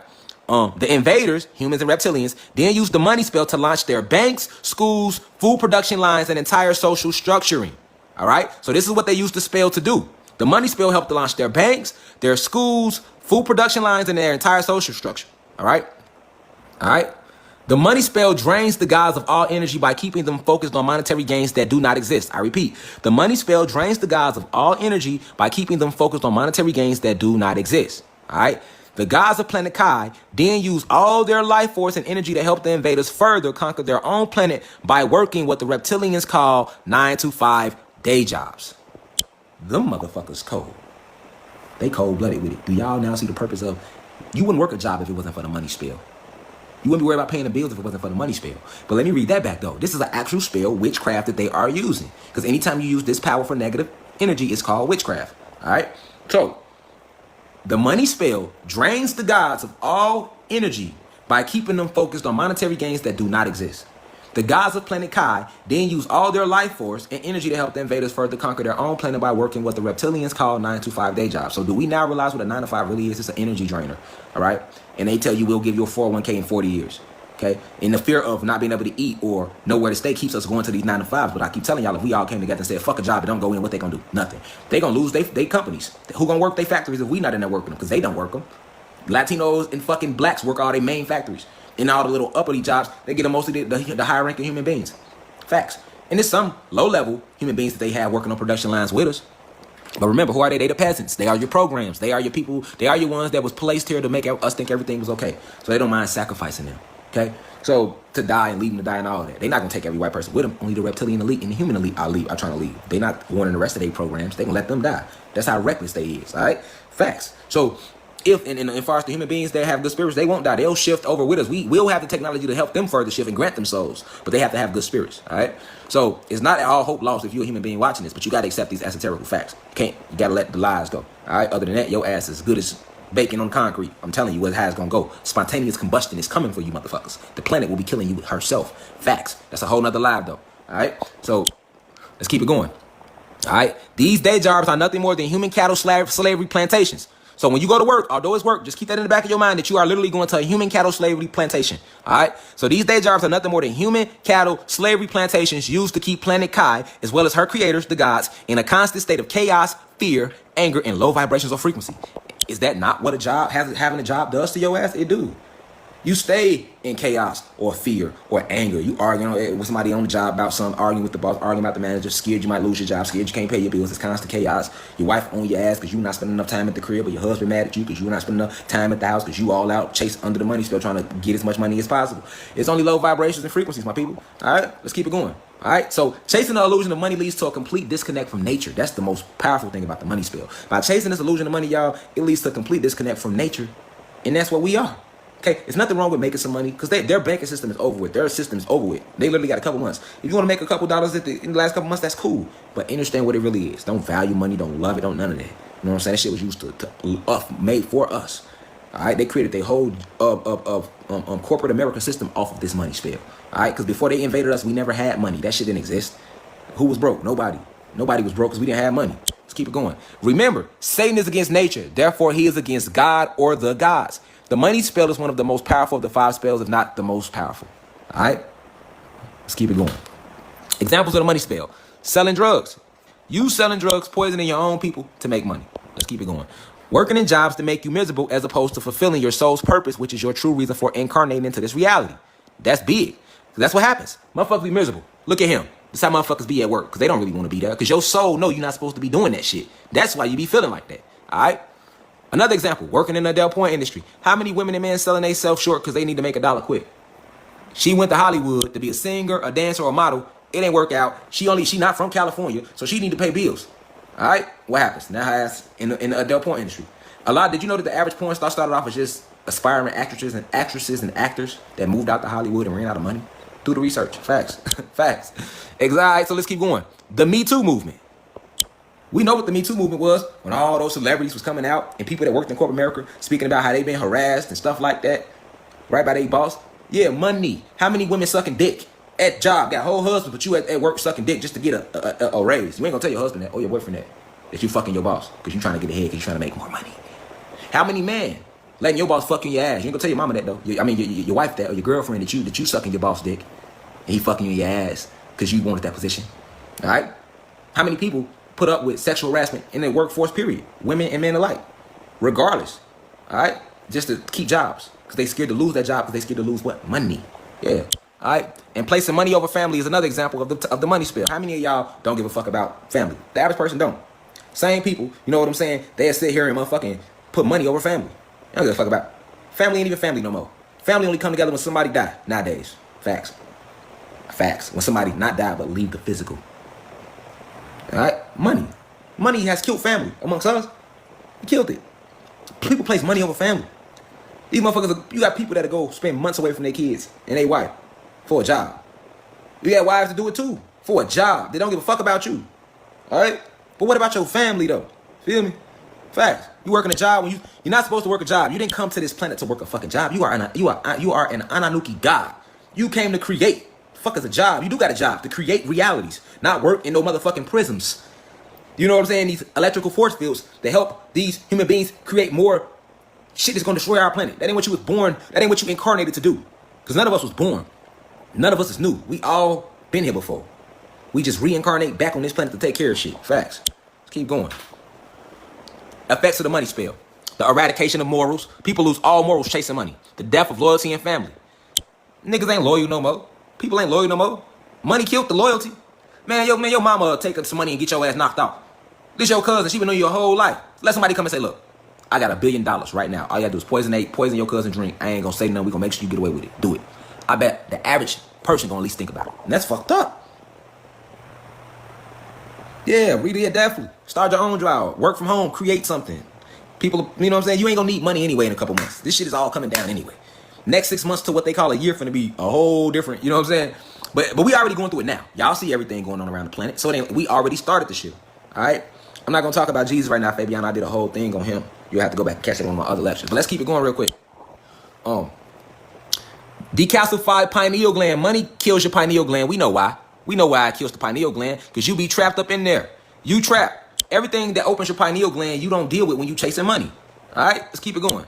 The invaders, humans and reptilians, then used the money spell to launch their banks, schools, food production lines, and entire social structuring. All right? So this is what they used the spell to do. The money spell helped to launch their banks, their schools, food production lines, and their entire social structure. All right? All right? The money spell drains the gods of all energy by keeping them focused on monetary gains that do not exist. I repeat, the money spell drains the gods of all energy by keeping them focused on monetary gains that do not exist. All right? The gods of planet Kai then use all their life force and energy to help the invaders further conquer their own planet by working what the reptilians call 9-to-5 day jobs. Them motherfuckers cold. They cold-blooded with it. Do y'all now see the purpose of... You wouldn't work a job if it wasn't for the money spell. You wouldn't be worried about paying the bills if it wasn't for the money spell. But let me read that back, though. This is an actual spell, witchcraft, that they are using. Because anytime you use this power for negative energy, it's called witchcraft. All right? So... the money spell drains the gods of all energy by keeping them focused on monetary gains that do not exist. The gods of planet Kai then use all their life force and energy to help the invaders further conquer their own planet by working what the reptilians call 9-to-5 day jobs. So do we now realize what a 9-to-5 really is? It's an energy drainer, all right? And they tell you we'll give you a 401k in 40 years, okay? And the fear of not being able to eat or know where to stay keeps us going to these 9-to-5s. But I keep telling y'all, if we all came together and said, fuck a job and don't go in, what they gonna do? Nothing. They gonna lose they companies. Who gonna work their factories if we not in there working them? Because they don't work them. Latinos and fucking blacks work all their main factories. And all the little uppity jobs, they get mostly the higher ranking human beings. Facts. And there's some low-level human beings that they have working on production lines with us. But remember, who are they? They the peasants. They are your programs. They are your people. They are your ones that was placed here to make us think everything was okay. So they don't mind sacrificing them. Okay? So to die and leave them to die and all that. They're not going to take every white person with them. Only the reptilian elite and the human elite are trying to leave. They're not wanting the rest of their programs. They're going to let them die. That's how reckless they is. All right? Facts. So if, and as far as the human beings that have good spirits, they won't die. They'll shift over with us. We will have the technology to help them further shift and grant them souls. But they have to have good spirits. All right? So it's not all hope lost if you're a human being watching this. But you got to accept these esoterical facts. You got to let the lies go. All right? Other than that, your ass is good as bacon on concrete. I'm telling you how it's gonna go. Spontaneous combustion is coming for you motherfuckers. The planet will be killing you herself. Facts. That's a whole nother live though. Alright? So let's keep it going. Alright? These day jobs are nothing more than human cattle slavery plantations. So when you go to work, although it's work, just keep that in the back of your mind that you are literally going to a human cattle slavery plantation. Alright? So these day jobs are nothing more than human cattle slavery plantations used to keep planet Kai, as well as her creators, the gods, in a constant state of chaos, fear, anger, and low vibrations or frequency. Is that not what having a job does to your ass? It do. You stay in chaos or fear or anger. You arguing with somebody on the job about something, arguing with the boss, arguing about the manager, scared you might lose your job, scared you can't pay your bills. It's constant chaos. Your wife on your ass because you're not spending enough time at the crib, or your husband mad at you because you're not spending enough time at the house because you all out chase under the money, still trying to get as much money as possible. It's only low vibrations and frequencies, my people. All right, let's keep it going. All right, so chasing the illusion of money leads to a complete disconnect from nature. That's the most powerful thing about the money spell. By chasing this illusion of money, y'all, it leads to a complete disconnect from nature, and that's what we are. Okay, there's nothing wrong with making some money because their banking system is over with. Their system is over with. They literally got a couple months. If you want to make a couple dollars in the last couple months, that's cool. But understand what it really is. Don't value money. Don't love it. Don't none of that. You know what I'm saying? That shit was used to made for us. All right, they created their whole corporate American system off of this money spell. All right, because before they invaded us, we never had money. That shit didn't exist. Who was broke? Nobody. Nobody was broke because we didn't have money. Let's keep it going. Remember, Satan is against nature. Therefore, he is against God or the gods. The money spell is one of the most powerful of the 5 spells, if not the most powerful. All right? Let's keep it going. Examples of the money spell. Selling drugs. You selling drugs, poisoning your own people to make money. Let's keep it going. Working in jobs to make you miserable as opposed to fulfilling your soul's purpose, which is your true reason for incarnating into this reality. That's big. That's what happens. Motherfuckers be miserable. Look at him. That's how motherfuckers be at work, because they don't really want to be there. Because your soul know you're not supposed to be doing that shit. That's why you be feeling like that. All right? Another example, working in the Del Point industry. How many women and men selling themselves short because they need to make $1 quick? She went to Hollywood to be a singer, a dancer, or a model. It ain't work out. She not from California, so she need to pay bills. All right? What happens? Now her ass in the Del Point industry. Did you know that the average porn star started off as just aspiring actresses and actors that moved out to Hollywood and ran out of money? Do the research. Facts. Facts. Exactly. So let's keep going. The Me Too movement. We know what the Me Too movement was when all those celebrities was coming out and people that worked in corporate America speaking about how they been harassed and stuff like that, right, by their boss. Yeah, money. How many women sucking dick at job, got whole husbands, but you at work sucking dick just to get a raise? You ain't gonna tell your husband that or your boyfriend that you fucking your boss because you trying to get ahead, because you trying to make more money. How many men letting your boss fucking your ass? You ain't gonna tell your mama that though. Your wife that, or your girlfriend that you sucking your boss dick and he fucking you in your ass because you wanted that position. All right? How many people put up with sexual harassment in the workforce, period? Women and men alike. Regardless. All right? Just to keep jobs. Because they scared to lose that job because they scared to lose what? Money. Yeah. All right? And placing money over family is another example of the money spell. How many of y'all don't give a fuck about family? The average person don't. Same people, you know what I'm saying? They'll sit here and motherfucking put money over family. They don't give a fuck about. Family ain't even family no more. Family only come together when somebody die nowadays. Facts. Facts. When somebody not die but leave the physical. All right? Money. Money has killed family amongst us. It killed it. People place money over family. These motherfuckers, you got people that go spend months away from their kids and their wife for a job. You got wives to do it too for a job. They don't give a fuck about you. All right? But what about your family though? Feel me? Facts. You working a job when you're not supposed to work a job. You didn't come to this planet to work a fucking job. You are an Ananuki god. You came to create. Fuck is a job. You do got a job to create realities, not work in no motherfucking prisms. You know what I'm saying? These electrical force fields that help these human beings create more shit that's gonna destroy our planet. That ain't what you was born. That ain't what you incarnated to do. Because none of us was born. None of us is new. We all been here before. We just reincarnate back on this planet to take care of shit. Facts. Let's keep going. Effects of the money spell. The eradication of morals. People lose all morals chasing money. The death of loyalty and family. Niggas ain't loyal no more. People ain't loyal no more. Money killed the loyalty. Man, your mama take up some money and get your ass knocked out. This your cousin. She been knowing you your whole life. Let somebody come and say, look, I got $1 billion right now. All you gotta do is poison your cousin drink. I ain't gonna say nothing. We gonna make sure you get away with it. Do it. I bet the average person gonna at least think about it. And that's fucked up. Yeah, really, definitely. Start your own job. Work from home. Create something. People, you know what I'm saying? You ain't gonna need money anyway in a couple months. This shit is all coming down anyway. Next 6 months to what they call a year finna be a whole different, you know what I'm saying? But we already going through it now. Y'all see everything going on around the planet. So we already started the shit. All right? I'm not gonna talk about Jesus right now, Fabian. I did a whole thing on him. You'll have to go back and catch it on my other lectures. But let's keep it going real quick. Decalcified pineal gland. Money kills your pineal gland. We know why. We know why it kills the pineal gland. Because you be trapped up in there. You trapped. Everything that opens your pineal gland, you don't deal with when you chasing money. All right? Let's keep it going.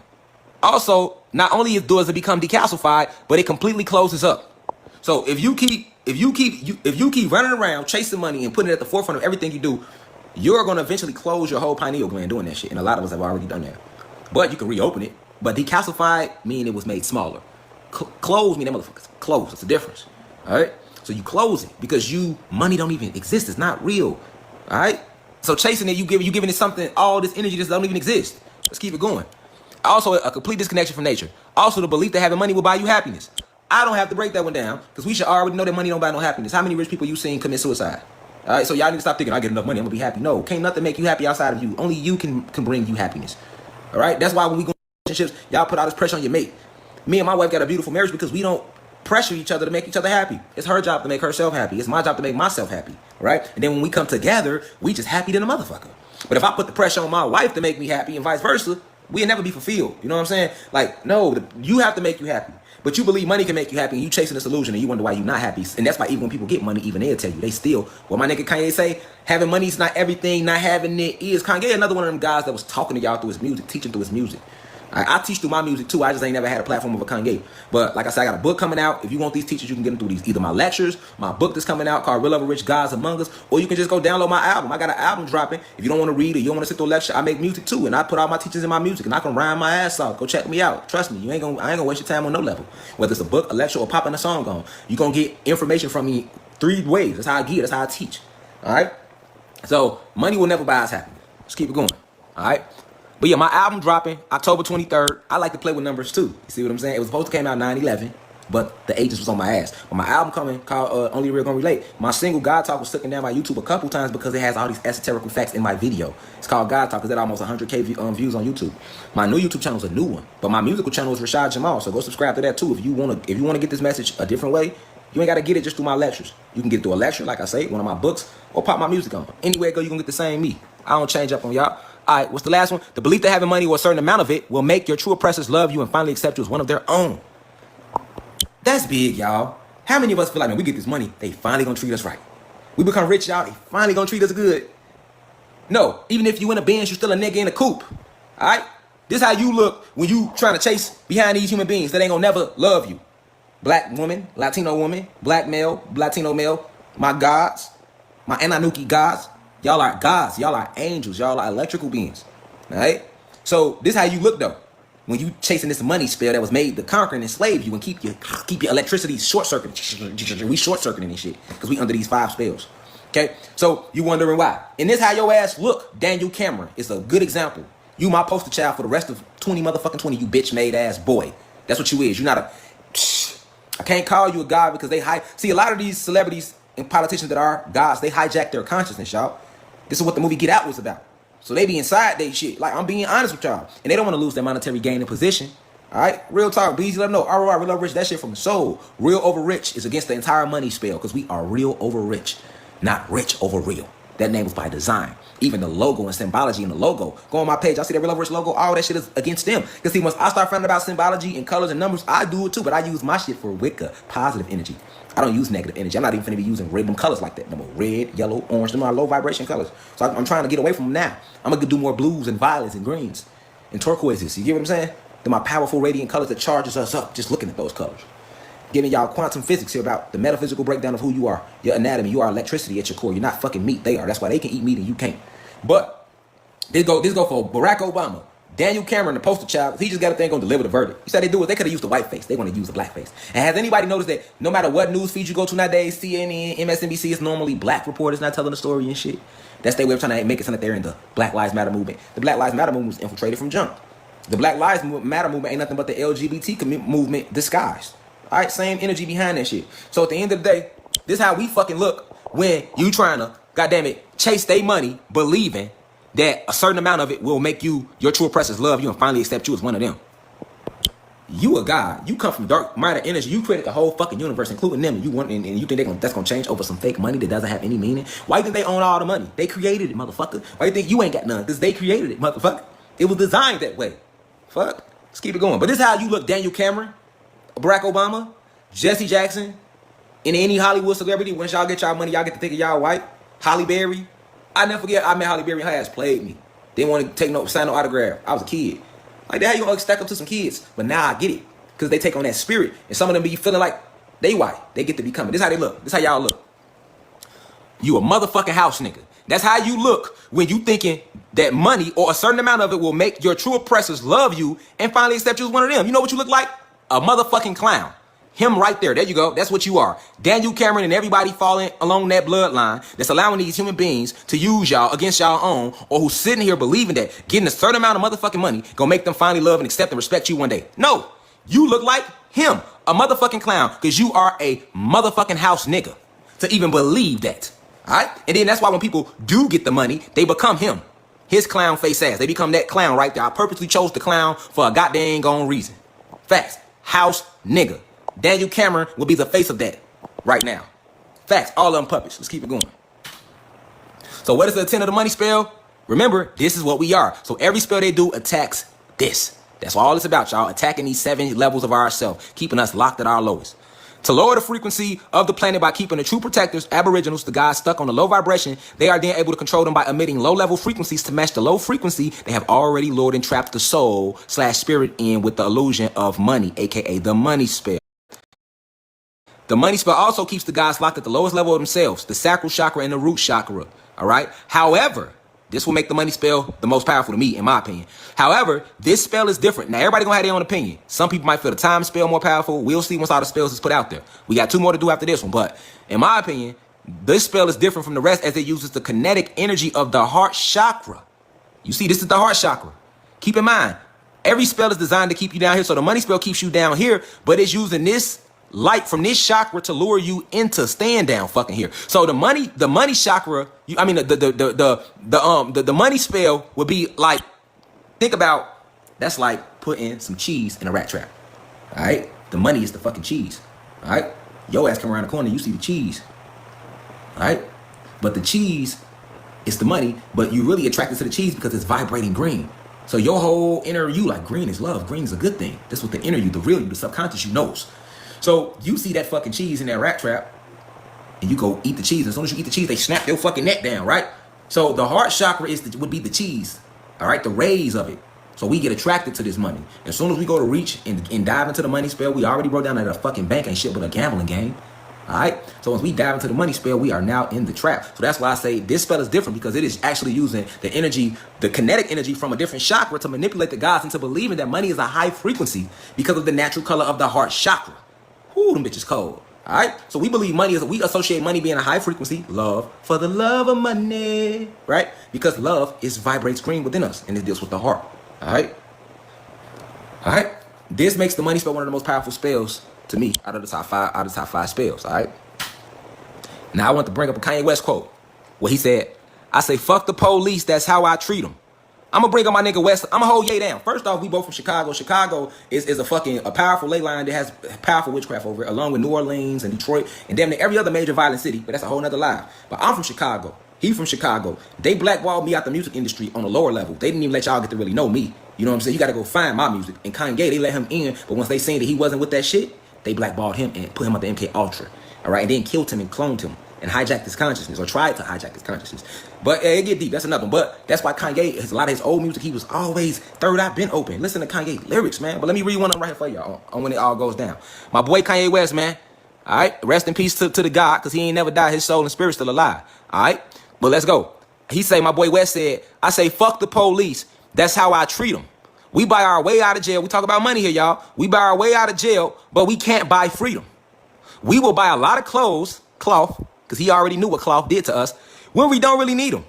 Also, not only does it become decalcified, but it completely closes up. So if you keep running around chasing money and putting it at the forefront of everything you do, you're gonna eventually close your whole pineal gland doing that shit. And a lot of us have already done that. But you can reopen it. But decalcified mean it was made smaller. Close mean that motherfucker's closed. That's the difference. All right. So you close it because money don't even exist. It's not real. All right. So chasing it, you giving it something, all this energy that don't even exist. Let's keep it going. Also, a complete disconnection from nature. Also, the belief that having money will buy you happiness. I don't have to break that one down because we should already know that money don't buy no happiness. How many rich people you seen commit suicide? All right, so y'all need to stop thinking I get enough money, I'm gonna be happy. No, can't nothing make you happy outside of you. Only you can bring you happiness. All right, that's why when we go into relationships, y'all put all this pressure on your mate. Me and my wife got a beautiful marriage because we don't pressure each other to make each other happy. It's her job to make herself happy. It's my job to make myself happy. Right? And then when we come together, we just happy than a motherfucker. But if I put the pressure on my wife to make me happy and vice versa, we'll never be fulfilled. You know what I'm saying? Like, no, you have to make you happy. But you believe money can make you happy, and you chasing this illusion, and you wonder why you're not happy. And that's why even when people get money, even they'll tell you, they still, what my nigga Kanye say, having money is not everything, not having it is. Kanye, another one of them guys that was talking to y'all through his music, teaching through his music. I teach through my music too. I just ain't never had a platform of a Kanye. But like I said, I got a book coming out. If you want these teachers, you can get them through these, either my lectures, my book that's coming out called Real Over Rich Gods Among Us, or you can just go download my album. I got an album dropping. If you don't want to read or you don't want to sit through a lecture, I make music too, and I put all my teachers in my music, and I can rhyme my ass off. Go check me out. Trust me, I ain't gonna waste your time on no level. Whether it's a book, a lecture, or popping a song on, you gonna get information from me 3 ways. That's how I get. That's how I teach. All right. So money will never buy us happiness. Let's keep it going. All right. But yeah, my album dropping October 23rd. I like to play with numbers too. You see what I'm saying? It was supposed to come out 9/11, but the agents was on my ass. But my album coming called Only Real Gonna Relate. My single God Talk was taken down my YouTube a couple times because it has all these esoterical facts in my video. It's called God Talk. It's at almost 100K views on YouTube. My new YouTube channel is a new one, but my musical channel is Rashad Jamal. So go subscribe to that too. If you wanna get this message a different way, you ain't gotta get it just through my lectures. You can get it through a lecture, like I say, one of my books, or pop my music on. Anywhere you go, you can get the same me. I don't change up on y'all. All right, what's the last one? The belief that having money or a certain amount of it will make your true oppressors love you and finally accept you as one of their own. That's big, y'all. How many of us feel like, man, we get this money, they finally gonna treat us right? We become rich, y'all, they finally gonna treat us good. No, even if you in a Benz, you still a nigga in a coupe. All right? This how you look when you trying to chase behind these human beings that ain't gonna never love you. Black woman, Latino woman, black male, Latino male, my gods, my Ananuki gods. Y'all are gods. Y'all are angels. Y'all are electrical beings. All right? So this how you look, though. When you chasing this money spell that was made to conquer and enslave you and keep your electricity short-circuited. We short-circuiting this shit because we under these 5 spells. Okay? So you wondering why. And this how your ass look. Daniel Cameron is a good example. You my poster child for the rest of 20 motherfucking 20, you bitch-made ass boy. That's what you is. You're not a... I can't call you a god because they see, a lot of these celebrities and politicians that are gods, they hijack their consciousness, y'all. This is what the movie Get Out was about. So they be inside they shit. Like, I'm being honest with y'all. And they don't want to lose their monetary gain and position. All right? Real talk. Be easy to let them know. ROI, real over rich, that shit from the soul. Real over rich is against the entire money spell because we are real over rich, not rich over real. That name was by design. Even the logo and symbology in the logo. Go on my page. I see that real over rich logo. All that shit is against them. Because see, once I start finding about symbology and colors and numbers, I do it too. But I use my shit for Wicca, positive energy. I don't use negative energy. I'm not even going to be using random colors like that no more. Red, yellow, orange. Them are low vibration colors. So I'm trying to get away from them now. I'm going to do more blues and violets and greens and turquoises. You get what I'm saying? They're my powerful radiant colors that charges us up just looking at those colors. Giving y'all quantum physics here about the metaphysical breakdown of who you are. Your anatomy. You are electricity at your core. You're not fucking meat. They are. That's why they can eat meat and you can't. But this go for Barack Obama. Daniel Cameron, the poster child, he just got a thing gonna deliver the verdict. You said they do it. They could have used the white face. They want to use the black face. And has anybody noticed that no matter what news feed you go to nowadays, CNN, MSNBC, it's normally black reporters not telling the story and shit. That's their way of trying to make it sound like they're in the Black Lives Matter movement. The Black Lives Matter movement was infiltrated from jump. The Black Lives Matter movement ain't nothing but the LGBT movement disguised. All right, same energy behind that shit. So at the end of the day, this is how we fucking look when you trying to, goddamn it, chase their money, believing that a certain amount of it will make you, your true oppressors love you and finally accept you as one of them. You a god. You come from dark matter energy. You created the whole fucking universe, including them. And you think that's gonna change over some fake money that doesn't have any meaning? Why you think they own all the money? They created it, motherfucker. Why you think you ain't got none? Because they created it, motherfucker. It was designed that way. Fuck. Let's keep it going. But this is how you look, Daniel Cameron, Barack Obama, Jesse Jackson, and any Hollywood celebrity. Once y'all get y'all money, y'all get to think of y'all white. Halle Berry. I never forget, I met Halle Berry. Her ass played me. Didn't want to sign no autograph. I was a kid. Like that, you gonna stack up to some kids. But now I get it. Because they take on that spirit. And some of them be feeling like they white. They get to be coming. This is how they look. This is how y'all look. You a motherfucking house nigga. That's how you look when you thinking that money or a certain amount of it will make your true oppressors love you and finally accept you as one of them. You know what you look like? A motherfucking clown. Him right there. There you go. That's what you are. Daniel Cameron and everybody falling along that bloodline that's allowing these human beings to use y'all against y'all own, or who's sitting here believing that getting a certain amount of motherfucking money gonna make them finally love and accept and respect you one day. No. You look like him. A motherfucking clown. Because you are a motherfucking house nigga. To even believe that. Alright? And then that's why when people do get the money, they become him. His clown face ass. They become that clown right there. I purposely chose the clown for a goddamn own reason. Facts. House nigga. Daniel Cameron will be the face of that right now. Facts. All of them puppets. Let's keep it going. So what is the intent of the money spell? Remember, this is what we are. So every spell they do attacks This. That's all it's about, y'all. Attacking these 7 levels of ourself, keeping us locked at our lowest. To lower the frequency of the planet by keeping the true protectors, aboriginals, the guys stuck on the low vibration, they are then able to control them by emitting low-level frequencies to match the low frequency they have already lured and trapped the soul/spirit in with the illusion of money, aka the money spell. The money spell also keeps the guys locked at the lowest level of themselves, the sacral chakra and the root chakra, all right? However, this will make the money spell the most powerful to me, in my opinion. However, this spell is different. Now, everybody gonna have their own opinion. Some people might feel the time spell more powerful. We'll see once all the spells is put out there. We got 2 more to do after this one. But in my opinion, this spell is different from the rest as it uses the kinetic energy of the heart chakra. You see, this is the heart chakra. Keep in mind, every spell is designed to keep you down here. So the money spell keeps you down here, but it's using this light from this chakra to lure you into staying down fucking here. So the money chakra, the money spell would be like, think about, that's like putting some cheese in a rat trap. All right, the money is the fucking cheese. All right, your ass come around the corner, you see the cheese. All right, but the cheese is the money, but you really attracted to the cheese because it's vibrating green. So your whole inner you, like, green is love, green is a good thing. That's what the inner you, the real you, the subconscious you knows. So you see that fucking cheese in that rat trap, and you go eat the cheese. As soon as you eat the cheese, they snap your fucking neck down, right? So the heart chakra would be the cheese, all right, the rays of it. So we get attracted to this money. As soon as we go to reach and dive into the money spell, we already broke down that a fucking bank ain't shit but a gambling game, all right? So once we dive into the money spell, we are now in the trap. So that's why I say this spell is different, because it is actually using the energy, the kinetic energy from a different chakra to manipulate the gods into believing that money is a high frequency because of the natural color of the heart chakra. Ooh, them bitches cold. All right, so we believe money is, we associate money being a high frequency, love, for the love of money, right? Because love vibrates green within us, and it deals with the heart. All right, this makes the money spell one of the most powerful spells to me out of the top 5 spells. All right, now I want to bring up a Kanye West quote where he said, "I say fuck the police, that's how I treat them." I'm gonna bring up my nigga West. I'm gonna hold Ye down. First off, we both from Chicago. Chicago is a powerful ley line that has powerful witchcraft over it, along with New Orleans and Detroit and damn near every other major violent city. But that's a whole nother lie. But I'm from Chicago. He from Chicago. They blackballed me out the music industry on a lower level. They didn't even let y'all get to really know me. You know what I'm saying? You gotta go find my music. And Kanye, they let him in, but once they seen that he wasn't with that shit, they blackballed him and put him on the MK Ultra. All right, and then killed him and cloned him and hijacked his consciousness, or tried to hijack his consciousness. But it get deep, that's another one. But that's why Kanye, a lot of his old music, he was always third eye been open. Listen to Kanye lyrics, man. But let me read one of them right here for y'all on when it all goes down. My boy Kanye West, man. All right, rest in peace to the God, because he ain't never died. His soul and spirit still alive. All right, but let's go. He say, my boy West said, "I say fuck the police, that's how I treat them. We buy our way out of jail." We talk about money here, y'all. We buy our way out of jail, but we can't buy freedom. We will buy a lot of cloth, because he already knew what cloth did to us, when we don't really need them.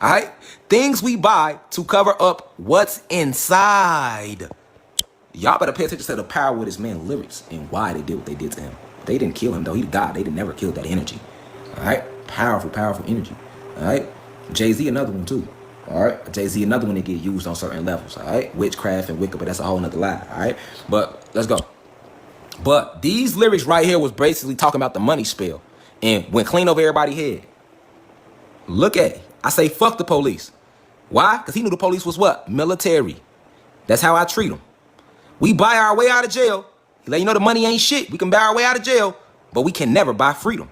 All right? Things we buy to cover up what's inside. Y'all better pay attention to the power of this man's lyrics and why they did what they did to him. They didn't kill him, though. He died. They never killed that energy. All right? Powerful, powerful energy. All right? Jay-Z, another one, too. All right? Jay-Z, another one that get used on certain levels. All right? Witchcraft and Wicca, but that's a whole nother lie. All right? But let's go. But these lyrics right here was basically talking about the money spell and went clean over everybody's head. Look at it. I say fuck the police. Why? Because he knew the police was what? Military. That's how I treat them. We buy our way out of jail. He let you know the money ain't shit. We can buy our way out of jail, but we can never buy freedom.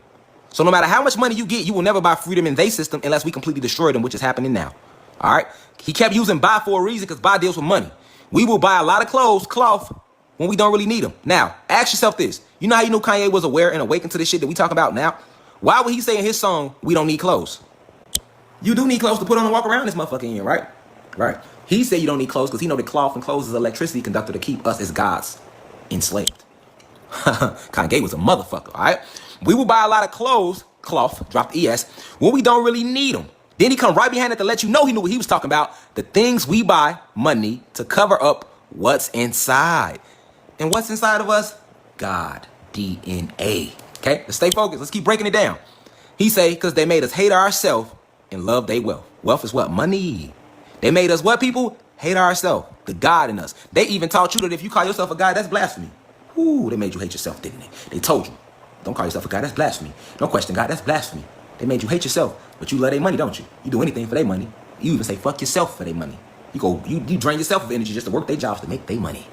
So no matter how much money you get, you will never buy freedom in their system unless we completely destroy them, which is happening now. All right? He kept using buy for a reason, because buy deals with money. We will buy a lot of cloth, when we don't really need them. Now, ask yourself this. You know how you knew Kanye was aware and awakened to this shit that we talk about now? Why would he say in his song, we don't need clothes? You do need clothes to put on and walk around this motherfucker in, right? Right. He said you don't need clothes because he know that cloth and clothes is an electricity conductor to keep us as gods enslaved. Kanye was a motherfucker, all right? We will buy a lot of cloth, drop the ES, when we don't really need them. Then he come right behind it to let you know he knew what he was talking about. The things we buy, money, to cover up what's inside. And what's inside of us? God, DNA. Okay, let's stay focused. Let's keep breaking it down. He say, because they made us hate ourselves and love their wealth. Wealth is what? Money. They made us what, people? Hate ourselves, the God in us. They even taught you that if you call yourself a God, that's blasphemy. Ooh, they made you hate yourself, didn't they? They told you, don't call yourself a God, that's blasphemy. Don't question God, that's blasphemy. They made you hate yourself, but you love their money, don't you? You do anything for their money. You even say fuck yourself for their money. You drain yourself of energy just to work their jobs to make their money.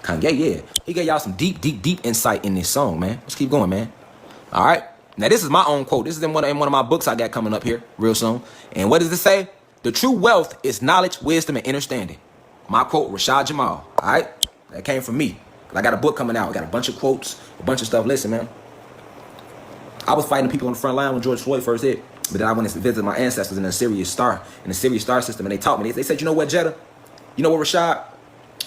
Kanye, yeah. He gave y'all some deep insight in this song, man. Let's keep going, man. All right. Now, this is my own quote. This is in one of my books I got coming up here real soon. And what does it say? The true wealth is knowledge, wisdom, and understanding. My quote, Rashad Jamal. All right? That came from me. I got a book coming out. I got a bunch of quotes, a bunch of stuff. Listen, man. I was fighting people on the front line when George Floyd first hit. But then I went to visit my ancestors in the Sirius Star system. And they taught me. They said, you know what, Jetta? You know what, Rashad?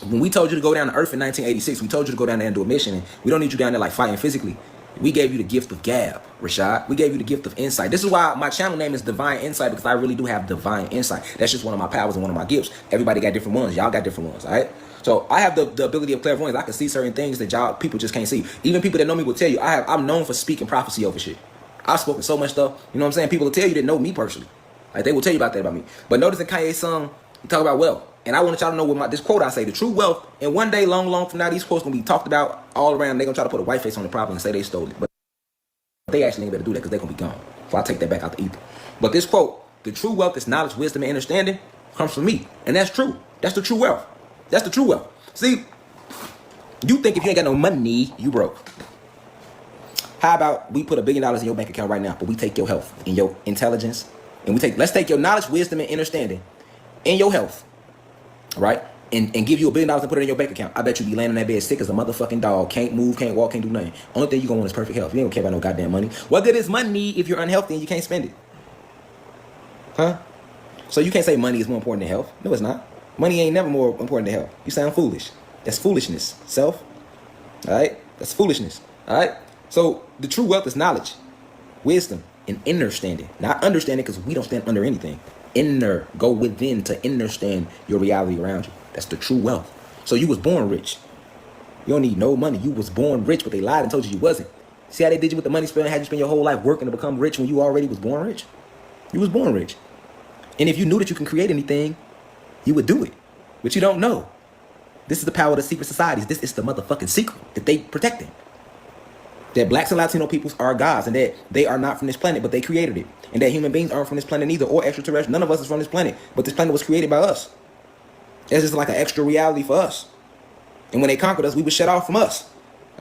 When we told you to go down to Earth in 1986, we told you to go down there and do a mission. And we don't need you down there like fighting physically. We gave you the gift of gab, Rashad. We gave you the gift of insight. This is why my channel name is Divine Insight, because I really do have divine insight. That's just one of my powers and one of my gifts. Everybody got different ones. Y'all got different ones, all right? So I have the ability of clairvoyance. I can see certain things that people just can't see. Even people that know me will tell you, I'm known for speaking prophecy over shit. I've spoken so much stuff. You know what I'm saying? People will tell you that know me personally. Like, they will tell you about that about me. But notice in Kanye's song, he talk about wealth. And I want y'all to know what this quote I say, the true wealth. And one day, long from now, these quotes going to be talked about all around. They're going to try to put a white face on the problem and say they stole it. But they actually ain't better do that because they're going to be gone. So I'll take that back out the ether. But this quote, the true wealth is knowledge, wisdom, and understanding, comes from me. And that's true. That's the true wealth. That's the true wealth. See, you think if you ain't got no money, you broke. How about we put $1 billion in your bank account right now, but we take your health and your intelligence, and let's take your knowledge, wisdom, and understanding and your health, right? And give you $1 billion and put it in your bank account. I bet you be laying in that bed sick as a motherfucking dog. Can't move, can't walk, can't do nothing. Only thing you gonna want is perfect health. You don't care about no goddamn money. What good is money if you're unhealthy and you can't spend it? Huh? So you can't say money is more important than health. No, it's not. Money ain't never more important than health. You sound foolish. That's foolishness. Self. All right? That's foolishness. All right? So the true wealth is knowledge, wisdom, and understanding. Not understanding because we don't stand under anything. Inner, go within to understand your reality around you. That's the true wealth. So you was born rich. You don't need no money. You was born rich, but they lied and told you wasn't. See how they did you with the money spell and had you spend your whole life working to become rich when you already was born rich? You was born rich. And if you knew that you can create anything, you would do it. But you don't know. This is the power of the secret societies. This is the motherfucking secret that they protecting. That blacks and Latino peoples are gods, and that they are not from this planet, but they created it. And that human beings aren't from this planet either, or extraterrestrial. None of us is from this planet, but this planet was created by us. It's just like an extra reality for us. And when they conquered us, we were shut off from us.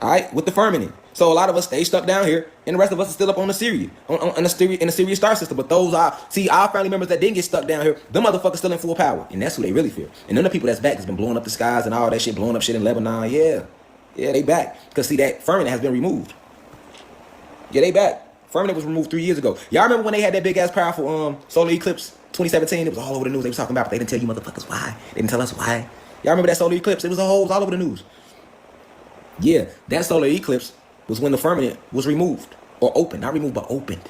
All right, with the firmament. So a lot of us stay stuck down here, and the rest of us are still up on the Sirius, in the Sirius star system. But those are, see, our family members that didn't get stuck down here, them motherfuckers still in full power, and that's who they really fear. And then the people that's back has been blowing up the skies and all that shit, blowing up shit in Lebanon. Yeah, they back because see that firmament has been removed. Yeah, they back. Firmament was removed 3 years ago. Y'all remember when they had that big ass powerful solar eclipse 2017? It was all over the news. They was talking about, but they didn't tell you motherfuckers why. They didn't tell us why. Y'all remember that solar eclipse? It was all over the news. Yeah, that solar eclipse was when the firmament was removed. Or opened. Not removed, but opened.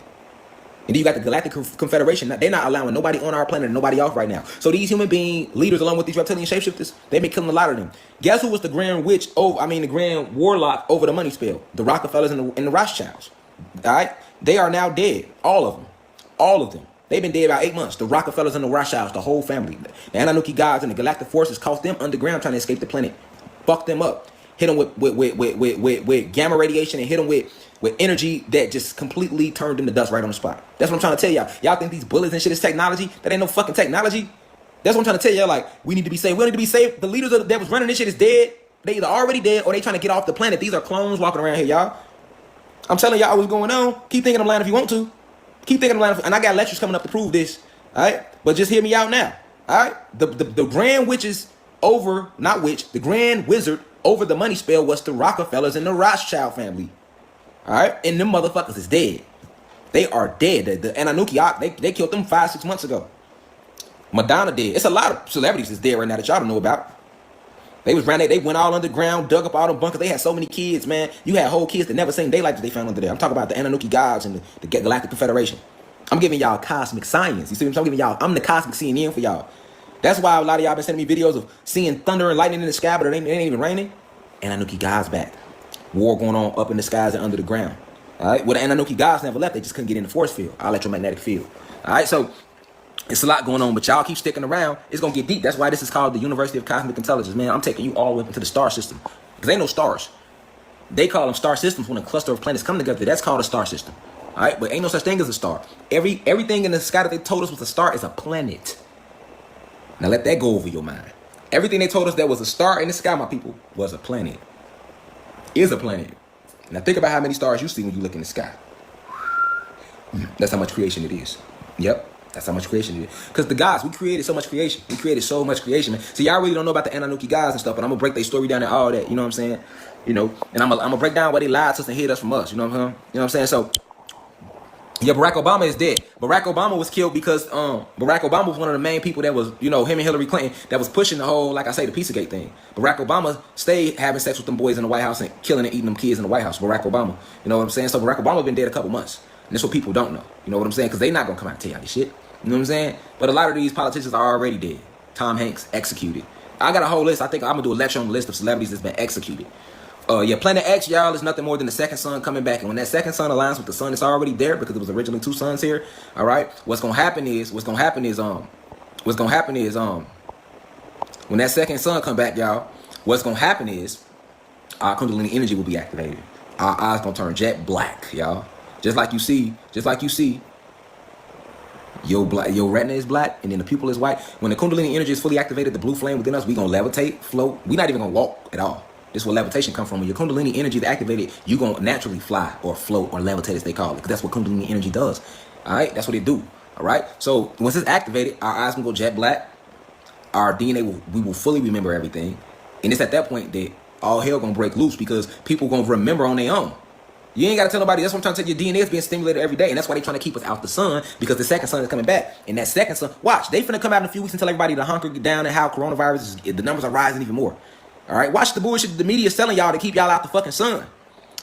And then you got the Galactic Confederation. They're not allowing nobody on our planet and nobody off right now. So these human being leaders, along with these reptilian shapeshifters, they've been killing a lot of them. Guess who was the grand witch? The grand warlock over the money spell? The Rockefellers and the Rothschilds. All right? They are now dead. All of them. All of them. They've been dead about 8 months. The Rockefellers and the Rothschilds, the whole family. The Anunnaki gods and the galactic forces caught them underground trying to escape the planet. Fucked them up. Hit them with gamma radiation and hit them with energy that just completely turned them to dust right on the spot. That's what I'm trying to tell y'all. Y'all think these bullets and shit is technology? That ain't no fucking technology. That's what I'm trying to tell y'all. Like, we need to be safe. We need to be safe. The leaders that was running this shit is dead. They either already dead or they trying to get off the planet. These are clones walking around here, y'all. I'm telling y'all what's going on. Keep thinking I'm lying if you want to. Keep thinking I'm lying. And I got lectures coming up to prove this. All right? But just hear me out now. All right? The grand witches over, not witch, the grand wizard over the money spell was the Rockefellers and the Rothschild family. All right? And them motherfuckers is dead. They are dead. The Anunnaki, they killed them 5-6 months ago. Madonna dead. It's a lot of celebrities that's dead right now that y'all don't know about. They went all underground, dug up all them bunkers. They had so many kids, man. You had whole kids that never seen daylight that they found under there. I'm talking about the Anunnaki gods and the Galactic Confederation. I'm giving y'all cosmic science. You see what I'm giving y'all? I'm the cosmic CNN for y'all. That's why a lot of y'all been sending me videos of seeing thunder and lightning in the sky, but it ain't even raining. Anunnaki gods back. War going on up in the skies and under the ground. All right? Well, the Anunnaki gods never left. They just couldn't get in the force field, electromagnetic field. All right? So it's a lot going on, but y'all keep sticking around. It's going to get deep. That's why this is called the University of Cosmic Intelligence. Man, I'm taking you all the way into the star system. Because ain't no stars. They call them star systems when a cluster of planets come together. That's called a star system. All right? But ain't no such thing as a star. Everything in the sky that they told us was a star is a planet. Now let that go over your mind. Everything they told us that was a star in the sky, my people, was a planet. Is a planet. Now think about how many stars you see when you look in the sky. That's how much creation it is. Yep. That's how much creation it is. Because the gods, we created so much creation. We created so much creation, man. So y'all really don't know about the Anunnaki gods and stuff, but I'm going to break their story down and all that. You know what I'm saying? You know, and I'm going to break down why they lied to us and hid us from us. You know what I'm saying? You know what I'm saying? So, yeah, Barack Obama is dead. Barack Obama was killed because Barack Obama was one of the main people that was, you know, him and Hillary Clinton, that was pushing the whole, like I say, the Pizzagate thing. Barack Obama stayed having sex with them boys in the White House and killing and eating them kids in the White House. Barack Obama. You know what I'm saying? So Barack Obama been dead a couple months. And that's what people don't know. You know what I'm saying? Because they not going to come out and tell y'all this shit. You know what I'm saying? But a lot of these politicians are already dead. Tom Hanks, executed. I got a whole list. I think I'm going to do a lecture on the list of celebrities that's been executed. Yeah, Planet X, y'all, is nothing more than the second sun coming back. And when that second sun aligns with the sun that's already there, because it was originally two suns here, all right, what's gonna happen is when that second sun come back, y'all, what's gonna happen is our Kundalini energy will be activated. Our eyes gonna turn jet black, y'all. Just like you see, your retina is black and then the pupil is white. When the Kundalini energy is fully activated, the blue flame within us, we gonna levitate, float. We not even gonna walk at all. This is where levitation come from. When your Kundalini energy is activated, you gonna naturally fly or float or levitate, as they call it, because that's what Kundalini energy does. All right, that's what it do. All right. So once it's activated, our eyes gonna go jet black. Our DNA we will fully remember everything, and it's at that point that all hell gonna break loose because people gonna remember on their own. You ain't gotta tell nobody. That's what I'm trying to tell you. Your DNA is being stimulated every day, and that's why they trying to keep us out the sun, because the second sun is coming back. And that second sun, watch, they finna come out in a few weeks and tell everybody to hunker down and how coronavirus is, the numbers are rising even more. All right, watch the bullshit the media is selling y'all to keep y'all out the fucking sun.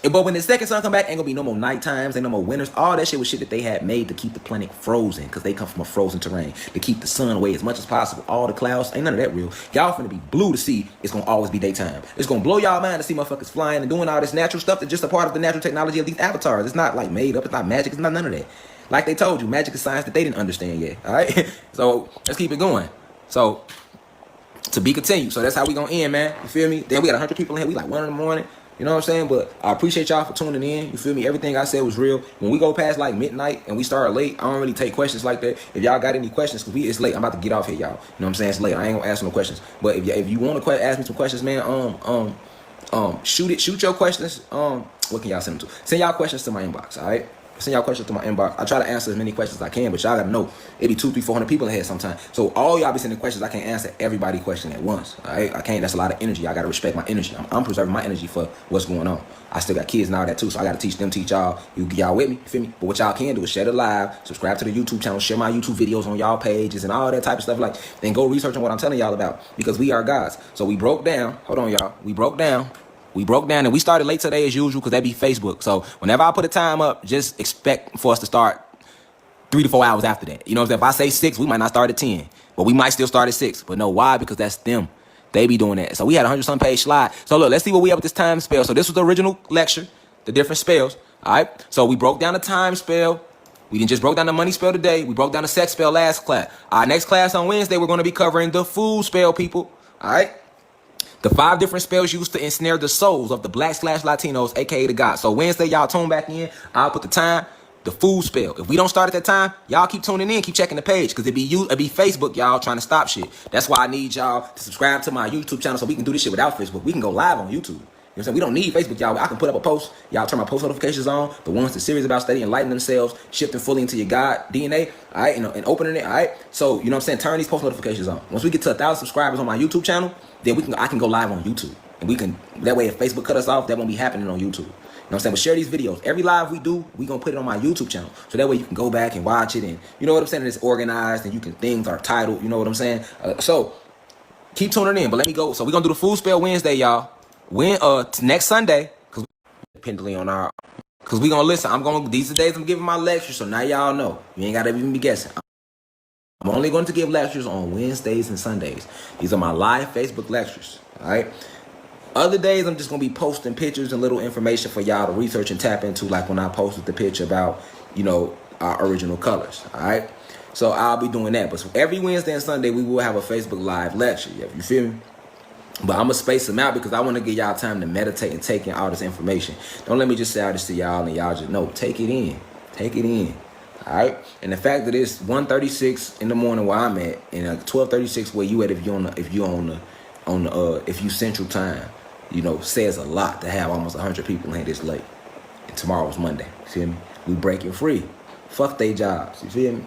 But when the second sun come back, ain't gonna be no more night times, ain't no more winters. All that shit was shit that they had made to keep the planet frozen, because they come from a frozen terrain, to keep the sun away as much as possible. All the clouds, ain't none of that real. Y'all finna be blue to see it's gonna always be daytime. It's gonna blow y'all mind to see motherfuckers flying and doing all this natural stuff that's just a part of the natural technology of these avatars. It's not like made up, it's not magic, it's not none of that. Like they told you, magic is science that they didn't understand yet. All right, so let's keep it going. So to be continued. So that's how we gonna end, man. You feel me? Then we got 100 people in here. We like 1 in the morning. You know what I'm saying? But I appreciate y'all for tuning in. You feel me? Everything I said was real. When we go past like midnight and we start late, I don't really take questions like that. If y'all got any questions, because it's late. I'm about to get off here, y'all. You know what I'm saying? It's late. I ain't gonna ask no questions. But if you want to ask me some questions, man, shoot your questions. What can y'all send them to? Send y'all questions to my inbox, all right? Send y'all questions to my inbox. I try to answer as many questions as I can, but y'all gotta know it be 200, 300, 400 people in here sometimes. So all y'all be sending questions, I can't answer everybody's question at once. All right, I can't. That's a lot of energy. I gotta respect my energy. I'm preserving my energy for what's going on. I still got kids and all that too, so I gotta teach them, teach y'all. Y'all with me? You feel me? But what y'all can do is share the live, subscribe to the YouTube channel, share my YouTube videos on y'all pages and all that type of stuff. Like, then go research on what I'm telling y'all about, because we are gods. So we broke down. Hold on, y'all. We broke down and we started late today as usual because that be Facebook. So whenever I put a time up, just expect for us to start 3 to 4 hours after that. You know what I'm saying? If I say 6, we might not start at 10, but we might still start at 6. But no, why? Because that's them. They be doing that. So we had a 100-some page slide. So look, let's see what we have with this time spell. So this was the original lecture, the different spells. All right. So we broke down the time spell. We didn't just broke down the money spell today. We broke down the sex spell last class. Our next class on Wednesday, we're going to be covering the food spell, people. All right. The 5 different spells used to ensnare the souls of the Black/Latinos, aka the gods. So Wednesday, y'all tune back in. I'll put the time, the food spell. If we don't start at that time, y'all keep tuning in, keep checking the page, because it be Facebook, y'all trying to stop shit. That's why I need y'all to subscribe to my YouTube channel so we can do this shit without Facebook. We can go live on YouTube. You know what I'm saying? We don't need Facebook, y'all. I can put up a post. Y'all turn my post notifications on. The ones that's serious about studying, enlightening themselves, shifting fully into your God DNA, all right, and opening it, all right? So, you know what I'm saying? Turn these post notifications on. Once we get to 1,000 subscribers on my YouTube channel, then I can go live on YouTube. And we can, that way if Facebook cut us off, that won't be happening on YouTube. You know what I'm saying? But share these videos. Every live we do, we going to put it on my YouTube channel. So that way you can go back and watch it. And you know what I'm saying? It's organized and things are titled. You know what I'm saying? So keep tuning in. But let me go. So we're going to do the food spell Wednesday, y'all. Next Sunday, because dependently on because we gonna listen. These are the days I'm giving my lectures, so now y'all know. You ain't gotta even be guessing. I'm only going to give lectures on Wednesdays and Sundays. These are my live Facebook lectures. All right. Other days I'm just gonna be posting pictures and little information for y'all to research and tap into, like when I posted the picture about, you know, our original colors. All right. So I'll be doing that. But so every Wednesday and Sunday we will have a Facebook live lecture. You feel me? But I'm going to space them out because I want to give y'all time to meditate and take in all this information. Don't let me just say all this to y'all and y'all just, no, take it in. Take it in. All right, and the fact that it's 1:36 in the morning where I'm at, and 12:36 where you at if you Central Time, you know, says a lot to have almost 100 people in here this late. And tomorrow's Monday. You feel me? We breaking free. Fuck they jobs. You feel me?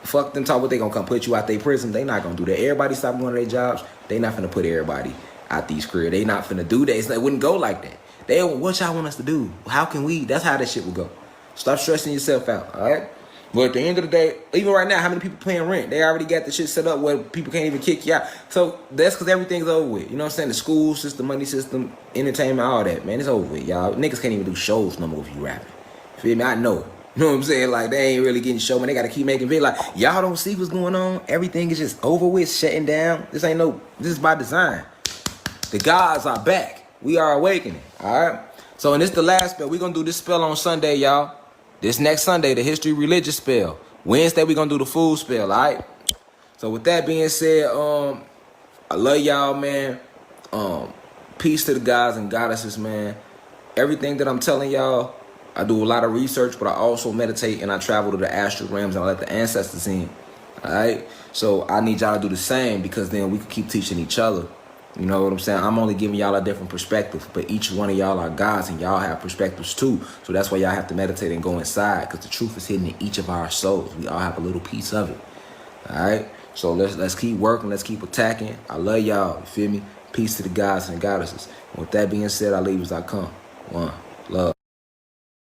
Fuck them talk what they gonna come put you out their prison. They not gonna do that. Everybody stop going to their jobs. They not finna put everybody out these careers. They not finna do that. It wouldn't go like that. They what y'all want us to do? How can we? That's how that shit would go. Stop stressing yourself out. All right. But at the end of the day, even right now, how many people paying rent? They already got the shit set up where people can't even kick you out. So that's because everything's over with. You know what I'm saying? The school system, money system, entertainment, all that, man. It's over with, y'all. Niggas can't even do shows no more if you rapping. Feel me? I know. You know what I'm saying? Like, they ain't really getting show, man. They got to keep making videos. Like, y'all don't see what's going on. Everything is just over with, shutting down. This is by design. The gods are back. We are awakening, all right? So, and this the last spell. We're going to do this spell on Sunday, y'all. This next Sunday, the history religious spell. Wednesday, we're going to do the food spell, all right? So, with that being said, I love y'all, man. Peace to the gods and goddesses, man. Everything that I'm telling y'all, I do a lot of research, but I also meditate and I travel to the astral realms and I let the ancestors in, all right? So, I need y'all to do the same because then we can keep teaching each other. You know what I'm saying? I'm only giving y'all a different perspective, but each one of y'all are gods and y'all have perspectives too. So that's why y'all have to meditate and go inside because the truth is hidden in each of our souls. We all have a little piece of it. All right? So let's keep working. Let's keep attacking. I love y'all. You feel me? Peace to the gods and goddesses. And with that being said, I leave as I come. One. Love.